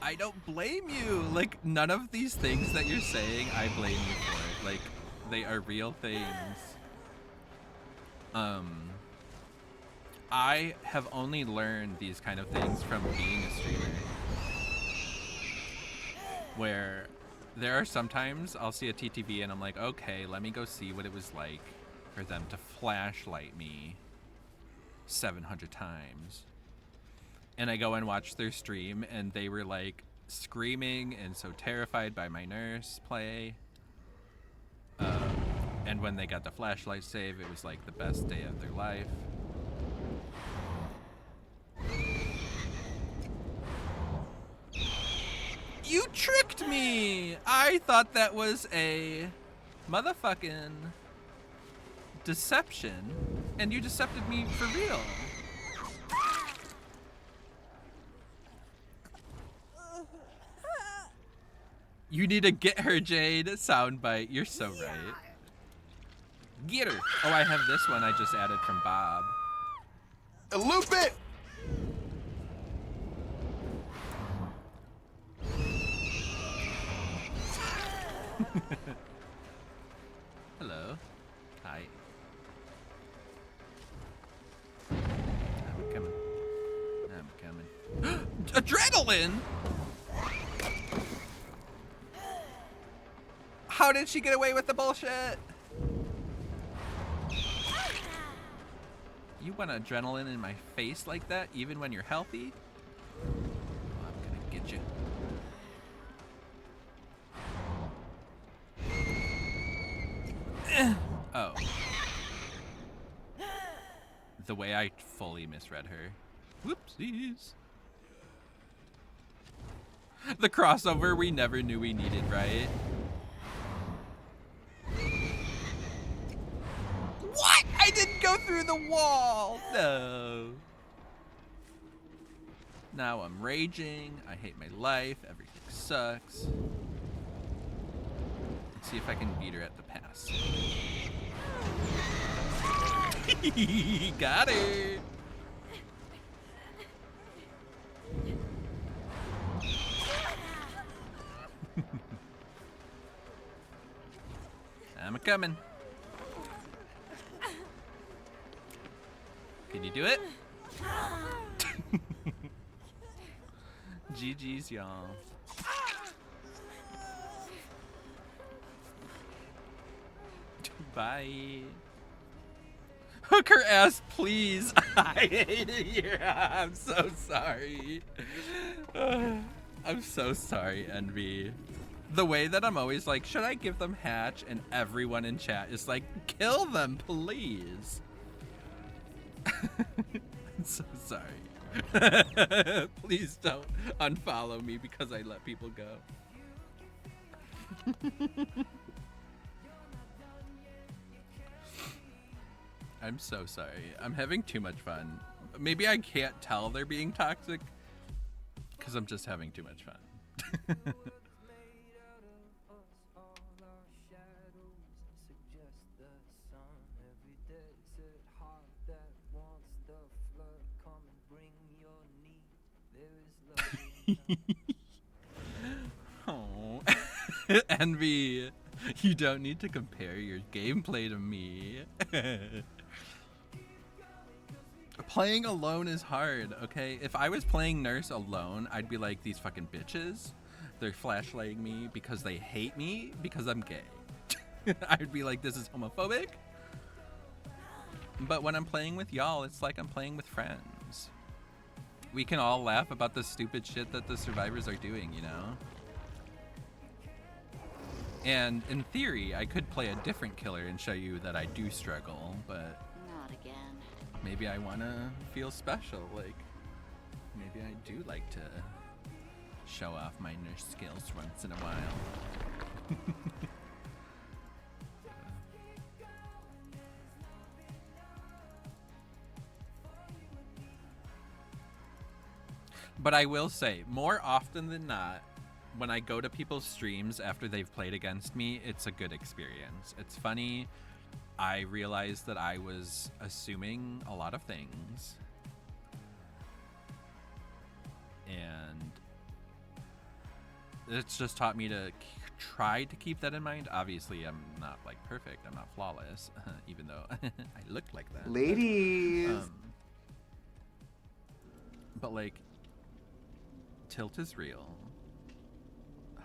I don't blame you. Like, none of these things that you're saying, I blame you for. Like, they are real things. I have only learned these kind of things from being a streamer. Where there are sometimes I'll see a TTV and I'm like, okay, let me go see what it was like for them to flashlight me 700 times. And I go and watch their stream and they were like screaming and so terrified by my Nurse play. And when they got the flashlight save, it was like the best day of their life. You tricked me! I thought that was a motherfucking deception, and you decepted me for real. You need to get her, Jade. Soundbite. You're so right. Get her. Oh, I have this one I just added from Bob. Loop it! Hello. Hi. I'm coming. I'm coming. Adrenaline? How did she get away with the bullshit? You want adrenaline in my face like that, even when you're healthy? Oh, I'm gonna get you. Oh. The way I fully misread her. Whoopsies. The crossover we never knew we needed, right? What? I didn't go through the wall! No. Now I'm raging. I hate my life. Everything sucks. Let's see if I can beat her at the pass. Got her! I'm a-coming. Can you do it? GG's, y'all. Bye. Hook her ass, please. I hated you. I'm so sorry. I'm so sorry, Envy. The way that I'm always like, should I give them Hatch? And everyone in chat is like, kill them, please. I'm so sorry. Please don't unfollow me because I let people go. I'm so sorry. I'm having too much fun. Maybe I can't tell they're being toxic because I'm just having too much fun. Oh, Envy, you don't need to compare your gameplay to me. Playing alone is hard, okay? If I was playing Nurse alone, I'd be like, these fucking bitches. they're flashlighting me because they hate me because I'm gay. I'd be like, this is homophobic. But when I'm playing with y'all, it's like I'm playing with friends. We can all laugh about the stupid shit that the survivors are doing, you know? And in theory, I could play a different killer and show you that I do struggle, but Not again. maybe I want to feel special. Like, maybe I do like to show off my nurse skills once in a while. But I will say, more often than not, when I go to people's streams after they've played against me, it's a good experience. It's funny. I realized that I was assuming a lot of things. And it's just taught me to try to keep that in mind. Obviously, I'm not like perfect. I'm not flawless, even though I look like that. Ladies. But like, tilt is real.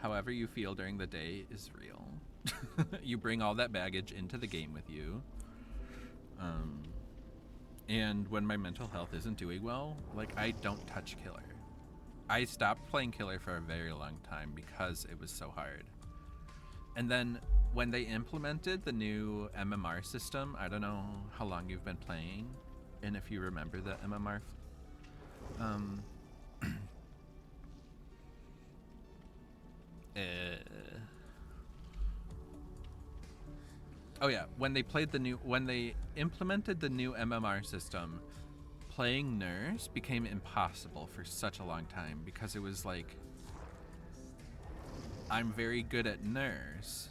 However you feel during the day is real. You bring all that baggage into the game with you. And when my mental health isn't doing well, like, I don't touch killer. I stopped playing killer for a very long time because it was so hard. And then when they implemented the new MMR system, I don't know how long you've been playing and if you remember the MMR. Oh yeah, when they implemented the new MMR system, playing nurse became impossible for such a long time because it was like, I'm very good at nurse,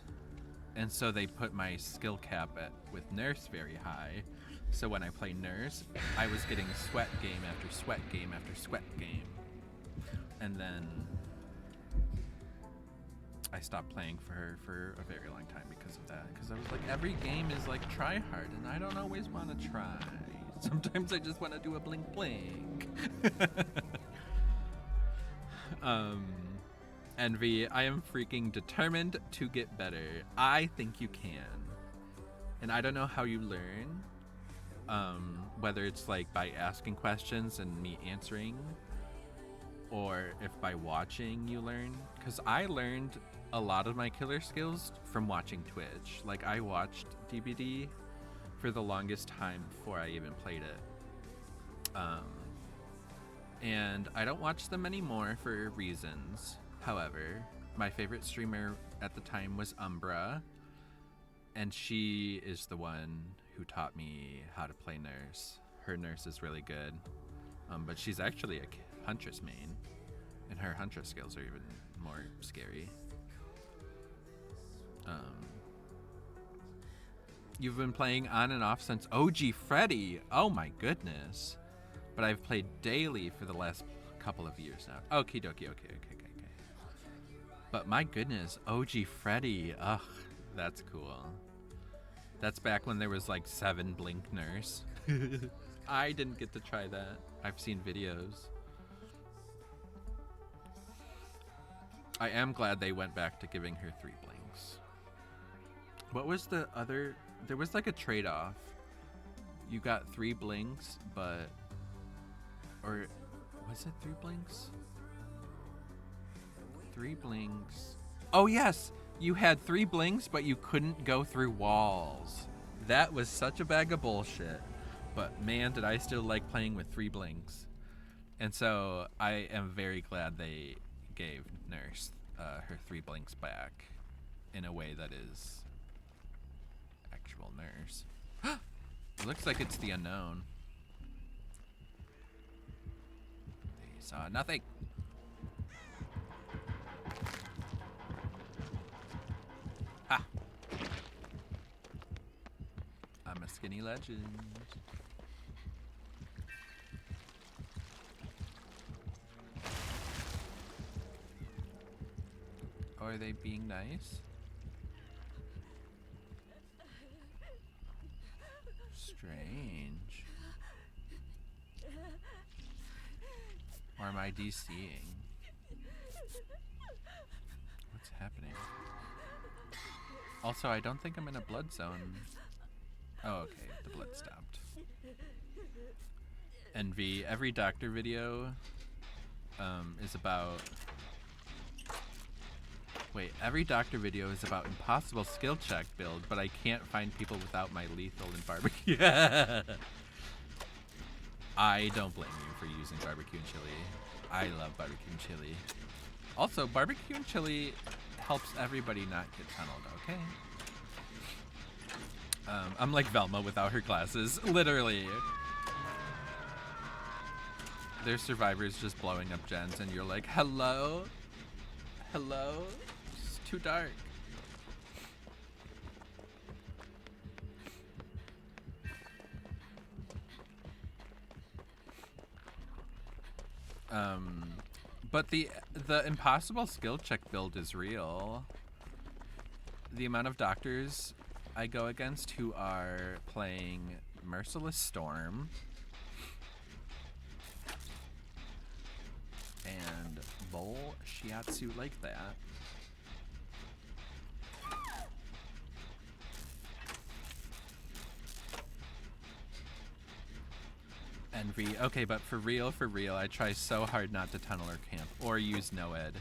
and so they put my skill cap with nurse very high. So when I play nurse, I was getting sweat game after sweat game after sweat game, and then I stopped playing for her for a very long time because of that. Because I was like, every game is like try hard, and I don't always want to try. Sometimes I just want to do a blink blink. Envy, I am freaking determined to get better. I think you can. And I don't know how you learn. Whether it's like by asking questions and me answering, or if by watching you learn. Because I learned a lot of my killer skills from watching Twitch. Like, I watched DBD for the longest time before I even played it. And I don't watch them anymore for reasons. However, my favorite streamer at the time was Umbra, and she is the one who taught me how to play nurse. Her nurse is really good, but she's actually a Huntress main, and her Huntress skills are even more scary. You've been playing on and off since OG Freddy. Oh my goodness. But I've played daily for the last couple of years now. Okie dokie, okay. But my goodness, OG Freddy. Ugh, that's cool. That's back when there was like 7 Blink Nurse. I didn't get to try that. I've seen videos. I am glad they went back to giving her 3 blinks. What was the other? There was like a trade-off. You got 3 blinks, but... Or was it 3 blinks? 3 blinks. Oh yes! You had 3 blinks, but you couldn't go through walls. That was such a bag of bullshit. But man, did I still like playing with 3 blinks. And so I am very glad they gave Nurse her 3 blinks back in a way that is actual Nurse. It looks like it's the unknown. They saw nothing. Ha! I'm a skinny legend. Are they being nice? Strange. Or am I DCing? happening? Also, I don't think I'm in a blood zone. Oh, okay, the blood stopped. Envy, every doctor video is about... Wait, every doctor video is about impossible skill check build, but I can't find people without my lethal and barbecue. I don't blame you for using barbecue and chili. I love barbecue and chili. Also, barbecue and chili helps everybody not get tunneled, okay? I'm like Velma without her glasses, literally. There's survivors just blowing up gens and you're like, hello? Hello? It's too dark. But the impossible skill check build is real. The amount of doctors I go against who are playing Merciless Storm and Bull Shiatsu like that. Envy. Okay, but for real, I try so hard not to tunnel or camp or use Noed.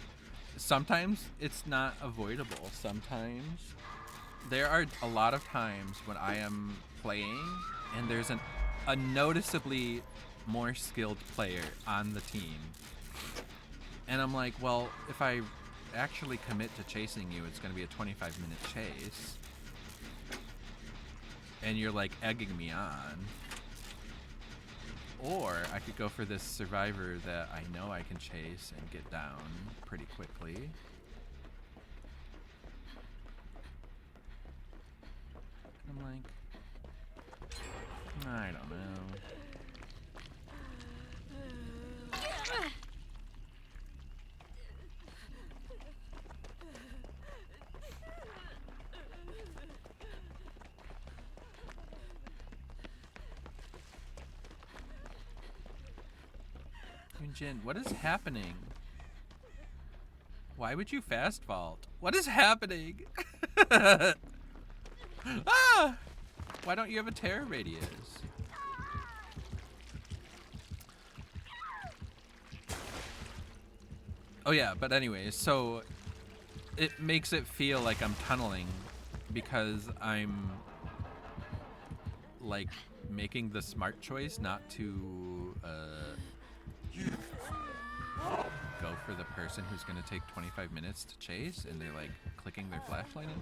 Sometimes it's not avoidable. Sometimes there are a lot of times when I am playing and there's a noticeably more skilled player on the team. And I'm like, well, if I actually commit to chasing you, it's going to be a 25-minute chase. And you're like egging me on. Or I could go for this survivor that I know I can chase and get down pretty quickly. And I'm like, I don't know. Jin, what is happening? Why would you fast vault? What is happening? Ah! Why don't you have a terror radius? Oh yeah, but anyways, so it makes it feel like I'm tunneling because I'm like making the smart choice not to go for the person who's going to take 25 minutes to chase, and they're like clicking their flashlight in.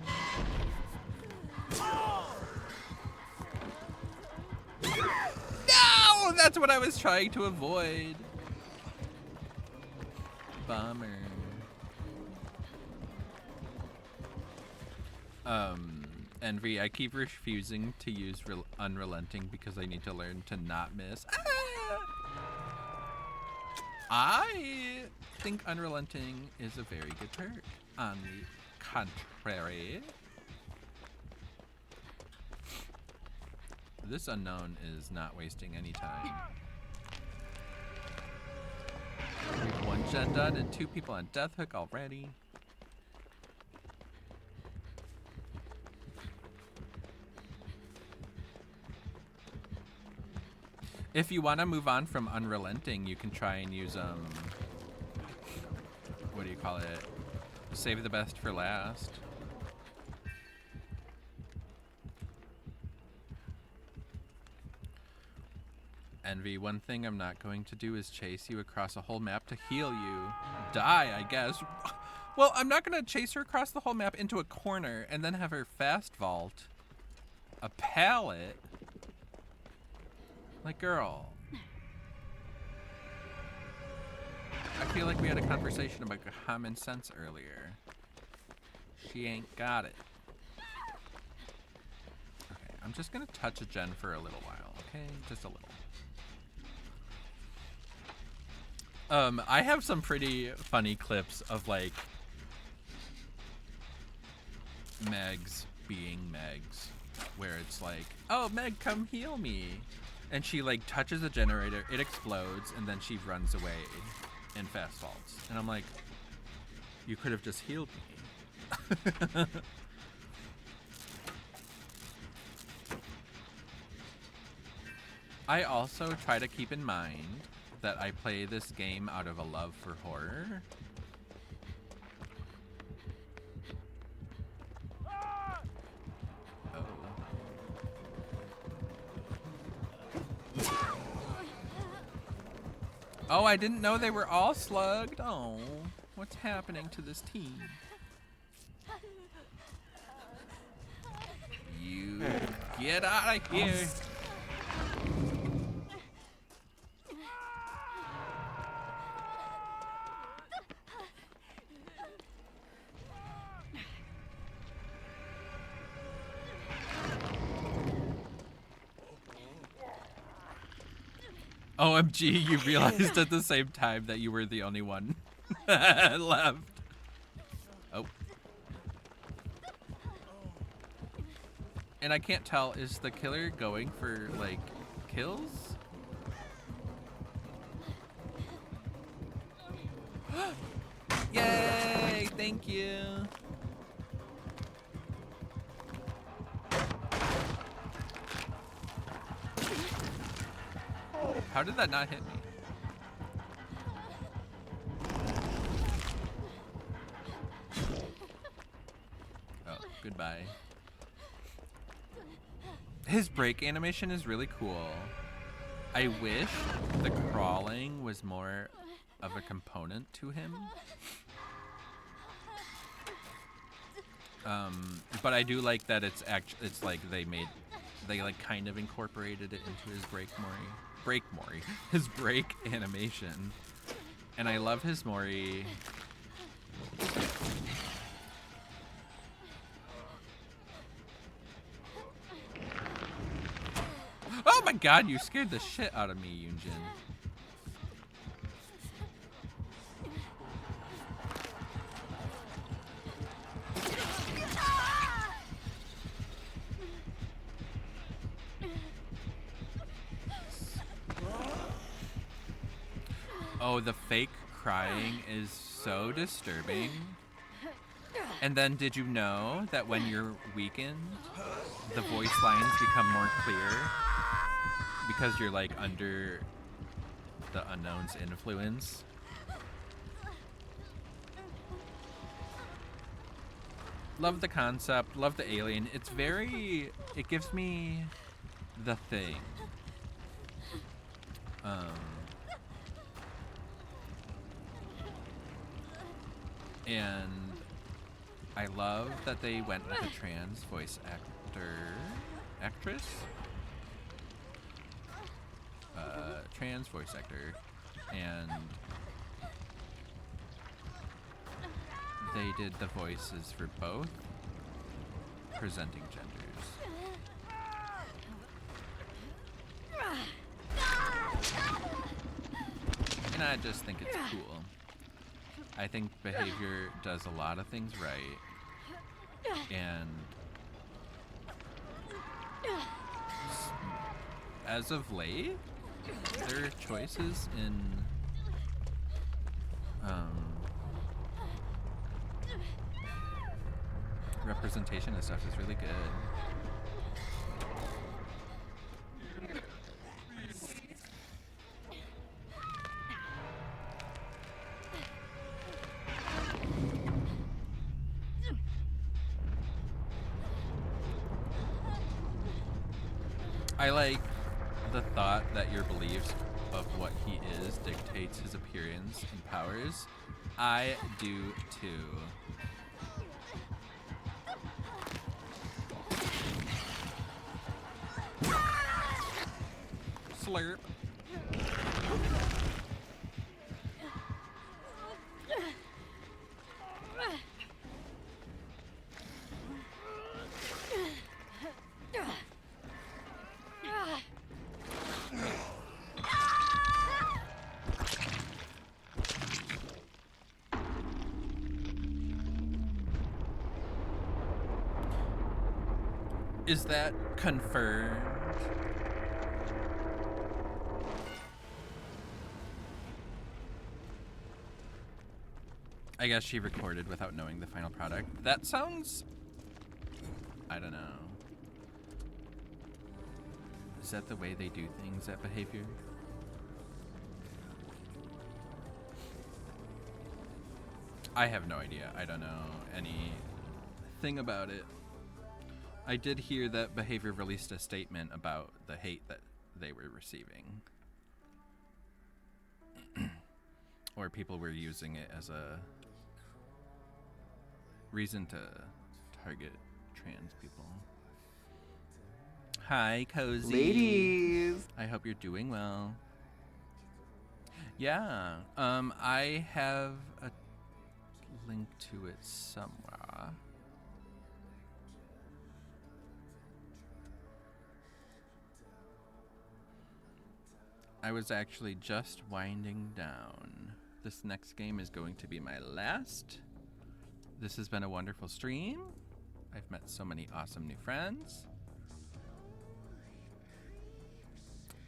No! That's what I was trying to avoid. Bummer. Envy, I keep refusing to use Unrelenting because I need to learn to not miss. Ah! I think Unrelenting is a very good perk. On the contrary, this unknown is not wasting any time. We have 1 gen done and 2 people on Death Hook already. If you want to move on from Unrelenting, you can try and use, what do you call it? Save the best for last. Envy, one thing I'm not going to do is chase you across a whole map to heal you. Die, I guess. Well, I'm not going to chase her across the whole map into a corner and then have her fast vault a pallet. Like, girl. I feel like we had a conversation about common sense earlier. She ain't got it. Okay, I'm just gonna touch a gen for a little while, okay? Just a little. I have some pretty funny clips of, like, Megs being Megs, where it's like, oh, Meg, come heal me. And she like touches the generator, it explodes, and then she runs away and fast vaults. And I'm like, you could have just healed me. I also try to keep in mind that I play this game out of a love for horror. Oh. Oh, I didn't know they were all slugged. Oh, what's happening to this team? You get out of here. OMG, you realized at the same time that you were the only one left. Oh. And I can't tell, is the killer going for, like, kills? Yay! Thank you! How did that not hit me? Oh, goodbye. His break animation is really cool. I wish the crawling was more of a component to him. But I do like that it's like they like kind of incorporated it into his his break animation. And I love his Mori. Oh my god, you scared the shit out of me, Yunjin. Oh, the fake crying is so disturbing. And then did you know that when you're weakened, the voice lines become more clear? Because you're like under the unknown's influence. Love the concept, love the alien. It gives me The Thing. And I love that they went with a trans voice actress? Trans voice actor. And they did the voices for both presenting genders. And I just think it's cool. I think Behavior does a lot of things right. And as of late, their choices in representation and stuff is really good. I like the thought that your beliefs of what he is dictates his appearance and powers. I do too. Slurp. Is that confirmed? I guess she recorded without knowing the final product. That sounds... I don't know. Is that the way they do things at Behavior? I have no idea. I don't know anything about it. I did hear that Behavior released a statement about the hate that they were receiving. Or people were using it as a reason to target trans people. Hi, Cozy. Ladies. I hope you're doing well. Yeah, I have a link to it somewhere. I was actually just winding down. This next game is going to be my last. This has been a wonderful stream. I've met so many awesome new friends.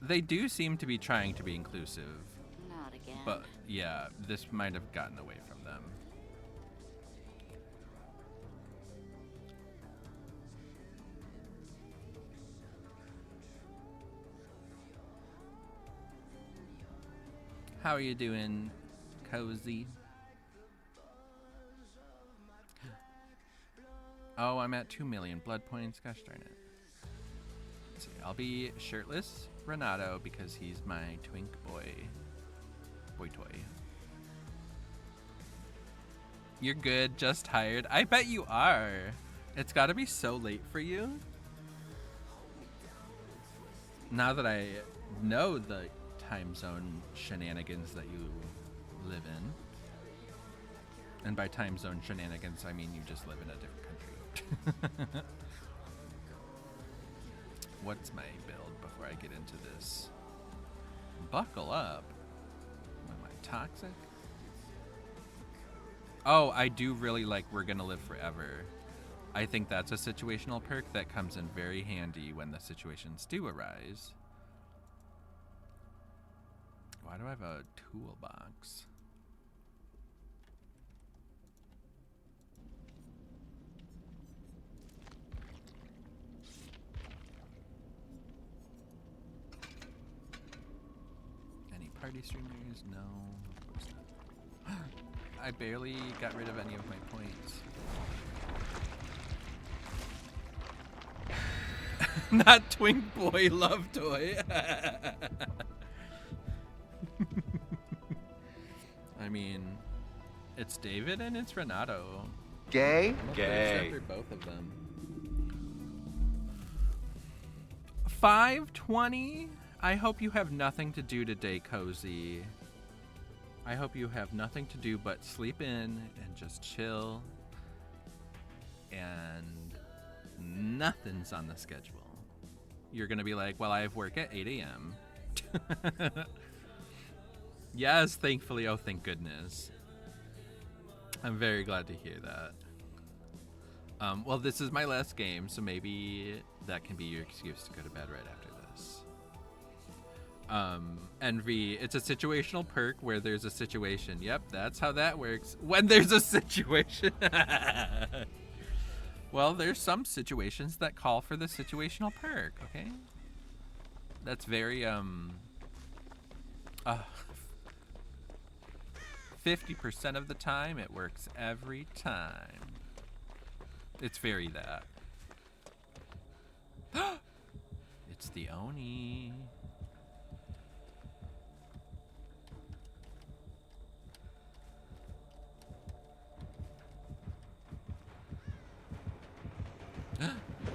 They do seem to be trying to be inclusive, Not again. but yeah, this might have gotten away from them. How are you doing, Cozy? Oh, I'm at 2 million blood points. Gosh darn it. Let's see. I'll be shirtless Renato because he's my twink boy toy. You're good, just tired. I bet you are. It's got to be so late for you. Now that I know the time zone shenanigans that you live in. And by time zone shenanigans, I mean you just live in a different country. What's my build before I get into this? Buckle up. Am I toxic? Oh, I do really like We're Gonna Live Forever. I think that's a situational perk that comes in very handy when the situations do arise. Why do I have a toolbox? Any party streamers? No, of course not. I barely got rid of any of my points. Not Twink Boy Love Toy. I mean, it's David and it's Renato. Gay? I'm a Gay. thirst after both of them. 5:20. I hope you have nothing to do today, Cozy. I hope you have nothing to do but sleep in and just chill. And nothing's on the schedule. You're gonna be like, well, I have work at 8 a.m. Yes, thankfully. Oh, thank goodness. I'm very glad to hear that. Well, this is my last game, so maybe that can be your excuse to go to bed right after this. Envy, it's a situational perk where there's a situation. Yep, that's how that works. When there's a situation. Well, there's some situations that call for the situational perk, okay? That's very, 50% of the time, it works every time. It's very that. It's the Oni.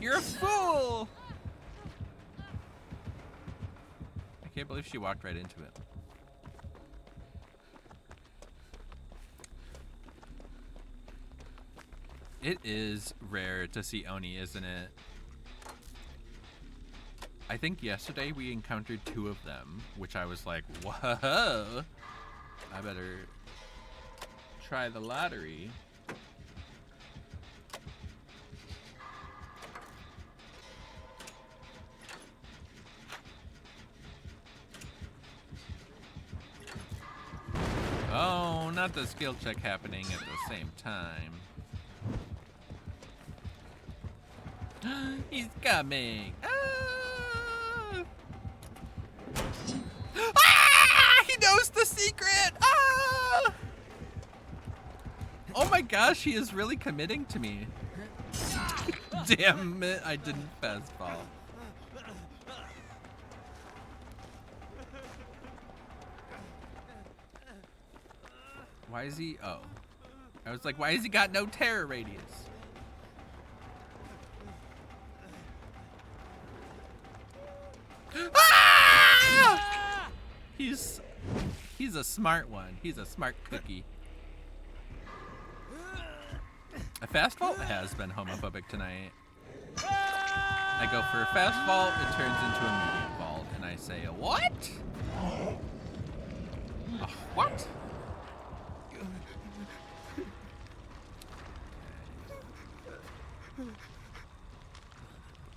You're a fool! I can't believe she walked right into it. It is rare to see Oni, isn't it? I think yesterday we encountered 2 of them, which I was like, whoa! I better try the lottery. Oh not the skill check happening at the same time. He's coming. Ah! Ah! He knows the secret. Ah! Oh my gosh, he is really committing to me. Damn it, I didn't fast fall. Why is he? Oh. I was like, why has he got no terror radius? Ah! He's a smart one. He's a smart cookie. A fast vault has been homophobic tonight. I go for a fast vault, it turns into a medium vault, and I say, what? A what?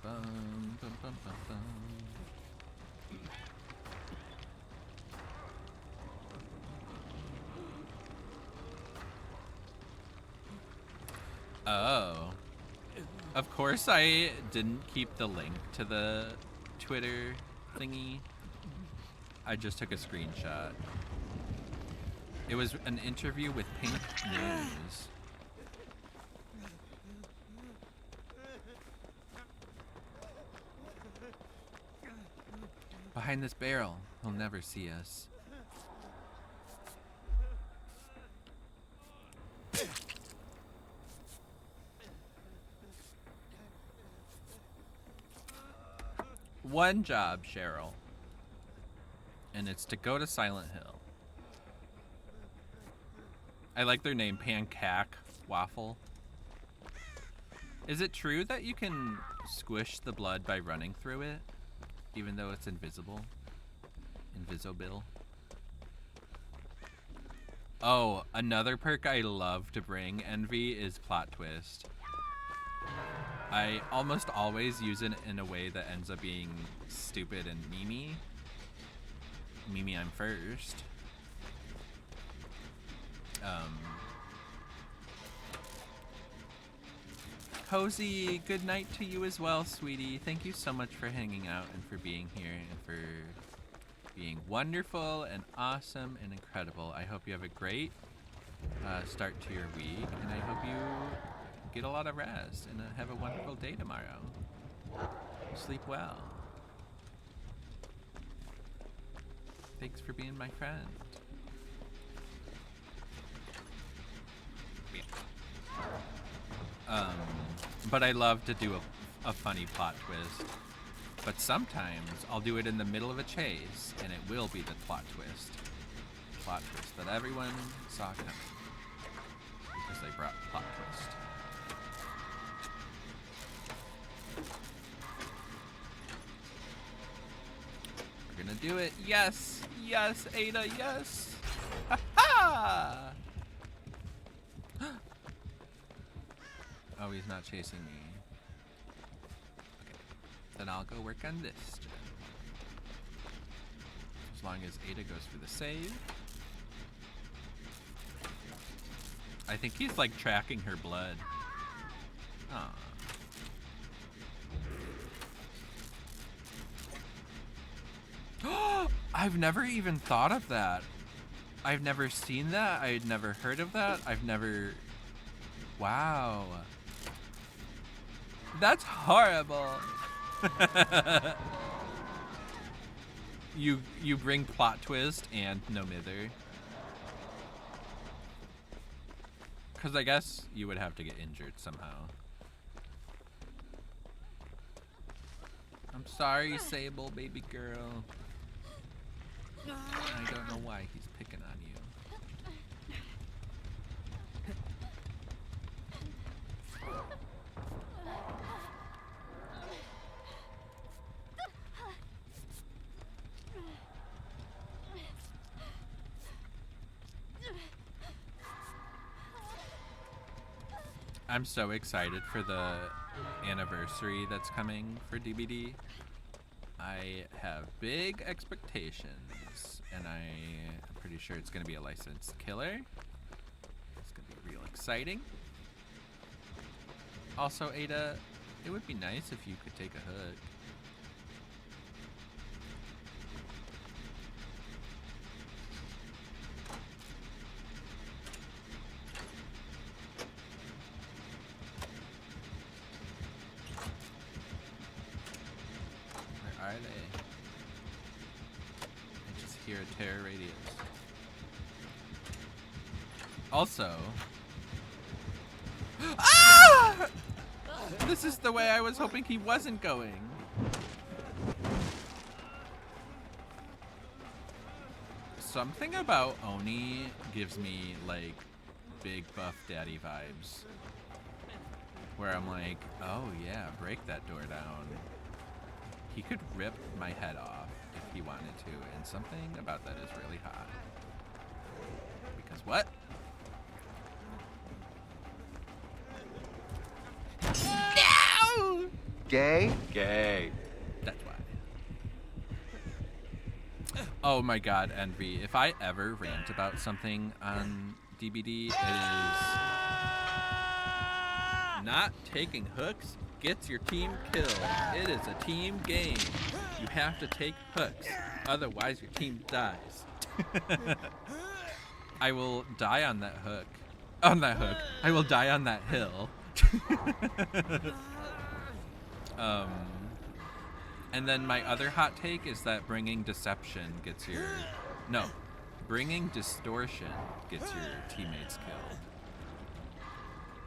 Bum, bum, bum, bum, bum. Oh. Of course I didn't keep the link to the Twitter thingy. I just took a screenshot. It was an interview with Pink News. Behind this barrel, he'll never see us. One job, Cheryl. And it's to go to Silent Hill. I like their name, Pancake Waffle. Is it true that you can squish the blood by running through it? Even though it's invisible? Invisible? Oh, another perk I love to bring, Envy, is Plot Twist. I almost always use it in a way that ends up being stupid and memey. Mimi, I'm first. Cozy, good night to you as well, sweetie. Thank you so much for hanging out and for being here and for being wonderful and awesome and incredible. I hope you have a great start to your week, and I hope you get a lot of rest and have a wonderful day tomorrow. Sleep well. Thanks for being my friend. But I love to do a funny plot twist. But sometimes I'll do it in the middle of a chase, and it will be the plot twist. Plot twist that everyone saw coming. Because they brought plot twist. We're gonna do it. Yes! Yes, Ada, yes! Ha ha! Oh, he's not chasing me. Okay. Then I'll go work on this. As long as Ada goes for the save. I think he's like tracking her blood. Aw. I've never even thought of that. I've never seen that. I'd never heard of that. I've never... Wow. That's horrible. You bring plot twist and no mither. Because I guess you would have to get injured somehow. I'm sorry, Sable, baby girl. I don't know why he's picking on you. I'm so excited for the anniversary that's coming for DBD. I have big expectations, and I'm pretty sure it's going to be a licensed killer. real exciting. Also, Ada, it would be nice if you could take a hook. Where are they? I just hear a terror radius. Also, ah! This is the way I was hoping he wasn't going. Something about Oni gives me like big buff daddy vibes. Where I'm like, oh yeah, break that door down. He could rip my head off if he wanted to, and something about that is really hot. Because what? No! Gay? Gay. That's why. Oh my god, Envy. If I ever rant about something on DBD, it is not taking hooks gets your team killed. It is a team game. You have to take hooks, otherwise your team dies. I will die on that hook. On that hook. I will die on that hill. And then my other hot take is that bringing deception gets your... No. Bringing distortion gets your teammates killed.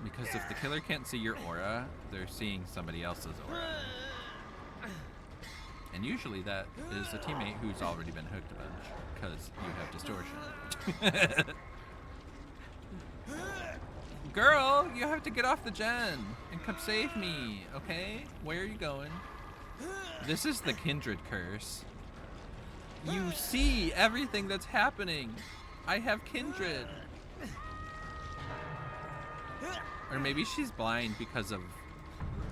Because if the killer can't see your aura, they're seeing somebody else's aura. And usually that is a teammate who's already been hooked a bunch, because you have distortion. Girl, you have to get off the gen and come save me, okay? Where are you going? This is the Kindred curse. You see everything that's happening. I have Kindred. Or maybe she's blind because of...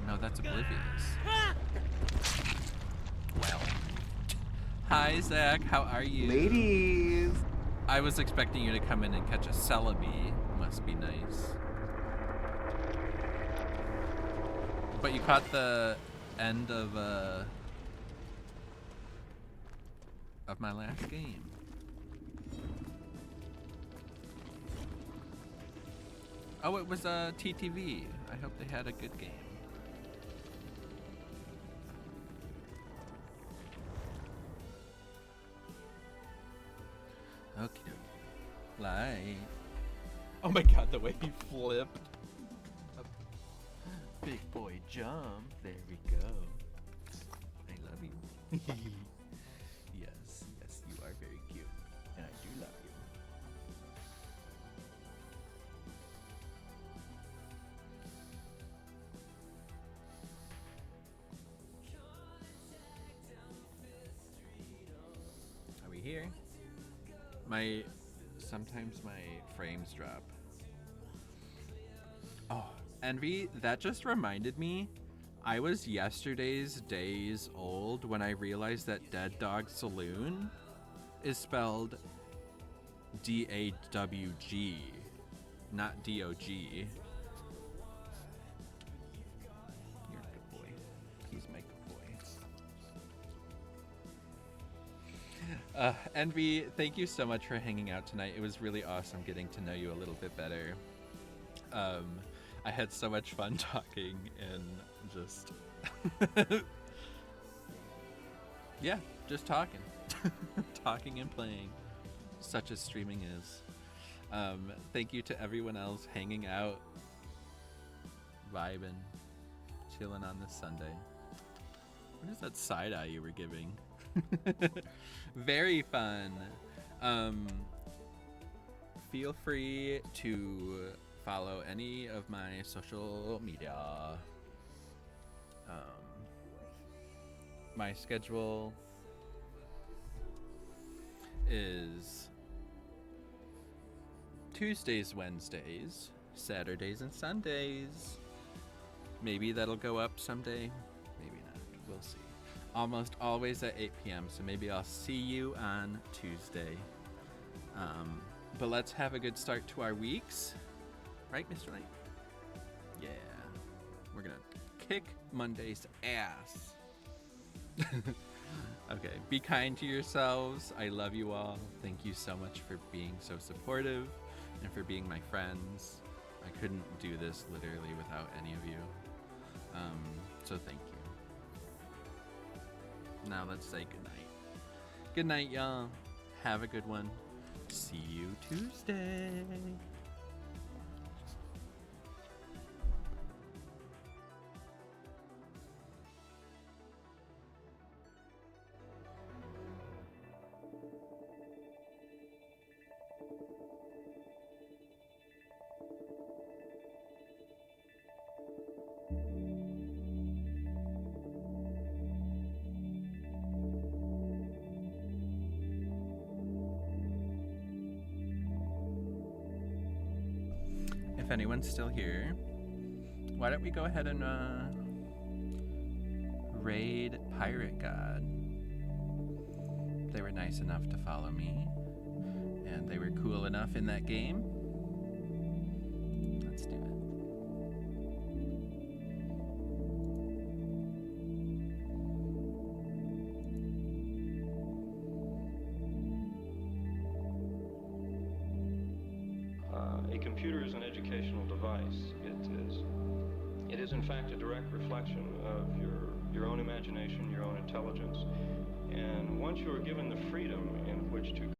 No, that's oblivious. Well. Hi, Zach. How are you? Ladies! I was expecting you to come in and catch a Celebi. Must be nice. But you caught the end of my last game. Oh, it was TTV. I hope they had a good game. Okay. Light. Oh my god, the way he flipped. Big boy jump. There we go. I love you. Yes, you are very cute. And I do love you. Are we here? Sometimes my frames drop. Oh, Envy, that just reminded me. I was yesterday's days old when I realized that Dead Dog Saloon is spelled D-A-W-G, not D-O-G. You're a good boy. He's my good boy. Envy, thank you so much for hanging out tonight. It was really awesome getting to know you a little bit better. I had so much fun talking and just... yeah, just talking. Talking and playing. Such as streaming is. Thank you to everyone else hanging out, vibing, chilling on this Sunday. What is that side eye you were giving? Very fun. Feel free to follow any of my social media. My schedule is Tuesdays, Wednesdays, Saturdays, and Sundays. Maybe that'll go up someday. Maybe not. We'll see. Almost always at 8 p.m. So maybe I'll see you on Tuesday. But let's have a good start to our weeks. Right, Mr. Knight? Yeah. We're gonna kick Monday's ass. Okay, be kind to yourselves. I love you all. Thank you so much for being so supportive and for being my friends. I couldn't do this literally without any of you. So thank you. Now let's say goodnight. Good night, y'all. Have a good one. See you Tuesday. If anyone's still here, why don't we go ahead and raid Pirate God? They were nice enough to follow me, and they were cool enough in that game. Let's do it. A computer is an educational device. It is in fact a direct reflection of your own imagination, your own intelligence. And once you are given the freedom in which to